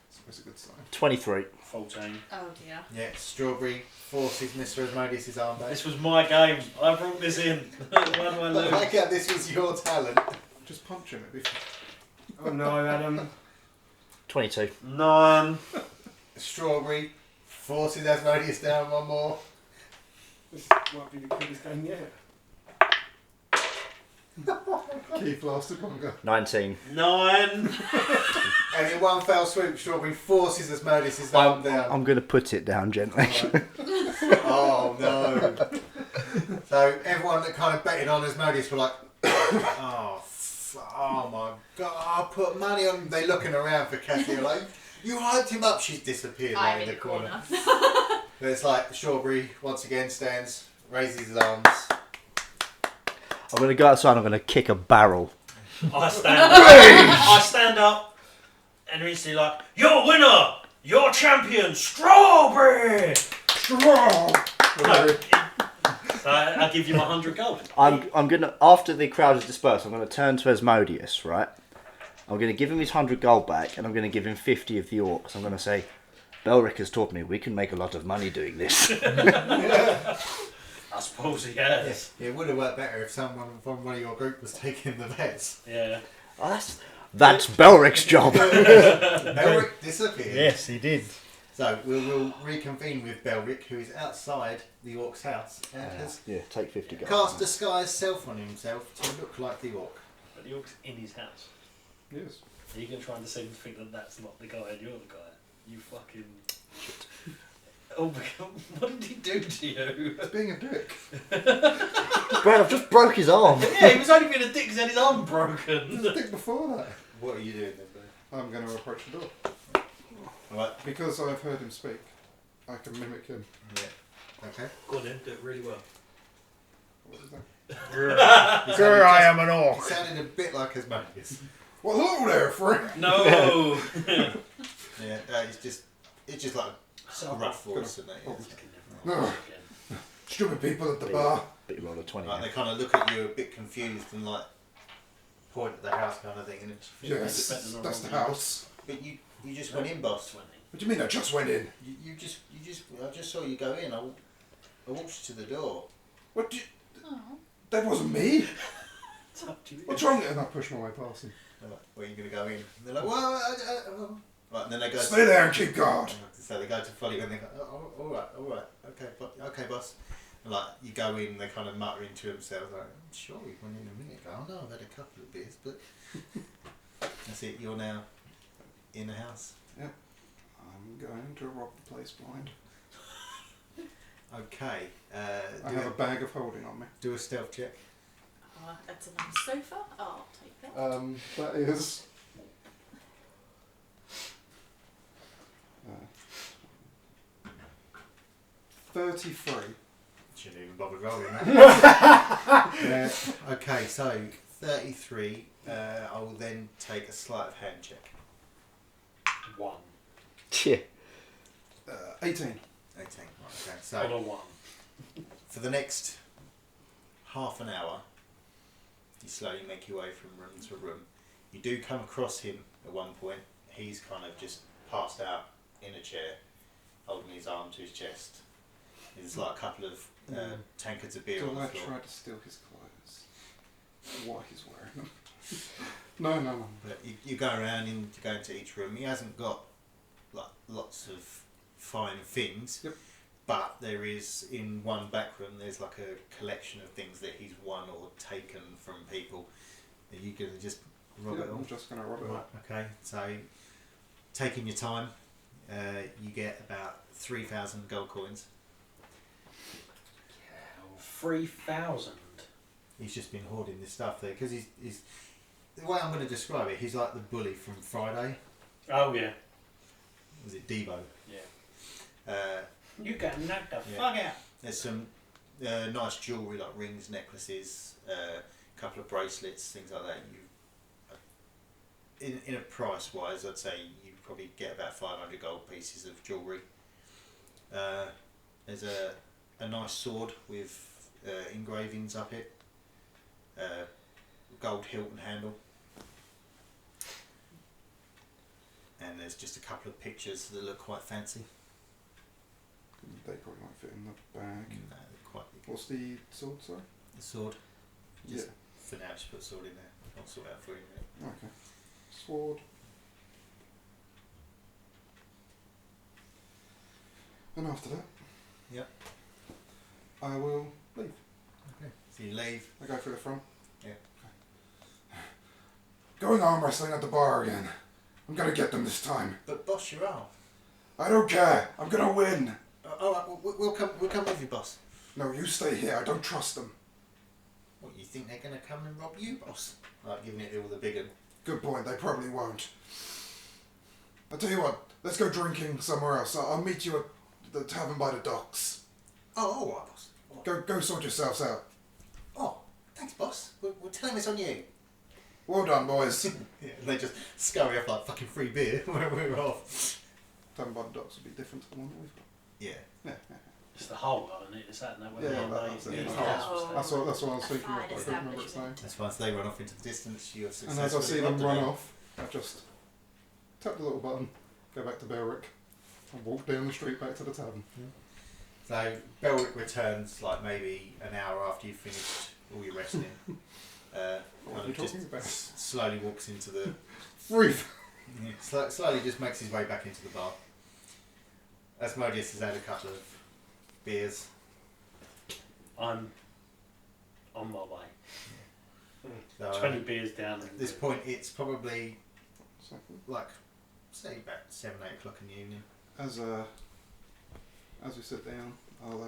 [SPEAKER 6] It's always a good sign.
[SPEAKER 8] 23.
[SPEAKER 2] 14.
[SPEAKER 7] Oh dear.
[SPEAKER 1] Yeah, Strawberry forces Mr. Asmodeus' arm back.
[SPEAKER 2] This was my game. I brought this in. Why do I
[SPEAKER 1] I
[SPEAKER 2] lose?
[SPEAKER 1] like how this was your talent.
[SPEAKER 6] Just punch him. It'd be
[SPEAKER 5] Oh no, Adam.
[SPEAKER 8] 22.
[SPEAKER 2] 9.
[SPEAKER 1] Strawberry forces Asmodeus down one more.
[SPEAKER 5] This might be the quickest game yet.
[SPEAKER 6] Keith lasted longer.
[SPEAKER 8] 19.
[SPEAKER 2] 9.
[SPEAKER 1] And in one fell swoop, Strawberry forces Asmodeus' arm down.
[SPEAKER 8] I'm going to put it down gently.
[SPEAKER 1] Oh no. So everyone that kind of betted on Asmodeus were like, oh my god, I put money on. They're looking around for Cassie, like, you hyped him up. She's disappeared
[SPEAKER 7] I'm
[SPEAKER 1] like,
[SPEAKER 7] in the corner.
[SPEAKER 1] But it's like Strawberry once again stands, raises his arms.
[SPEAKER 8] I'm going to go outside and I'm going to kick a barrel.
[SPEAKER 2] I stand up. I stand up and instantly like, your winner! Your champion, Strawberry!
[SPEAKER 6] Strong!
[SPEAKER 2] No. So I give you my 100 gold.
[SPEAKER 8] I'm going to, after the crowd is dispersed, I'm going to turn to Asmodeus, right? I'm going to give him his 100 gold back and I'm going to give him 50 of the Orcs. I'm going to say, Belric has taught me we can make a lot of money doing this.
[SPEAKER 2] I suppose he has.
[SPEAKER 1] Yeah, it would have worked better if someone from one of your group was taking the bets.
[SPEAKER 2] Yeah.
[SPEAKER 8] Oh, that's Belric's job.
[SPEAKER 1] Belric disappeared.
[SPEAKER 3] Yes, he did.
[SPEAKER 1] So we'll reconvene with Belric, who is outside the Orc's house and has
[SPEAKER 8] Yeah, take 50 gold.
[SPEAKER 1] cast disguise self on himself to look like the Orc.
[SPEAKER 2] But the Orc's in his house.
[SPEAKER 6] Yes.
[SPEAKER 2] Are you going to try and deceive and think that that's not the guy and you're the guy? You fucking... Oh my god, what did he do to you?
[SPEAKER 6] It's being a dick.
[SPEAKER 8] Brad, I've just broke his arm.
[SPEAKER 2] Yeah, he was only being a dick because he had his arm broken.
[SPEAKER 6] The dick before that.
[SPEAKER 1] What are you doing then, Bert?
[SPEAKER 6] I'm going to approach the door.
[SPEAKER 1] Alright,
[SPEAKER 6] Because I've heard him speak, I can mimic him.
[SPEAKER 1] yeah. Okay.
[SPEAKER 2] Go on then, do it really well.
[SPEAKER 6] What is that?
[SPEAKER 3] Sure, I am an orc.
[SPEAKER 1] It sounded a bit like Asmodeus.
[SPEAKER 6] Well, hello there, friend.
[SPEAKER 2] No!
[SPEAKER 1] Yeah, it's just like a rough voice, isn't it?
[SPEAKER 6] No. Stupid people at the bar.
[SPEAKER 8] But you rolled a 20.
[SPEAKER 1] Like they kind of look at you a bit confused and like point at the house kind of thing, and it's,
[SPEAKER 6] Yes, that's the house.
[SPEAKER 1] but you just went in, boss.
[SPEAKER 6] What do you mean I just went in?
[SPEAKER 1] You just I just saw you go in. I walked you to the door.
[SPEAKER 6] What do you...
[SPEAKER 7] Oh.
[SPEAKER 6] That wasn't me.
[SPEAKER 2] It's up to you.
[SPEAKER 6] What's wrong? And I push my way past him.
[SPEAKER 1] They're like, where are you going to go in? And they're like, well, right, and then they go.
[SPEAKER 6] Stay there and keep guard.
[SPEAKER 1] So they go to follow you and they go, oh, all right, okay, boss. And like you go in, they kind of mutter into themselves like, I'm sure we went in a minute ago. Oh no, I've had a couple of beers, but that's it. You're now in the house.
[SPEAKER 6] I'm going to rob the place blind.
[SPEAKER 1] Okay.
[SPEAKER 6] I have a bag of holding on me.
[SPEAKER 1] Do a stealth check.
[SPEAKER 7] Oh, that's a nice sofa. Oh, I'll take that.
[SPEAKER 6] That is... 33.
[SPEAKER 1] Shouldn't even bother rolling that. Okay, so 33. I will then take a sleight of hand check.
[SPEAKER 2] 1.
[SPEAKER 8] Yeah.
[SPEAKER 6] 18.
[SPEAKER 1] 18. Right, okay. So
[SPEAKER 2] On a 1.
[SPEAKER 1] for the next half an hour, you slowly make your way from room to room. You do come across him at one point. He's kind of just passed out in a chair, holding his arm to his chest. There's like a couple of tankards of beer
[SPEAKER 6] Do
[SPEAKER 1] on the
[SPEAKER 6] I
[SPEAKER 1] floor.
[SPEAKER 6] try to steal his clothes? What he's wearing them? No.
[SPEAKER 1] But you go around and you go into each room. He hasn't got like lots of fine things.
[SPEAKER 6] Yep.
[SPEAKER 1] But there is, in one back room, there's like a collection of things that he's won or taken from people. Are you going to just rob it all?
[SPEAKER 6] I'm just going to rob it all.
[SPEAKER 1] Right, okay. So, taking your time, you get about 3,000 gold coins.
[SPEAKER 2] 3,000.
[SPEAKER 1] He's just been hoarding this stuff there because he's the way I'm going to describe it. He's like the bully from Friday.
[SPEAKER 2] Oh yeah.
[SPEAKER 1] Was it Devo?
[SPEAKER 2] Yeah. You got knocked the
[SPEAKER 1] Yeah.
[SPEAKER 2] fuck out.
[SPEAKER 1] There's some nice jewellery like rings, necklaces, a couple of bracelets, things like that. You, in a price wise, I'd say you probably get about 500 gold pieces of jewellery. There's a nice sword with engravings up it. Gold hilt and handle. And there's just a couple of pictures that look quite fancy.
[SPEAKER 6] They probably won't fit in the bag.
[SPEAKER 1] No, they're quite big.
[SPEAKER 6] What's the sword, sorry?
[SPEAKER 1] The sword. Just
[SPEAKER 6] Yeah.
[SPEAKER 1] For now, just put the sword in there. I'll sort it out for you. In a minute.
[SPEAKER 6] Okay. Sword. And after that,
[SPEAKER 1] Yep.
[SPEAKER 6] I will leave.
[SPEAKER 1] Okay. So you leave.
[SPEAKER 6] I go through the front.
[SPEAKER 1] Yeah.
[SPEAKER 6] Going arm wrestling at the bar again. I'm gonna get them this time.
[SPEAKER 1] But boss, you are.
[SPEAKER 6] I don't care. I'm gonna win.
[SPEAKER 1] All right, we'll come with you, boss.
[SPEAKER 6] No, you stay here. I don't trust them.
[SPEAKER 1] What, you think they're going to come and rob you, boss? Like giving it all the big one.
[SPEAKER 6] Good point. They probably won't. I'll tell you what. Let's go drinking somewhere else. I'll meet you at the tavern by the docks.
[SPEAKER 1] Oh, all right, boss. All right.
[SPEAKER 6] Go sort yourselves out.
[SPEAKER 1] Oh, thanks, boss. We'll tell him it's on you.
[SPEAKER 6] Well done, boys.
[SPEAKER 1] Yeah, and they just scurry off like fucking free beer when we're off.
[SPEAKER 6] Tavern by the docks will be different to the one that we've got.
[SPEAKER 1] Yeah.
[SPEAKER 2] It's the whole one, isn't it? Is that no way?
[SPEAKER 6] Yeah, that's it. That's what I was thinking of, but I couldn't remember its name.
[SPEAKER 1] That's fine. So they run off into the distance. You have
[SPEAKER 6] And as I see them
[SPEAKER 1] robbed
[SPEAKER 6] run off, I just tap the little button, go back to Belric, and walk down the street back to the tavern.
[SPEAKER 1] So Belric returns like maybe an hour after you've finished all your resting.
[SPEAKER 6] What are
[SPEAKER 1] Kind
[SPEAKER 6] you
[SPEAKER 1] of just
[SPEAKER 6] talking about?
[SPEAKER 1] slowly walks into the.
[SPEAKER 6] Free.
[SPEAKER 1] Yeah, slowly just makes his way back into the bar. Asmodeus has had a couple of beers.
[SPEAKER 2] I'm on my way.
[SPEAKER 1] So,
[SPEAKER 2] 20 beers down.
[SPEAKER 1] at this point, it's probably
[SPEAKER 6] Second.
[SPEAKER 1] like, say, about 7, 8 o'clock in the evening.
[SPEAKER 6] As we sit down, I'll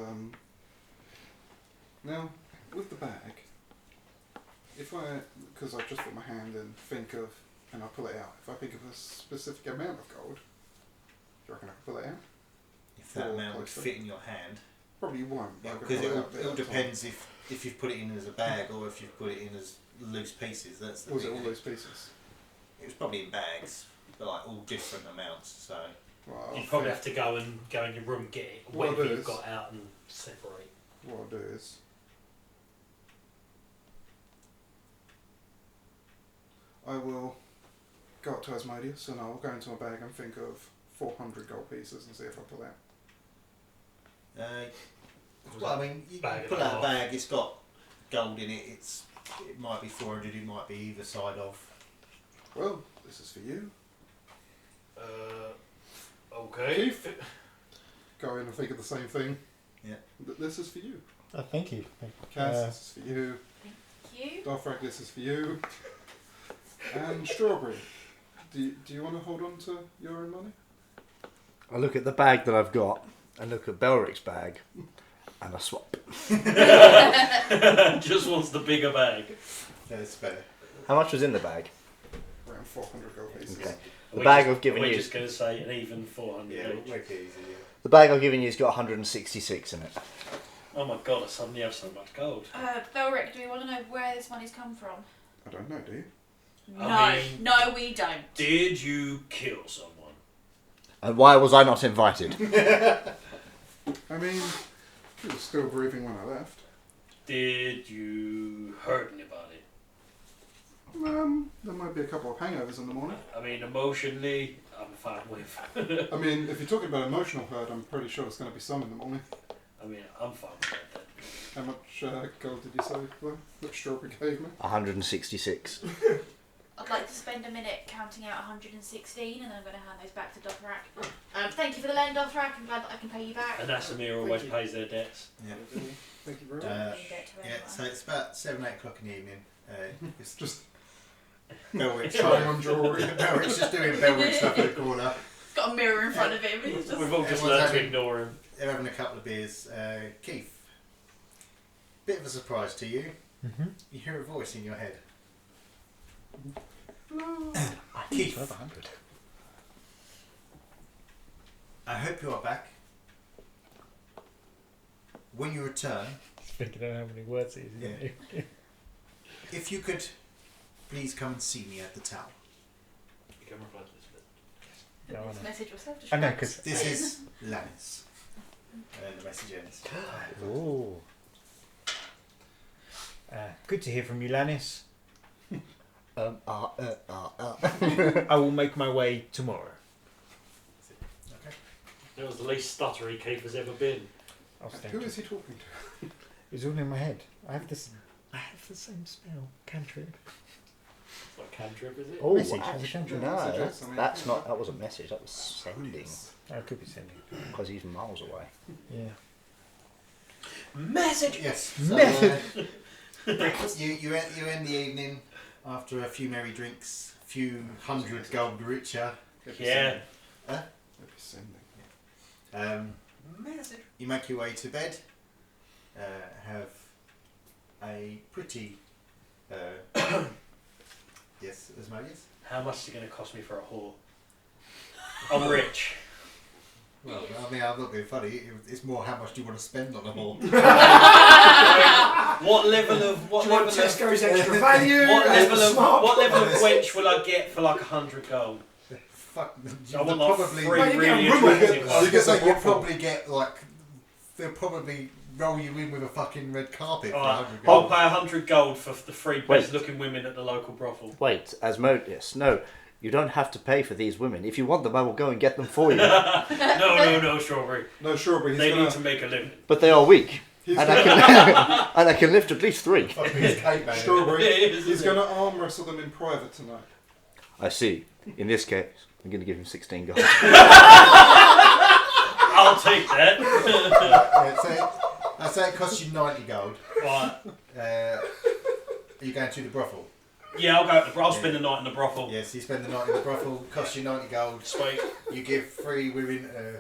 [SPEAKER 6] now with the bag. Because I just put my hand in, and I pull it out. If I think of a specific amount of gold, do you reckon I can pull it out?
[SPEAKER 1] If that
[SPEAKER 6] Or
[SPEAKER 1] amount would
[SPEAKER 6] closer.
[SPEAKER 1] fit in your hand.
[SPEAKER 6] Probably won't. but I can
[SPEAKER 1] Because
[SPEAKER 6] pull
[SPEAKER 1] it
[SPEAKER 6] out a bit
[SPEAKER 1] all
[SPEAKER 6] at a time.
[SPEAKER 1] depends if you've put it in as a bag or if you've put it in as loose pieces. That's the
[SPEAKER 6] Was it
[SPEAKER 1] thing.
[SPEAKER 6] all those pieces?
[SPEAKER 1] It was probably in bags, but like all different amounts. So
[SPEAKER 6] Well,
[SPEAKER 2] You probably have to go in your room, get it,
[SPEAKER 6] What
[SPEAKER 2] whatever
[SPEAKER 6] it
[SPEAKER 2] you've
[SPEAKER 6] is-
[SPEAKER 2] got out and separate.
[SPEAKER 6] What I'll do is I will go up to Asmodeus and I'll go into my bag and think of 400 gold pieces and see if I pull out.
[SPEAKER 1] well, I mean, you
[SPEAKER 2] Bag
[SPEAKER 1] pull
[SPEAKER 2] and a
[SPEAKER 1] out a
[SPEAKER 2] half.
[SPEAKER 1] bag. It's got gold in it. It might be 400. It might be either side of.
[SPEAKER 6] Well, this is for you.
[SPEAKER 2] Okay.
[SPEAKER 6] Go in and think of the same thing.
[SPEAKER 1] Yeah.
[SPEAKER 6] This is for you.
[SPEAKER 3] Oh, thank you.
[SPEAKER 6] Cass, this is for you.
[SPEAKER 7] You?
[SPEAKER 6] Dothrak, this is for you. And Strawberry, do you want to hold on to your own money?
[SPEAKER 8] I look at the bag that I've got, and look at Belric's bag, and I swap.
[SPEAKER 2] Just wants the bigger bag.
[SPEAKER 1] That's fair.
[SPEAKER 8] How much was in the bag?
[SPEAKER 6] Around 400 gold pieces.
[SPEAKER 8] Okay.
[SPEAKER 2] We're
[SPEAKER 8] The bag
[SPEAKER 2] just-
[SPEAKER 8] I've given
[SPEAKER 2] we're
[SPEAKER 8] you.
[SPEAKER 2] just going to say an even 400
[SPEAKER 1] Yeah,
[SPEAKER 2] each.
[SPEAKER 1] make it easy.
[SPEAKER 8] The bag I've given you has got 166 in it.
[SPEAKER 2] Oh my god, I suddenly have so much gold.
[SPEAKER 7] Belric, do we want to know where this money's come from?
[SPEAKER 6] I don't know, do you?
[SPEAKER 7] No,
[SPEAKER 2] I mean-
[SPEAKER 7] no, we don't.
[SPEAKER 2] Did you kill someone?
[SPEAKER 8] And why was I not invited?
[SPEAKER 6] I mean, he was still breathing when I left.
[SPEAKER 2] Did you hurt anybody?
[SPEAKER 6] There might be a couple of hangovers in the morning.
[SPEAKER 2] I mean, emotionally, I'm fine with.
[SPEAKER 6] I mean, if you're talking about emotional hurt, I'm pretty sure it's going to be some in the morning.
[SPEAKER 2] I I mean, I'm fine with that then.
[SPEAKER 6] How much gold did you say that Strawberry gave me?
[SPEAKER 8] 166.
[SPEAKER 7] I'd like to spend a minute counting out 116, and then I'm going to hand those back to Dothrak. Thank you for the loan, Dothrak. I'm glad that I can pay you back.
[SPEAKER 2] And Asamir always pays their debts.
[SPEAKER 1] Yeah.
[SPEAKER 5] Thank you very much.
[SPEAKER 1] Yeah, so it's about 7, 8 o'clock in the evening. It's
[SPEAKER 6] Just
[SPEAKER 1] Belwick's
[SPEAKER 6] trying on jewellery.
[SPEAKER 1] Belwick's just doing Belwick stuff in the corner.
[SPEAKER 7] He's got a mirror in front of him. And he's just...
[SPEAKER 2] We've all just
[SPEAKER 1] Everyone's
[SPEAKER 2] learned to
[SPEAKER 1] having-
[SPEAKER 2] ignore him.
[SPEAKER 1] They're having a couple of beers. Keith, bit of a surprise to you.
[SPEAKER 3] Mm-hmm.
[SPEAKER 1] You hear a voice in your head.
[SPEAKER 3] I think
[SPEAKER 1] Keith.
[SPEAKER 3] it's worth 100.
[SPEAKER 1] I hope you are back. When you return,
[SPEAKER 3] Thinking of how many words it is, isn't
[SPEAKER 1] Yeah.
[SPEAKER 3] it?
[SPEAKER 1] if you could please come and see me at the tower.
[SPEAKER 2] You can reply to this bit.
[SPEAKER 3] Yeah, I
[SPEAKER 7] This
[SPEAKER 3] know.
[SPEAKER 7] message was self
[SPEAKER 3] I know, because...
[SPEAKER 1] This is Lannis. And the message ends.
[SPEAKER 3] Ooh. Good to hear from you, Lannis. I will make my way tomorrow.
[SPEAKER 1] Okay.
[SPEAKER 2] That was the least stuttery Keith has ever been.
[SPEAKER 3] I was
[SPEAKER 6] Who
[SPEAKER 3] thinking.
[SPEAKER 6] is he talking to?
[SPEAKER 3] It's all in my head. I have the same spell. Cantrip.
[SPEAKER 2] It's like cantrip, is it?
[SPEAKER 8] Oh,
[SPEAKER 3] Message.
[SPEAKER 8] actually,
[SPEAKER 6] No,
[SPEAKER 8] no,
[SPEAKER 6] messages, I mean-
[SPEAKER 8] that's not. That wasn't message. That was sending.
[SPEAKER 3] I could be sending.
[SPEAKER 8] Because he's miles away.
[SPEAKER 3] Yeah.
[SPEAKER 2] Message!
[SPEAKER 1] Yes.
[SPEAKER 3] Method.
[SPEAKER 1] You end the evening after a few merry drinks, a few hundred gold richer.
[SPEAKER 2] Yeah.
[SPEAKER 6] Maybe sending.
[SPEAKER 2] Message.
[SPEAKER 1] You make your way to bed. Have a pretty yes, Asmodeus.
[SPEAKER 2] How much is it going to cost me for a whore? I'm rich.
[SPEAKER 1] Well, I mean, I'm not being funny. It's more how much do you want to spend on a whore?
[SPEAKER 2] What level of
[SPEAKER 5] Do you want Tesco's extra value?
[SPEAKER 2] what level of
[SPEAKER 5] Smart
[SPEAKER 2] what level of
[SPEAKER 5] price?
[SPEAKER 2] wench will I get for like 100 gold?
[SPEAKER 1] Fuck.
[SPEAKER 2] I want like
[SPEAKER 1] probably.
[SPEAKER 2] three
[SPEAKER 5] Well, you get
[SPEAKER 2] really
[SPEAKER 5] a room
[SPEAKER 2] attractive
[SPEAKER 5] with
[SPEAKER 1] I was
[SPEAKER 2] ones.
[SPEAKER 1] gonna say you'll
[SPEAKER 6] brothel.
[SPEAKER 1] probably get like they'll probably roll you in with a fucking red carpet for
[SPEAKER 2] Alright,
[SPEAKER 1] 100
[SPEAKER 2] I'll
[SPEAKER 1] gold.
[SPEAKER 2] pay 100 gold for the three
[SPEAKER 8] Wait.
[SPEAKER 2] best looking women at the local brothel.
[SPEAKER 8] Wait, Asmodeus, no. You don't have to pay for these women. If you want them, I will go and get them for you.
[SPEAKER 2] No, Strawberry.
[SPEAKER 6] No, Strawberry. He's
[SPEAKER 2] They
[SPEAKER 6] gonna.
[SPEAKER 2] need to make a living.
[SPEAKER 8] But they are weak.
[SPEAKER 6] He's
[SPEAKER 8] And
[SPEAKER 6] gonna,
[SPEAKER 8] I can and I can lift at least 3.
[SPEAKER 1] Fuck me, it's Kate, man.
[SPEAKER 6] Strawberry.
[SPEAKER 2] It is,
[SPEAKER 6] He's
[SPEAKER 2] isn't
[SPEAKER 6] going to arm wrestle them in private tonight.
[SPEAKER 8] I see. In this case, I'm going to give him 16 gold.
[SPEAKER 2] I'll take that.
[SPEAKER 1] Yeah, so I say it costs you 90 gold.
[SPEAKER 2] Right.
[SPEAKER 1] Are you going to the brothel?
[SPEAKER 2] Yeah, I'll go. I'll spend the night in the brothel.
[SPEAKER 1] Yes, you spend the night in the brothel, costs you 90 gold.
[SPEAKER 2] Sweet.
[SPEAKER 1] You give 3 women a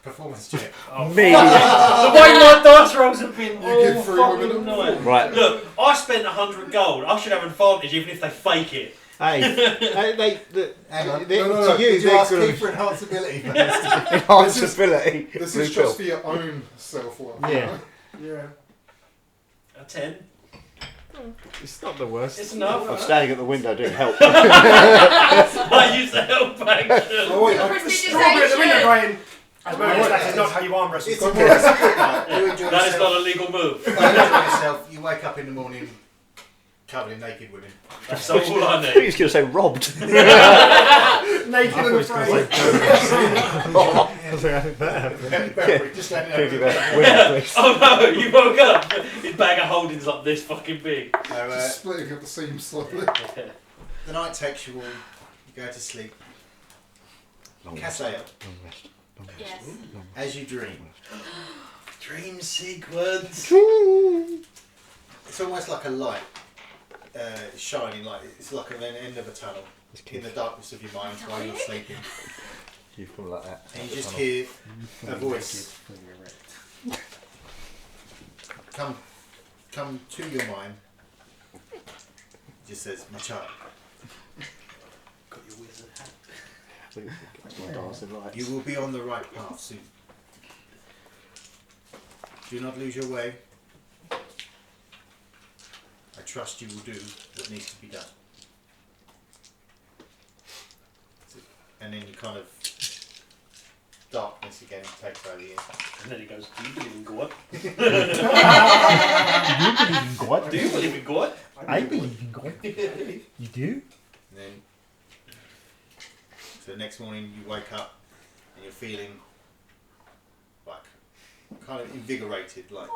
[SPEAKER 1] performance check.
[SPEAKER 2] Oh,
[SPEAKER 8] Me.
[SPEAKER 2] the way my dice rolls have been
[SPEAKER 6] You
[SPEAKER 2] all
[SPEAKER 6] give 3
[SPEAKER 2] fucking
[SPEAKER 6] women a
[SPEAKER 2] night.
[SPEAKER 8] Right.
[SPEAKER 2] Look, I spent 100 gold. I should have an advantage even if they fake it.
[SPEAKER 3] Hey,
[SPEAKER 1] Hang on.
[SPEAKER 3] to
[SPEAKER 1] No,
[SPEAKER 3] you,
[SPEAKER 1] Did you
[SPEAKER 3] they're
[SPEAKER 1] ask
[SPEAKER 3] gonna-
[SPEAKER 1] Keith for enhanceability first?
[SPEAKER 8] Enhanceability.
[SPEAKER 6] This
[SPEAKER 8] Blue
[SPEAKER 6] is
[SPEAKER 8] pill.
[SPEAKER 6] just for your own self-worth.
[SPEAKER 3] Yeah.
[SPEAKER 5] Yeah.
[SPEAKER 2] A 10.
[SPEAKER 3] It's not the worst.
[SPEAKER 2] It's enough.
[SPEAKER 8] I'm standing at the window doing help.
[SPEAKER 2] I use the help action.
[SPEAKER 6] Oh, wait,
[SPEAKER 5] Strawberry at the window going, Asmodeus, that is not how you arm wrestle.
[SPEAKER 1] It's a more you enjoy
[SPEAKER 2] That is
[SPEAKER 1] yourself.
[SPEAKER 2] not a legal move.
[SPEAKER 1] You enjoy yourself. You wake up in the morning covered in naked women.
[SPEAKER 2] That's all I
[SPEAKER 8] I thought he
[SPEAKER 2] need.
[SPEAKER 8] was going to say robbed.
[SPEAKER 5] Naked and afraid.
[SPEAKER 1] Just standing over.
[SPEAKER 2] Oh no, you woke up. His bag of holdings like this fucking big.
[SPEAKER 1] So,
[SPEAKER 6] Just splitting up the seam slowly.
[SPEAKER 1] the night takes you all. You go to sleep. Cassail,
[SPEAKER 7] Yes.
[SPEAKER 1] as you dream.
[SPEAKER 2] Dream sequence.
[SPEAKER 1] It's almost like a light shining, like it's like an end of a tunnel in the darkness of your mind while you're sleeping.
[SPEAKER 8] You feel like that.
[SPEAKER 1] And you just hear a voice come to your mind. It just says, "My child,
[SPEAKER 2] Got your wizard hat.
[SPEAKER 8] That's my dancing lights.
[SPEAKER 1] you will be on the right path soon. Do not lose your way. I trust you will do what needs to be done." And then you kind of darkness again takes over you.
[SPEAKER 2] And then he goes, do you believe in God?
[SPEAKER 3] You believe in God?
[SPEAKER 2] Do you believe in God?
[SPEAKER 3] I believe in God. You do?
[SPEAKER 1] And then, so the next morning you wake up and you're feeling like kind of invigorated. Like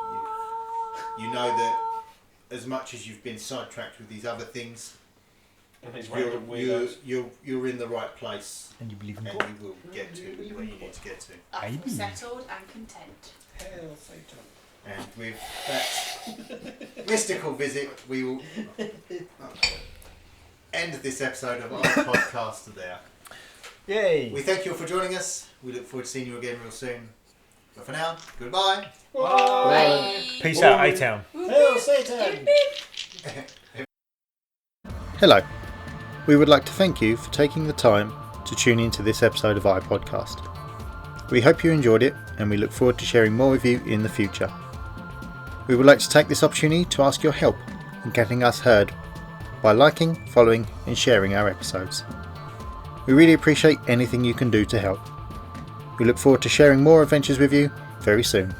[SPEAKER 1] you know that as much as you've been sidetracked with these other things,
[SPEAKER 2] And these random weirdos.
[SPEAKER 1] you're in the right place,
[SPEAKER 3] And you believe in
[SPEAKER 1] and
[SPEAKER 3] God.
[SPEAKER 1] you will get to where you need to get to.
[SPEAKER 7] I feel
[SPEAKER 3] Maybe.
[SPEAKER 7] settled and content.
[SPEAKER 5] Hail Satan.
[SPEAKER 1] And with that mystical visit, we will end this episode of our podcast there.
[SPEAKER 3] Yay!
[SPEAKER 1] We thank you all for joining us. We look forward to seeing you again real soon. But for now, goodbye.
[SPEAKER 7] Bye.
[SPEAKER 3] Peace out, A-Town.
[SPEAKER 5] Hail Satan.
[SPEAKER 1] Hello. We would like to thank you for taking the time to tune into this episode of iPodcast. We hope you enjoyed it, and we look forward to sharing more with you in the future. We would like to take this opportunity to ask your help in getting us heard by liking, following and sharing our episodes. We really appreciate anything you can do to help. We look forward to sharing more adventures with you very soon.